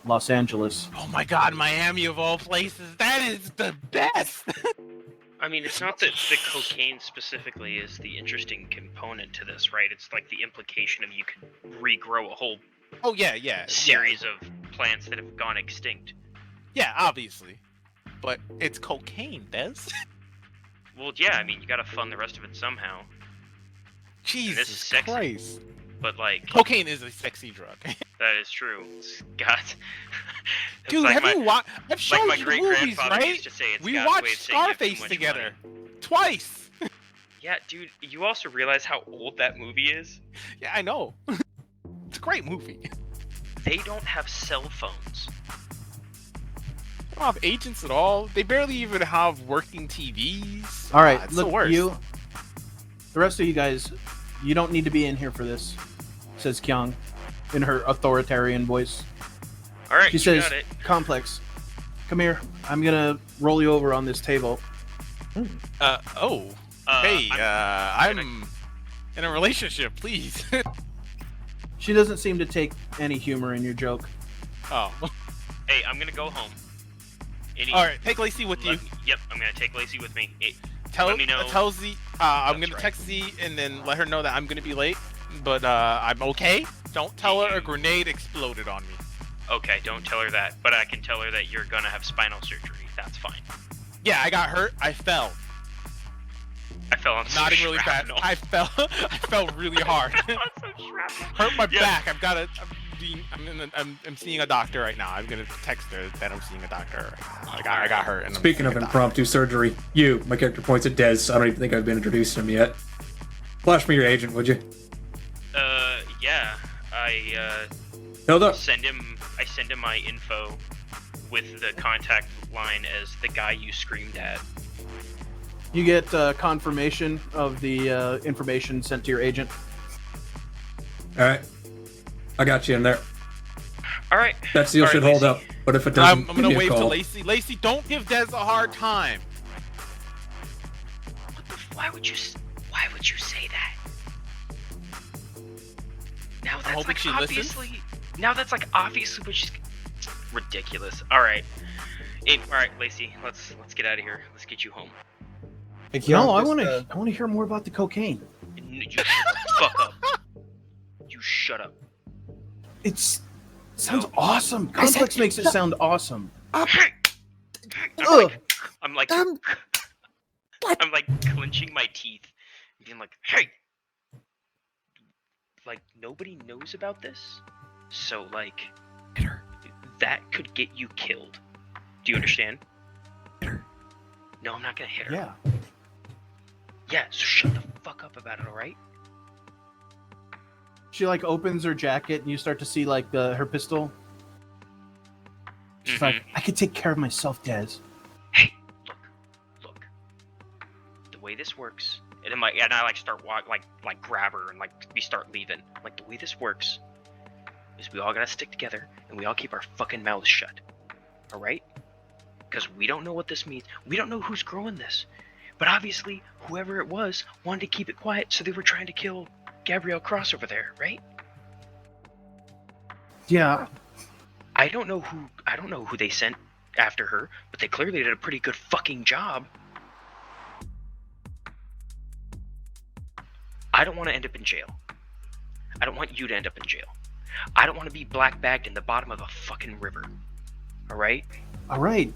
Los Angeles. Oh my God, Miami of all places. That is the best. I mean, it's not that the cocaine specifically is the interesting component to this, right? It's like the implication of you could regrow a whole Oh yeah. series of plants that have gone extinct. Yeah, obviously. But it's cocaine, Des. Well, yeah, I mean, you gotta fund the rest of it somehow. Jesus sexy. Christ. But, like, Cocaine is a sexy drug. that is true. God. It's Dude, like have my, you watched? I've shown like my you the movies, great-grandfather right? used to say, it's We God's way watched of saying you have too Scarface much together. money. Twice. Yeah, dude, you also realize how old that movie is? Yeah, I know. It's a great movie. They don't have cell phones. They don't have agents at all. They barely even have working TVs. All right, It's look, the worst. you, the rest of you guys, you don't need to be in here for this, says Kyung, in her authoritarian voice. Alright, She you says, got it. Complex, come here. I'm gonna roll you over on this table. Hey, I'm in a relationship, please. She doesn't seem to take any humor in your joke. Oh. Hey, I'm gonna go home. Alright, take Lacey with you. Yep, I'm gonna take Lacey with me. Tell let me know. Tell Z. I'm That's gonna right. text Z and then let her know that I'm gonna be late. But I'm okay. Don't tell her a grenade exploded on me. Okay, don't tell her that, but I can tell her that you're gonna have spinal surgery. That's fine. Yeah, I got hurt. I fell. I fell on some Nodding really fast. shrapnel. I fell. I fell really hard. I fell on some shrapnel. Hurt my Yeah. back. I've got to. I'm seeing a doctor right now. I'm gonna text her that I'm seeing a doctor right now. I got hurt. And Speaking I'm of seeing a doctor. impromptu surgery, my character points at Dez. I don't even think I've been introduced to him yet. Flash me your agent, would you? Yeah. I Hilda? send him my info with the contact line as the guy you screamed at. You get confirmation of the information sent to your agent. Alright. I got you in there. Alright. That seal Alright, should hold Lacey. up. But if it doesn't, I'm give gonna me a wave to call. Lacey. Lacey, don't give Dez a hard time. Why would you say that? Now that's hoping like she listens. obviously. Now that's like obviously what she's. Ridiculous. All right. All right, Lacey. Let's get out of here. Let's get you home. Hey, Keon, No, I just, want to hear more about the cocaine. You fuck up. You shut up. It sounds No. awesome. Complex makes it sound awesome. Hey! Ugh. I'm like clenching my teeth, and being like, "Hey, like nobody knows about this, so like that could get you killed. Do you understand?" No, I'm not gonna hit her. Yeah. Yeah. So shut the fuck up about it, all right? She like opens her jacket and you start to see like her pistol. She's like, I could take care of myself, Dez. Hey, look. The way this works, and I like start like grab her and like we start leaving. Like the way this works is we all gotta stick together and we all keep our fucking mouths shut. All right? Because we don't know what this means. We don't know who's growing this. But obviously, whoever it was wanted to keep it quiet, so they were trying to kill Gabrielle Cross over there, right? Yeah. I don't know who they sent after her, but they clearly did a pretty good fucking job. I don't want to end up in jail. I don't want you to end up in jail. I don't want to be black bagged in the bottom of a fucking river. All right? All right.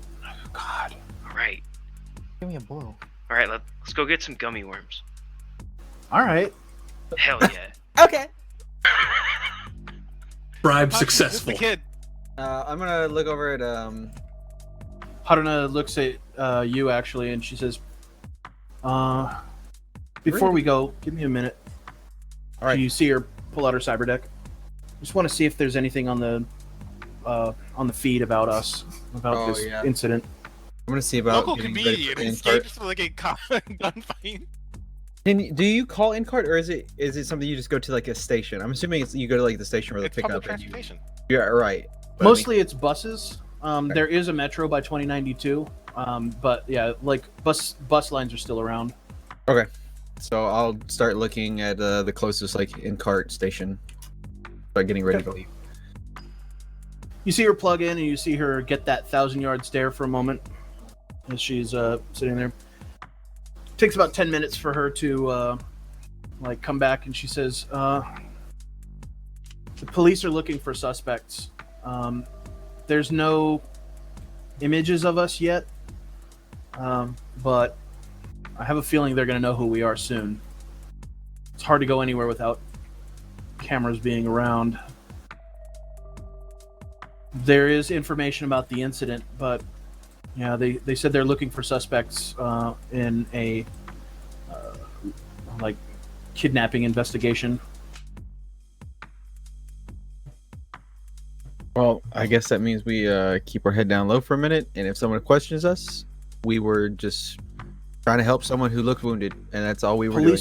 God. All right. Give me a blow. All right, let's go get some gummy worms. All right. Hell yeah. Okay. Bribe Fuck, just successful. the kid. I'm gonna look over at Haruna looks at you actually, and she says, "Before we go, give me a minute." All right. You see her pull out her cyber deck. Just want to see if there's anything on the feed about us, about this yeah. incident. I'm gonna see about Local getting ready comedian for in-cart. escapes from like a gunfight. Do you call in cart, or is it something you just go to like a station? I'm assuming you go to like the station where they It's pick public up. And you, transportation. yeah, right. But Mostly it's buses. There is a metro by 2092, but yeah, like bus lines are still around. okay. So I'll start looking at the closest like in cart station. Start getting ready to leave. You see her plug in, and you see her get that 1,000-yard stare for a moment as she's sitting there. Takes about 10 minutes for her to like come back, and she says, "The police are looking for suspects. There's no images of us yet, but I have a feeling they're going to know who we are soon. It's hard to go anywhere without cameras being around. There is information about the incident, but yeah, they said they're looking for suspects in a like kidnapping investigation." Well, I guess that means we keep our head down low for a minute, and if someone questions us, we were just trying to help someone who looked wounded, and that's all we were doing.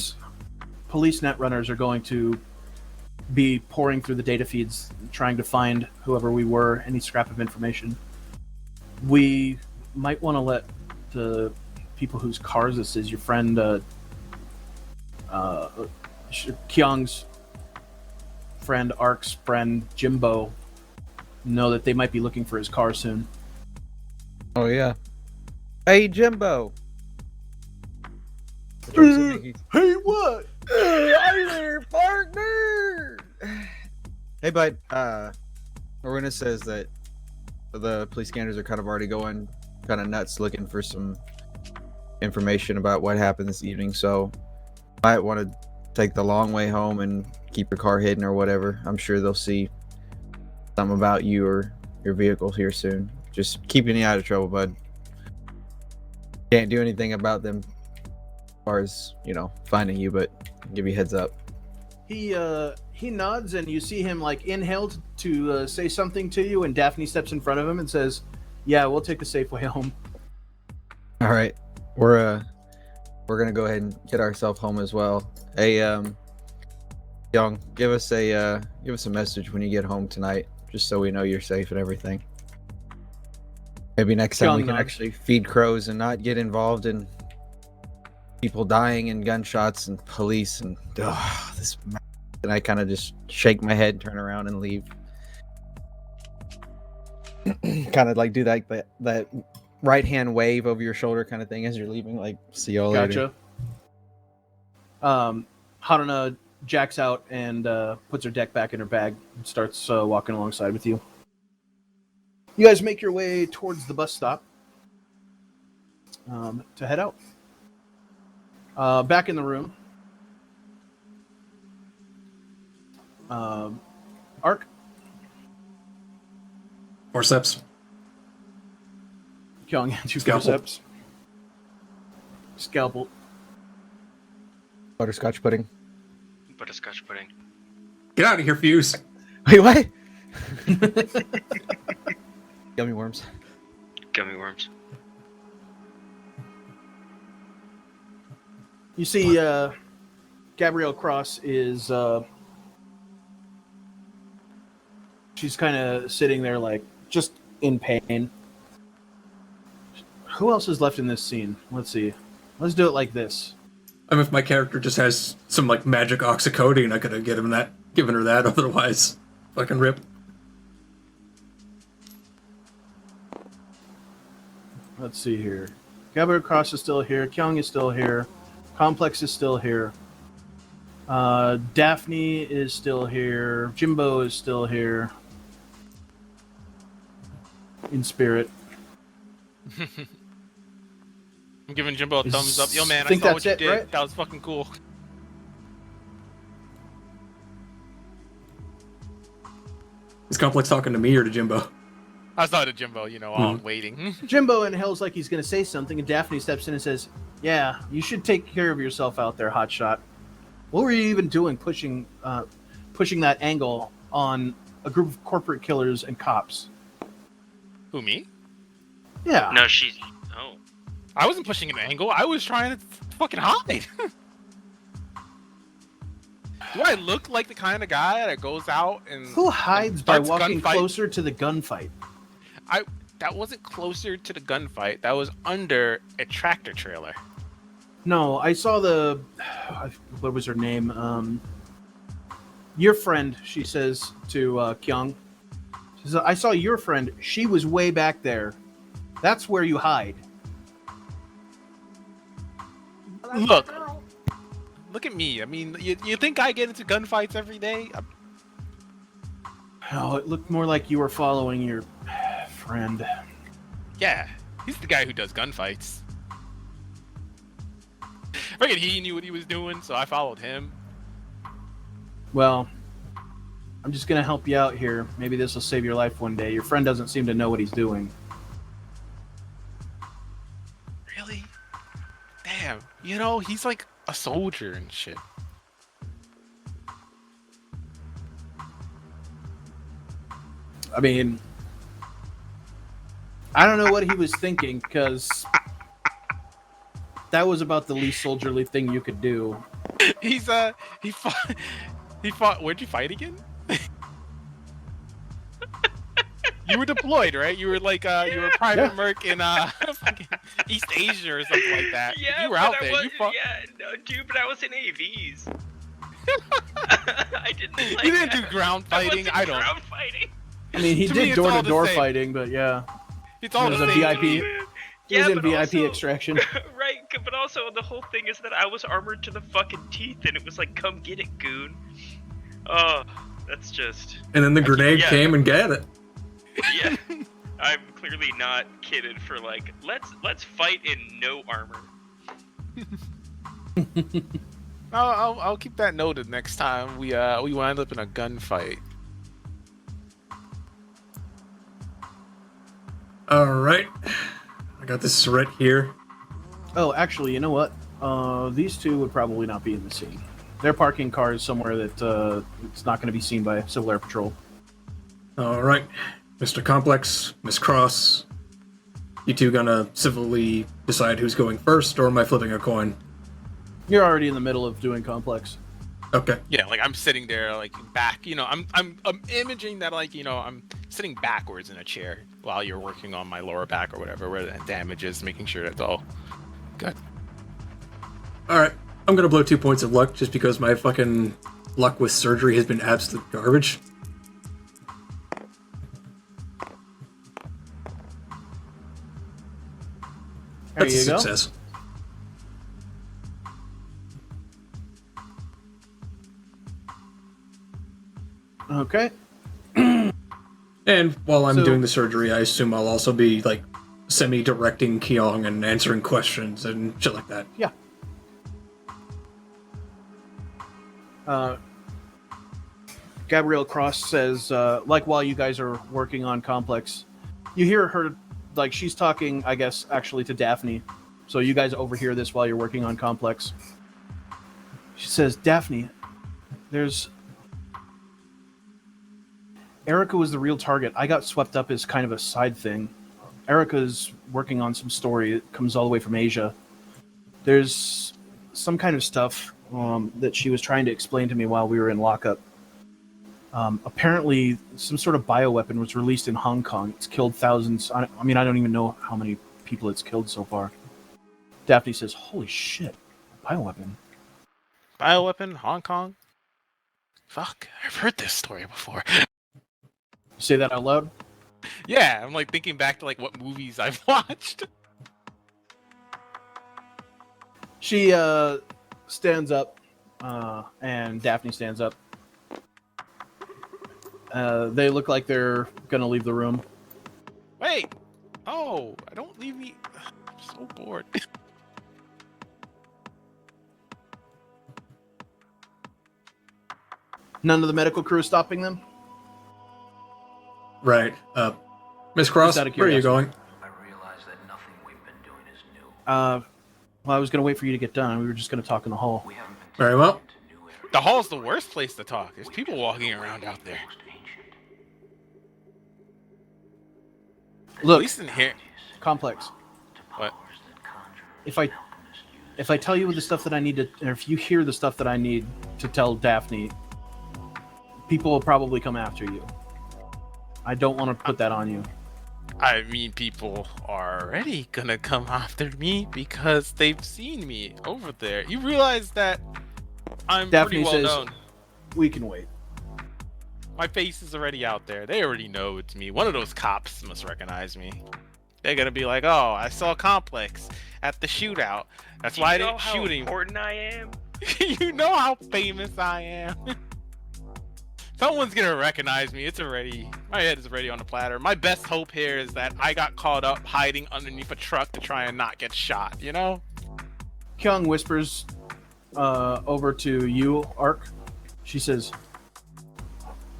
Police net runners are going to be pouring through the data feeds, trying to find whoever we were, any scrap of information. We might want to let the people whose cars this is, your friend Kyung's friend, Ark's friend, Jimbo, know that they might be looking for his car soon. Oh yeah. Hey Jimbo. Which I'm assuming he's- Hey, what? Hi there, partner. Hey bud. Aruna says that the police scanners are kind of already going kind of nuts looking for some information about what happened this evening, so might want to take the long way home and keep your car hidden or whatever. I'm sure they'll see something about you or your vehicle here soon. Just keeping you out of trouble, bud. Can't do anything about them as far as, finding you, but give you a heads up. He nods, and you see him like inhale to say something to you, and Daphne steps in front of him and says, "Yeah, we'll take the safe way home." All right, we're gonna go ahead and get ourselves home as well. Hey, Young, give us a message when you get home tonight, just so we know you're safe and everything. Maybe next time Young we can nods. actually feed crows and not get involved in people dying and gunshots and police and this. And I kind of just shake my head, turn around, and leave. Kind of like do that right hand wave over your shoulder kind of thing as you're leaving. Like, see y'all later. Gotcha. Haruna jacks out and puts her deck back in her bag and starts walking alongside with you. You guys make your way towards the bus stop to head out. Back in the room, Ark, Forceps. Kyung, two Scalpel. forceps, scalpel. Butterscotch pudding. Butterscotch pudding. Get out of here, Fuse. Wait, what? Gummy worms. Gummy worms. You see, Gabrielle Cross is she's kind of sitting there, like, just in pain. Who else is left in this scene? Let's see. Let's do it like this. If my character just has some like magic oxycodone, I could have given her that. Otherwise, fucking rip. Let's see here. Gabrielle Cross is still here. Kyung is still here. Complex is still here. Daphne is still here. Jimbo is still here. In spirit. I'm giving Jimbo a thumbs up. Yo, man, I think saw that's what you it, did. right? That was fucking cool. Is Complex talking to me or to Jimbo? I was talking to Jimbo, while I'm waiting. Jimbo inhales like he's going to say something, and Daphne steps in and says, "Yeah, you should take care of yourself out there, hotshot. What were you even doing pushing that angle on a group of corporate killers and cops?" Who, me? Yeah. No, she's. Oh. I wasn't pushing an angle. I was trying to fucking hide. Do I look like the kind of guy that goes out and Who hides by starts walking gunfight? closer to the gunfight? That wasn't closer to the gunfight. That was under a tractor trailer. No, I saw the... What was her name? Your friend, she says to Kyung. She says, I saw your friend. She was way back there. That's where you hide. Look at me. I mean, you think I get into gunfights every day? Oh, it looked more like you were following your friend. Yeah, he's the guy who does gunfights. I figured he knew what he was doing, so I followed him. Well, I'm just going to help you out here. Maybe this will save your life one day. Your friend doesn't seem to know what he's doing. Really? Damn. He's like a soldier and shit. I mean, I don't know what he was thinking, because that was about the least soldierly thing you could do. He fought. Where'd you fight again? You were deployed, right? You were like you were Private Merc in fucking East Asia or something like that. Yeah, you were out there. You fought. Yeah, no, dude, but I was in AVs. I didn't. Like, You didn't do ground fighting. I don't. Ground fighting. I mean, he To me, did it's all the door-to-door same. fighting, but yeah. It's all It was the a same. VIP. He Yeah, was in but VIP also, extraction. right, but also the whole thing is that I was armored to the fucking teeth, and it was like, come get it, goon. Oh, that's just... And then the grenade yeah. came and got it. Yeah, I'm clearly not kidded for like, let's fight in no armor. I'll keep that noted next time we wind up in a gunfight. Alright. I got this threat here. Oh, actually, you know what? These two would probably not be in the scene. They're parking cars somewhere that it's not going to be seen by Civil Air Patrol. Alright. Mr. Complex, Miss Cross. You two gonna civilly decide who's going first, or am I flipping a coin? You're already in the middle of doing complex. Okay. Yeah, like I'm sitting there, like back. I'm imaging that, like I'm sitting backwards in a chair while you're working on my lower back or whatever, where the damage is, making sure that's all good. Alright. I'm gonna blow 2 points of luck just because my fucking luck with surgery has been absolute garbage. There That's you a go. success. Okay. And while I'm So- doing the surgery, I assume I'll also be, like, semi-directing Kyong and answering questions and shit like that. Yeah. Gabrielle Cross says, like, while you guys are working on complex, you hear her, like, she's talking, I guess, actually to Daphne. So you guys overhear this while you're working on complex. She says, Daphne, there's... Erica was the real target. I got swept up as kind of a side thing. Erica's working on some story that comes all the way from Asia. There's some kind of stuff that she was trying to explain to me while we were in lockup. Apparently, some sort of bioweapon was released in Hong Kong. It's killed thousands. I don't even know how many people it's killed so far. Daphne says, holy shit, bioweapon. Bioweapon, Hong Kong. Fuck, I've heard this story before. Say that out loud? Yeah, I'm like thinking back to like what movies I've watched. She stands up and Daphne stands up. They look like they're gonna leave the room. Wait! Oh, don't leave me. I'm so bored. None of the medical crew is stopping them. Right. Miss Cross, Just out of where are you curiosity. going? I realize that nothing we've been doing is new. Well, I was gonna wait for you to get done. We were just gonna talk in the hall. We haven't been Very well. tapping into new areas. The hall's the worst place to talk. There's people walking around out there. Most ancient. At Look, least in here. Complex. Powers What? that conjure If I if I tell you the stuff that I need to, or if you hear the stuff that I need to tell Daphne, people will probably come after you. I don't want to put that on you. I mean, people are already gonna come after me because they've seen me over there. You realize that I'm Daphne pretty well says- known. We can wait. My face is already out there. They already know it's me. One of those cops must recognize me. They're gonna be like, "Oh, I saw Complex at the shootout. That's why I didn't shoot him." important I am? You know how famous I am. Someone's gonna recognize me. It's already, my head is already on the platter. My best hope here is that I got caught up hiding underneath a truck to try and not get shot, you know? Kyung whispers over to you, Ark. She says,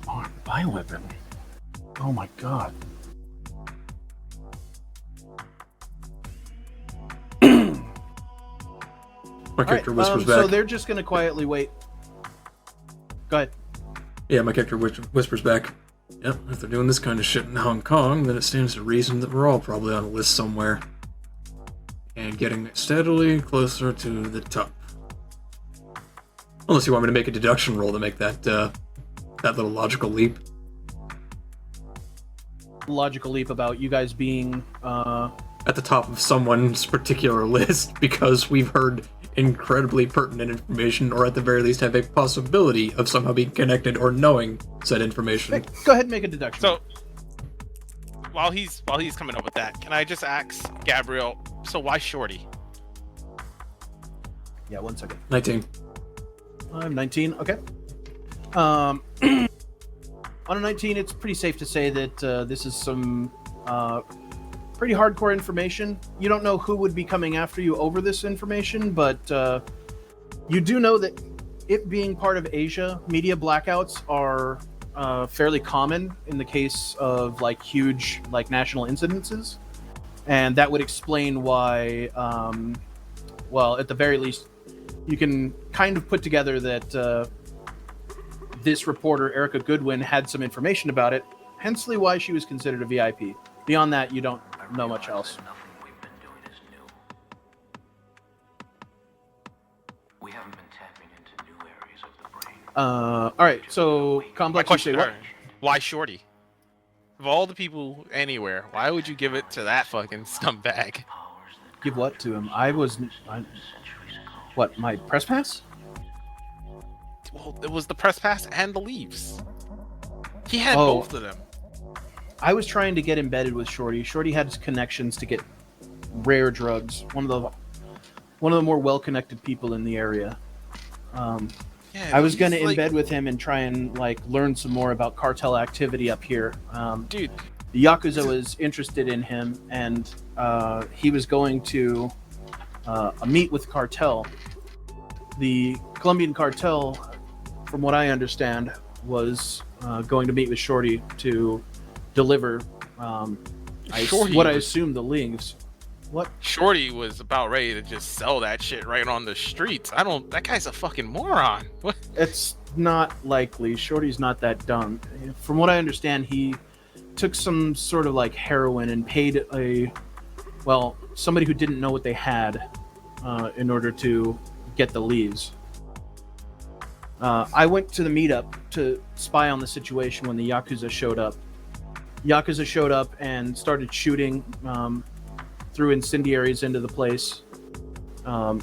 "Oh, bioweapon. Oh my god." My character whispers back. So they're just gonna quietly wait. Go ahead. Yeah, my character whispers back. Yep, if they're doing this kind of shit in Hong Kong, then it stands to reason that we're all probably on a list somewhere. And getting steadily closer to the top. Unless you want me to make a deduction roll to make that little logical leap. Logical leap about you guys being At the top of someone's particular list, because we've heard incredibly pertinent information, or at the very least have a possibility of somehow being connected or knowing said information. Go ahead and make a deduction. So, while he's coming up with that, can I just ask Gabriel, so why Shorty? Yeah, 1 second. 19. I'm 19. Okay. On a 19, it's pretty safe to say that this is some pretty hardcore information. You don't know who would be coming after you over this information, but you do know that it being part of Asia, media blackouts are fairly common in the case of like huge like national incidences, and that would explain why. Well, at the very least, you can kind of put together that this reporter, Erica Goodwin, had some information about it, hensely why she was considered a VIP. Beyond that, you don't know much else. Nothing we've been doing is new. We haven't been tapping into new areas of the brain. All right, so My Complex, you say question, what? why Shorty? Of all the people anywhere, why would you give it to that fucking scumbag? Powers that Give what to him? What, my press pass? Well, it was the press pass and the leaves. He had Oh. both of them. I was trying to get embedded with Shorty. Shorty had connections to get rare drugs. One of the more well-connected people in the area. Yeah, I was he's gonna like, embed with him and try and like learn some more about cartel activity up here. dude. The Yakuza was interested in him, and he was going to meet with cartel. The Colombian cartel, from what I understand, was going to meet with Shorty to deliver Shorty what I was- assume the leaves. What? Shorty was about ready to just sell that shit right on the streets. That guy's a fucking moron. What? It's not likely. Shorty's not that dumb. From what I understand, he took some sort of like heroin and paid somebody who didn't know what they had in order to get the leaves. I went to the meetup to spy on the situation when the Yakuza showed up. Yakuza showed up and started shooting, threw incendiaries into the place, and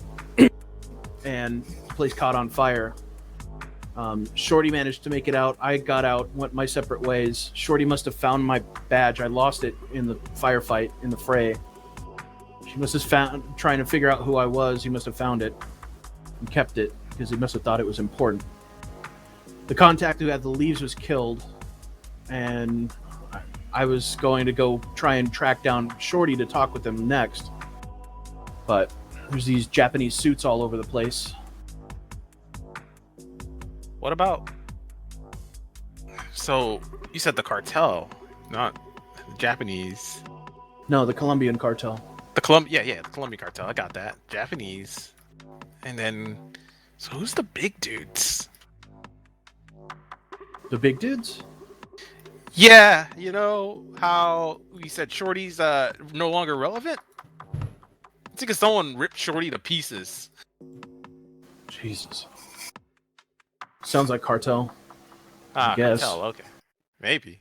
the place caught on fire. Shorty managed to make it out. I got out, went my separate ways. Shorty must have found my badge. I lost it in the firefight, in the fray. She must have trying to figure out who I was. He must have found it and kept it. because he must have thought it was important. The contact who had the leaves was killed, and I was going to go try and track down Shorty to talk with him next. But there's these Japanese suits all over the place. What about? So you said the cartel, not the Japanese. No, the Colombian cartel. The the Colombian cartel. I got that. Japanese, and then so who's the big dudes? The big dudes? Yeah, you know how we said Shorty's no longer relevant. It's like someone ripped Shorty to pieces. Jesus. Sounds like cartel. Ah, guess. cartel. Okay, maybe.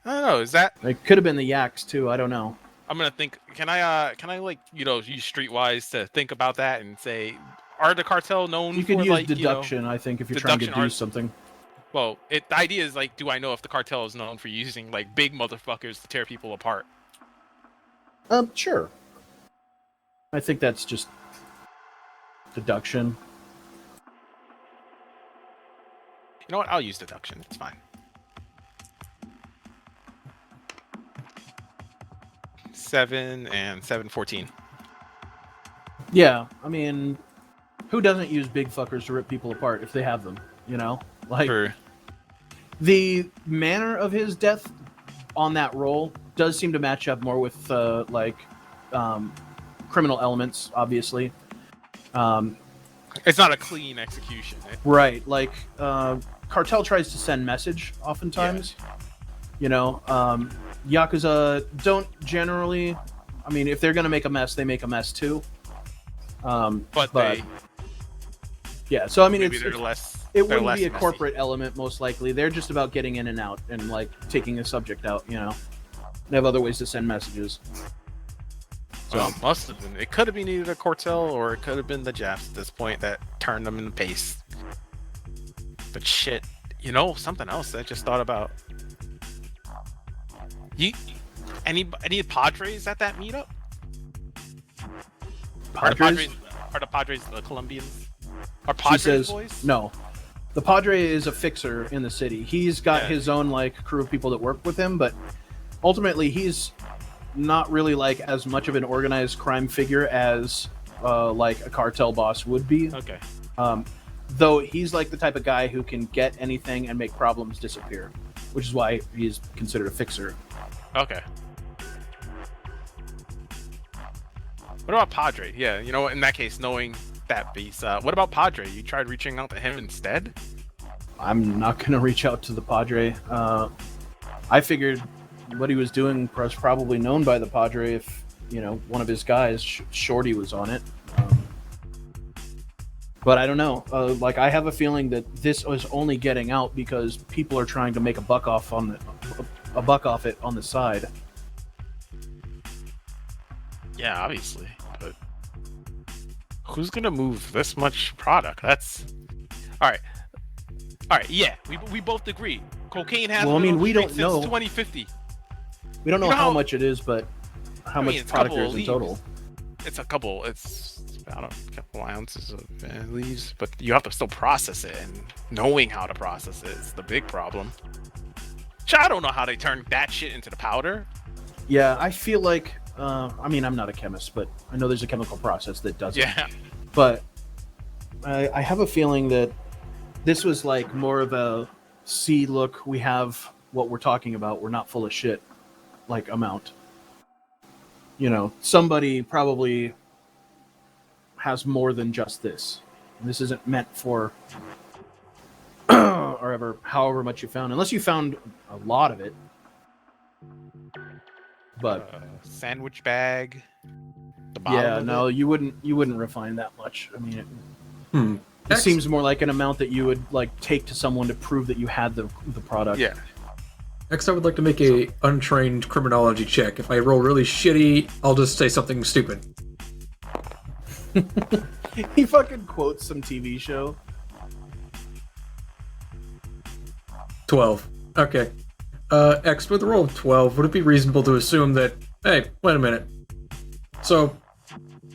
I don't know. Is that? It could have been the Yaks too. I don't know. I'm gonna think. Can I like use Streetwise to think about that and say, are the cartel known? You could for, use like, deduction. I think if you're trying to deduction do are- something. Well, the idea is like, do I know if the cartel is known for using like big motherfuckers to tear people apart? Sure. I think that's just deduction. You know what? I'll use deduction. It's fine. 7 and 7, 14. Yeah, I mean, who doesn't use big fuckers to rip people apart if they have them? You know, like For the manner of his death on that roll does seem to match up more with criminal elements, obviously. it's not a clean execution. Right, like cartel tries to send message oftentimes. You know, Yakuza don't generally. I mean, if they're gonna make a mess, they make a mess too. But they yeah. So I mean, maybe it's they're less. it they're wouldn't less be a messy. corporate element most likely. They're just about getting in and out and like taking a subject out. You know, they have other ways to send messages. Well, must have been. It could have been either the cartel or it could have been the Japs at this point that turned them in the pace. But shit, something else I just thought about. Any Padres at that meetup? Padres? Are the Padres the Colombians? Are She Padres says boys? no. The Padre is a fixer in the city. He's got Yeah. his own like crew of people that work with him, but ultimately he's not really like as much of an organized crime figure as like a cartel boss would be. Okay. Though he's like the type of guy who can get anything and make problems disappear, which is why he's considered a fixer. Okay. What about Padre? Yeah, in that case, knowing that beast. What about Padre? You tried reaching out to him instead? I'm not going to reach out to the Padre. I figured what he was doing was probably known by the Padre if, one of his guys, Shorty, was on it. But I don't know. I have a feeling that this was only getting out because people are trying to make a buck off it on the side. Yeah, obviously. But who's gonna move this much product? That's all right. All right. Yeah, we both agree. Cocaine has. Well, I been mean, on the we street don't since know. 2050. We don't know You know how how- much it is, but how I mean, much it's a product couple there of is in leaves. total. It's a couple. It's about a couple ounces of leaves, but you have to still process it, and knowing how to process it is the big problem. I don't know how they turn that shit into the powder. Yeah, I feel like. I mean, I'm not a chemist, but I know there's a chemical process that does it. Yeah. But I have a feeling that this was like more of a see, look, we have what we're talking about. We're not full of shit, like amount. Somebody probably has more than just this. This isn't meant for or however much you found, unless you found a lot of it. But Sandwich bag. The bottom yeah, of no, it. you wouldn't refine that much. I mean, it Next, seems more like an amount that you would like take to someone to prove that you had the product. Yeah. next, I would like to make a untrained criminology check. If I roll really shitty, I'll just say something stupid. He fucking quotes some TV show. 12. Okay. X, with a roll of 12, would it be reasonable to assume that, hey, wait a minute. So,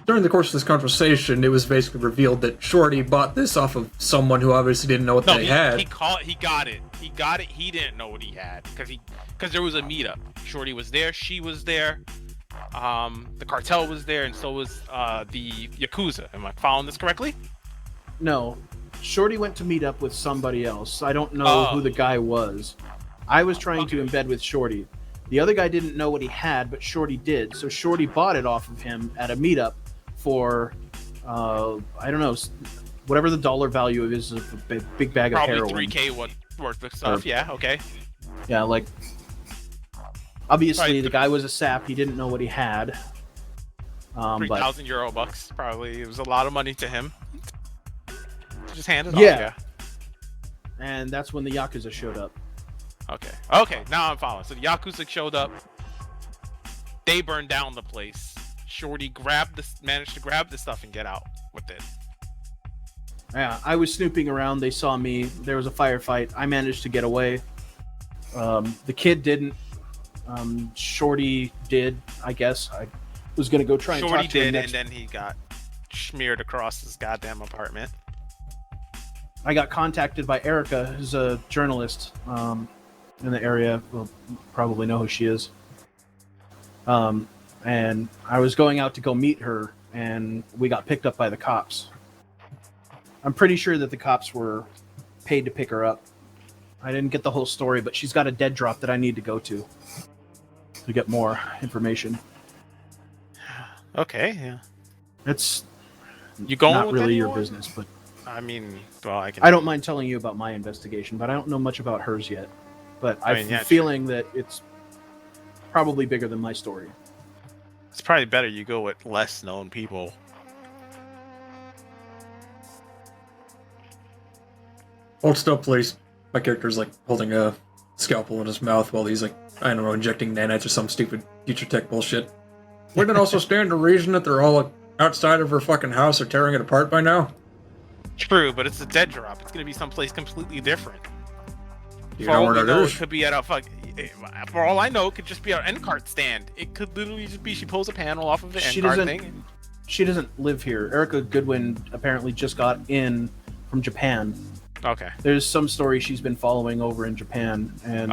during the course of this conversation, it was basically revealed that Shorty bought this off of someone who obviously didn't know what they had. He got it. He got it. He didn't know what he had because there was a meetup. Shorty was there. She was there. The cartel was there, and so was the Yakuza. Am I following this correctly? No, Shorty went to meet up with somebody else. I don't know who the guy was. I was trying to embed with Shorty. The other guy didn't know what he had, but Shorty did. So Shorty bought it off of him at a meetup for, I don't know, whatever the dollar value of is of a big bag of heroin. Probably $3K worth of stuff. Yeah, okay. Yeah, like, obviously the guy was a sap. He didn't know what he had. 3,000 euro bucks, probably. It was a lot of money to him. Just hand it off, yeah. And that's when the Yakuza showed up. Okay, now I'm following. So the Yakuza showed up. They burned down the place. Shorty managed to grab the stuff and get out with it. Yeah, I was snooping around. They saw me. There was a firefight. I managed to get away. The kid didn't. Shorty did, I guess. I was going to go try and Shorty talk to him did, next. and then he got smeared across his goddamn apartment. I got contacted by Erica, who's a journalist in the area. Will probably know who she is. And I was going out to go meet her, and we got picked up by the cops. I'm pretty sure that the cops were paid to pick her up. I didn't get the whole story, but she's got a dead drop that I need to go to get more information. Okay, yeah. It's You going not with really your anyone? business, but I mean, well, I don't mind telling you about my investigation, but I don't know much about hers yet. But I have a feeling that it's probably bigger than my story. It's probably better you go with less known people. Hold still, please. My character's like holding a scalpel in his mouth while he's like, I don't know, injecting nanites or some stupid future tech bullshit. Wouldn't it also stand to reason that they're all like, outside of her fucking house or tearing it apart by now? True, but it's a dead drop. It's gonna be someplace completely different. You For know all where we that know, is? it could be at a for all I know, it could just be an end cart stand. It could literally just be she pulls a panel off of the end cart thing. She doesn't live here. Erica Goodwin apparently just got in from Japan. Okay. There's some story she's been following over in Japan, and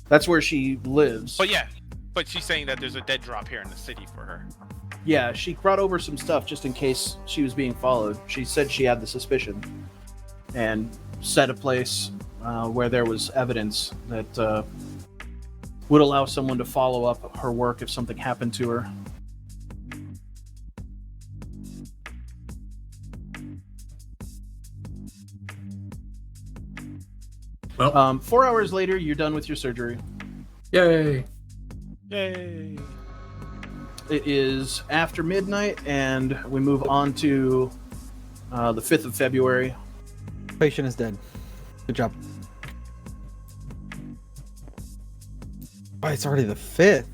that's where she lives. But she's saying that there's a dead drop here in the city for her. Yeah, she brought over some stuff just in case she was being followed. She said she had the suspicion, and set a place where there was evidence that would allow someone to follow up her work if something happened to her. Well, 4 hours later, you're done with your surgery. Yay! Yay! It is after midnight, and we move on to the 5th of February. Patient is dead. Good job. Oh, it's already the 5th.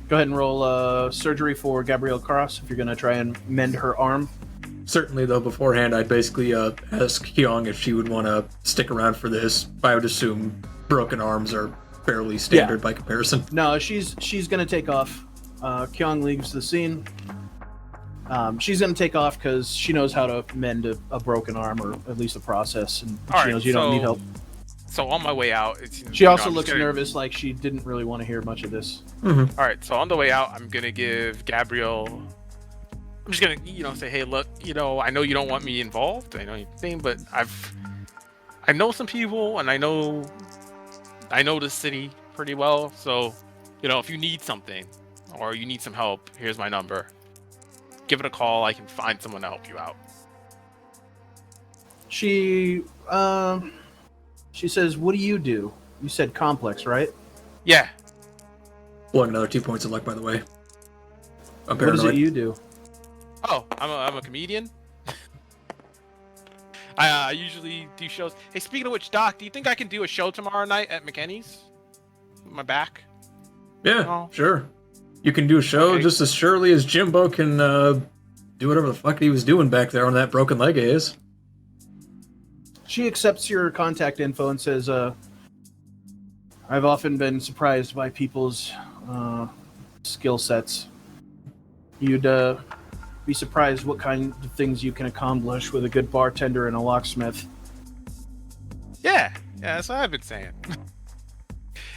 Go ahead and roll surgery for Gabrielle Cross if you're going to try and mend her arm. Certainly, though, beforehand, I'd basically ask Hyung if she would want to stick around for this. I would assume broken arms are fairly standard by comparison. No, she's going to take off. Kyung leaves the scene. She's going to take off because she knows how to mend a broken arm, or at least a process, and she knows you don't need help. So on my way out, she also looks nervous, like she didn't really want to hear much of this. Mm-hmm. All right, so on the way out, I'm gonna give Gabrielle. I'm just gonna, say, hey, look, I know you don't want me involved. I know anything, but I know some people, and I know the city pretty well. So, if you need something or you need some help, here's my number. Give it a call. I can find someone to help you out. She says, "What do you do?" You said complex, right? Yeah. Blowing another 2 points of luck, by the way. I'm what is paranoid. it you do? Oh, I'm a comedian. I usually do shows. Hey, speaking of which, Doc, do you think I can do a show tomorrow night at McKenny's? With my back? Yeah, sure. You can do a show just as surely as Jimbo can do whatever the fuck he was doing back there on that broken leg of his. She accepts your contact info and says, I've often been surprised by people's skill sets. You'd be surprised what kind of things you can accomplish with a good bartender and a locksmith. Yeah, that's what I've been saying.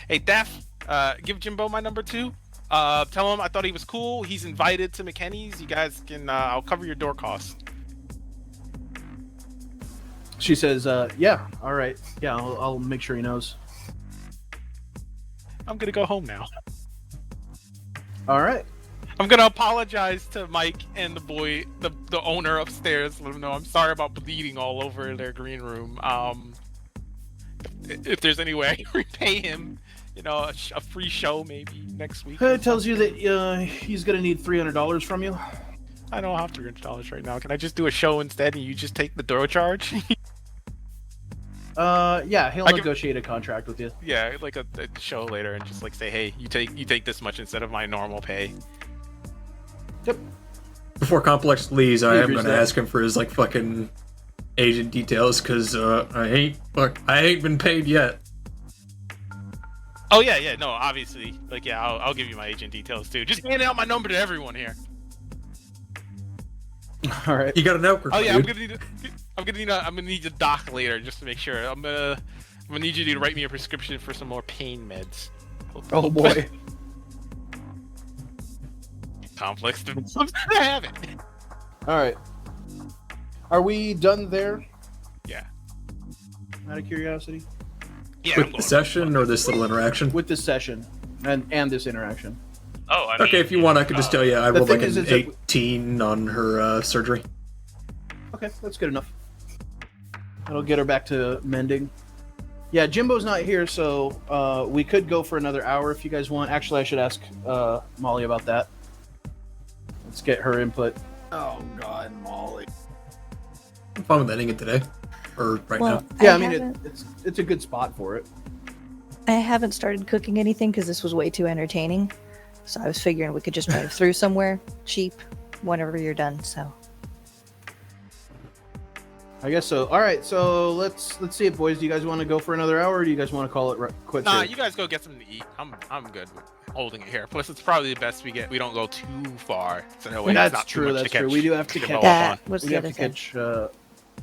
Hey, Daph, give Jimbo my number 2. Tell him I thought he was cool. He's invited to McKenny's. You guys can, I'll cover your door costs. She says, yeah, all right. Yeah, I'll make sure he knows. I'm gonna go home now. All right. I'm gonna apologize to Mike and the boy, the owner upstairs. Let him know I'm sorry about bleeding all over their green room. If there's any way I can repay him, you know, a free show maybe next week. It tells you that he's going to need $300 from you. I don't have $300 right now. Can I just do a show instead and you just take the door charge? Yeah, he'll I can- negotiate a contract with you. Yeah, like a show later and just like say, hey, you take this much instead of my normal pay. Yep. Before Complex leaves, I He am agrees gonna to that. ask him for his like fucking agent details because I ain't been paid yet. Oh yeah, no, obviously, like yeah, I'll give you my agent details too. Just hand out my number to everyone here. All right. You got a network. Oh yeah, dude. I'm gonna need to doc later just to make sure. I'm gonna need you to write me a prescription for some more pain meds. Oh boy. Complex to have it. All right. Are we done there? Yeah. Out of curiosity, Yeah. I'm With going. the session or this little interaction. with this session and this interaction. Oh, I mean, Okay, if you want, I could just tell you I The rolled thing like is, an it's a- 18 on her surgery. Okay, that's good enough. That'll get her back to mending. Yeah, Jimbo's not here, so we could go for another hour if you guys want. Actually, I should ask Molly about that. Let's get her input. Oh God, Molly. I'm fine with ending it today, or right Well, now. Yeah, I mean haven't- it's a good spot for it. I haven't started cooking anything because this was way too entertaining. So I was figuring we could just drive through somewhere cheap whenever you're done. So I guess so. All right, so let's see it, boys. Do you guys want to go for another hour, or do you guys want to call it quits? Nah, here? you guys go get something to eat. I'm good with holding it here. Plus, it's probably the best we don't go too far. So that way it's That's not too true. much That's to true. catch We do have to Jimbo catch. up on. that was We the have other to thing.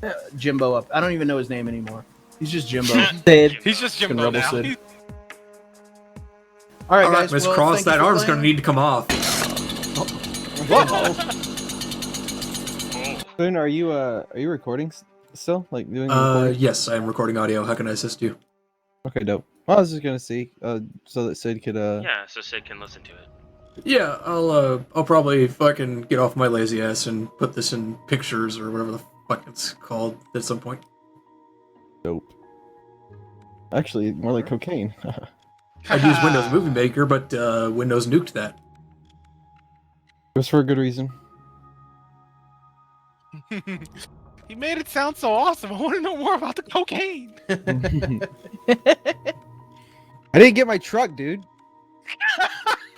catch Jimbo up. I don't even know his name anymore. He's just Jimbo. He's just Fucking Jimbo Rebel now. Sid. He's- All right, All right, guys. Miss well, Cross, thank you that for arm's playing. gonna need to come off. Whoa. Boone, are you recording still? Like doing recording? Yes, I am recording audio. How can I assist you? Okay, dope. Well, I was just gonna see, so that Sid could yeah, so Sid can listen to it. Yeah, I'll probably fucking get off my lazy ass and put this in pictures or whatever the fuck it's called at some point. dope. Actually, more like cocaine. I'd use Windows Movie Maker, but Windows nuked that. Just for a good reason. He made it sound so awesome. I want to know more about the cocaine. I didn't get my truck, dude.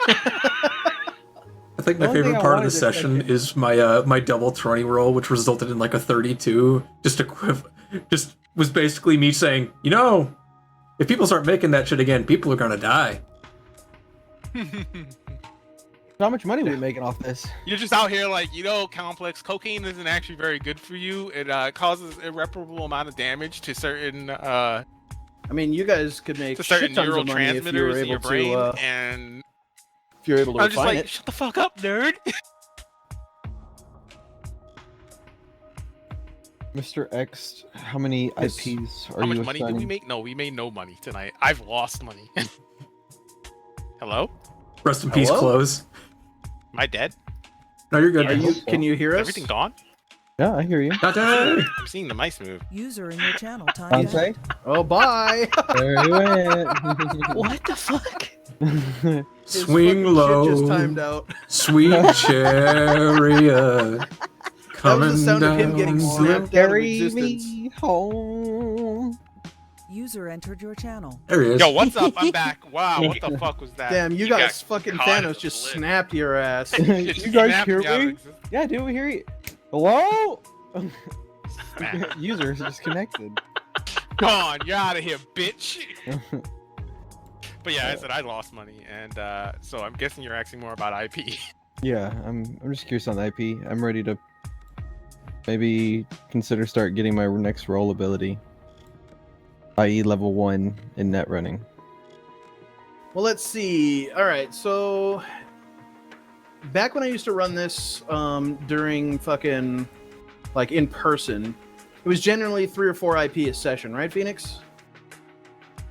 I think my The only thing favorite I part of the wanted to session fucking- is my my double 20 roll, which resulted in like a 32. Just was basically me saying, you know, if people start making that shit again, people are gonna die. How much money are we making off this? You're just out here like, you know, Complex, cocaine isn't actually very good for you. It causes irreparable amount of damage to certain I mean, you guys could make to certain shit tons of money if you were neurotransmitters in your able brain, to. and If you're able to I'm just refine like, it. shut the fuck up, nerd. Mr. X, how many Yes. IPs are How you much money did we assigning? make? No, we made no money tonight. I've lost money. Hello? Rest in peace, Hello? close. Am I dead? No, you're good. Are you? Can you hear Is us? everything gone? Yeah, I hear you. Dante! I'm seeing the mice move. User in your channel timed Dante? out. Oh, bye. There he went. what the fuck? His Swing fucking low, Shit just timed out. sweet chariot, That coming was the sound of him getting down snapped out of Carry existence. me home. User entered your channel. There he is. Yo, what's up? I'm back. Wow, what the fuck was that? Damn, you got guys fucking caught in Thanos the just blip. snapped your ass. You Just guys snapped hear me out of me? existence. Yeah, dude, we hear you. Hello? Man. User is disconnected. Gone. You're out of here, bitch. But yeah, I said I lost money, and so I'm guessing you're asking more about IP. Yeah, I'm just curious on the IP. I'm ready to maybe consider start getting my next roll ability, i.e. level 1 in net running. Well, let's see. All right, so back when I used to run this during fucking like in person, it was generally 3 or 4 IP a session, right, Phoenix?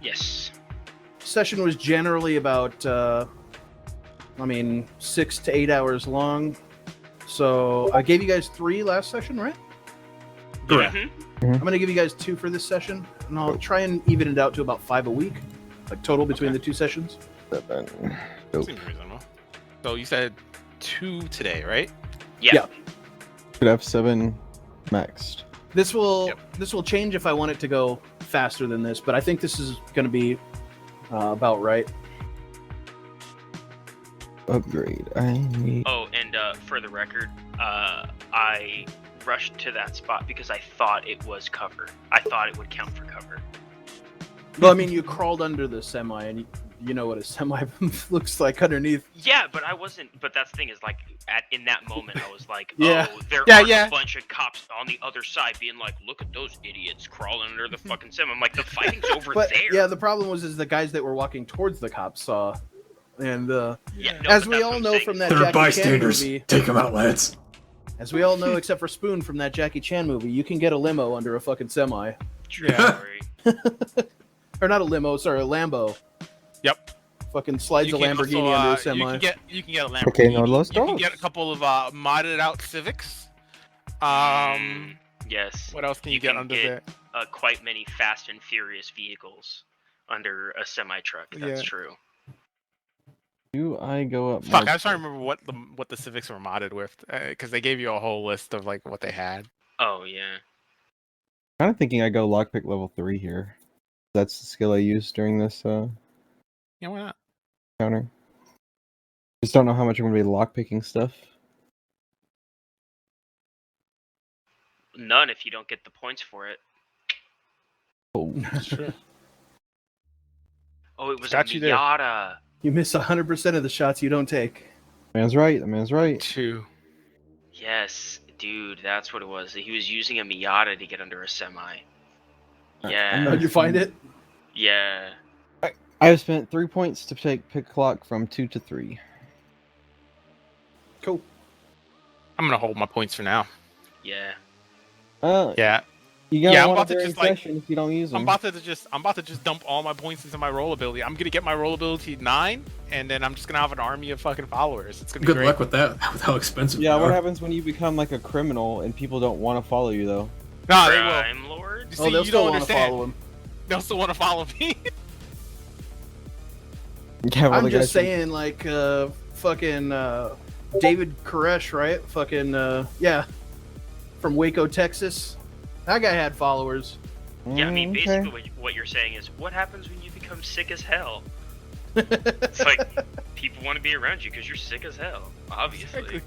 Yes. Session was generally about 6 to 8 hours long. So I gave you guys 3 last session, right? Correct. Mhm. I'm gonna give you guys 2 for this session, and I'll try and even it out to about 5 a week, like total between the 2 sessions. 7. Seems reasonable. So you said 2 today, right? Yeah. Could have 7 maxed. This will change if I want it to go faster than this, but I think this is gonna be about right. Upgrade. I need. Oh, and for the record, I rushed to that spot because I thought it was cover. I thought it would count for cover. Well, I mean, you crawled under the semi, and you know what a semi looks like underneath. Yeah, but I wasn't. But that's the thing is, like, in that moment, I was like, Yeah. oh, there Yeah, are yeah. a bunch of cops on the other side being like, look at those idiots crawling under the fucking semi. I'm like, the fighting's over But there. yeah, the problem was the guys that were walking towards the cops saw, and Yeah, no, as but we that's all what I'm know saying. from that They're Jackie Chan bystanders. movie, Take them out, lads. as we all know except for Spoon from that Jackie Chan movie, you can get a limo under a fucking semi, True Yeah. story. or not a limo, sorry, a Lambo. Yep. Fucking slides a You can Lamborghini also, under a semi. You can get a Lamborghini. Okay, no los You can dos. get a couple of modded out Civics. Yes. What else can you, You get can under get- there? Quite many Fast and Furious vehicles under a semi truck. That's Yeah. true. Do I go up? Fuck, my- I was trying to remember what the Civics were modded with, because they gave you a whole list of like what they had. Oh yeah. Kind of thinking I go lockpick level 3 here. That's the skill I used during this Yeah, why not? counter. Just don't know how much I'm gonna be lockpicking stuff. None if you don't get the points for it. Oh, Sure. Oh, it was Got a you there. Miata. You miss 100% of the shots you don't take. man's right. The man's right. 2. Yes, dude, that's what it was. He was using a Miata to get under a semi. I'm Yeah. How'd you find it? Yeah. I have spent 3 points to take pick clock from 2 to 3. Cool. I'm gonna hold my points for now. Yeah. Yeah. You gotta Yeah, I'm want about to during just, like- session if you don't use them. I'm about to just dump all my points into my roll ability. I'm gonna get my roll ability 9, and then I'm just gonna have an army of fucking followers. It's gonna be Good great. luck with that. With how expensive. Yeah, they what are. happens when you become like a criminal and people don't want to follow you though? No, they will. Crime Lord? You Oh, see, they'll you still don't want to understand. follow him. They'll still want to follow me. Yeah, well, I'm the just guys from- saying, like, fucking David Koresh, right? Fucking, yeah. From Waco, Texas. That guy had followers. Yeah, I mean, Okay. basically what you're saying is, what happens when you become sick as hell? It's like, people want to be around you because you're sick as hell, obviously.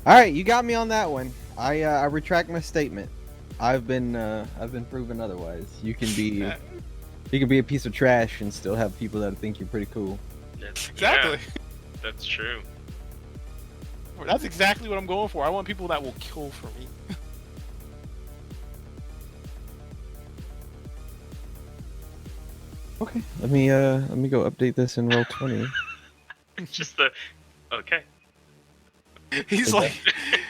All right, you got me on that one. I retract my statement. I've been proven otherwise. You can be a piece of trash and still have people that think you're pretty cool. Exactly. Yeah, that's true. That's exactly what I'm going for. I want people that will kill for me. Okay, let me go update this in roll 20. Just the, okay. He's like,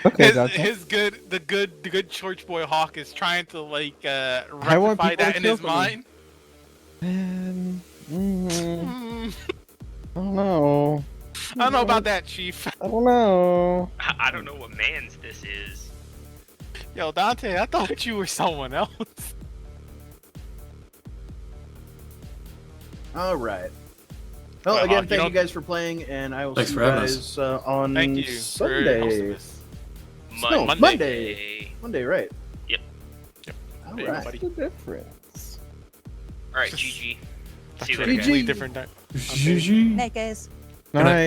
Okay, the good church boy Hawk is trying to like I want rectify people that to in kill his for me. mind. I don't know. I don't know about that, Chief. I don't know. I don't know what man's this is. Yo, Dante, I thought you were someone else. All right. Well, Well, again, Hawk, you thank you don't- guys for playing, and I will Thanks see for you having us. guys on Thank you for Sunday. hosting this. No, Monday. Monday, right? Yep. All Hey, right. buddy. What's the difference? Alright, GG. See you That's a later, guys. completely different. GG. Night, guys. Good night. Night.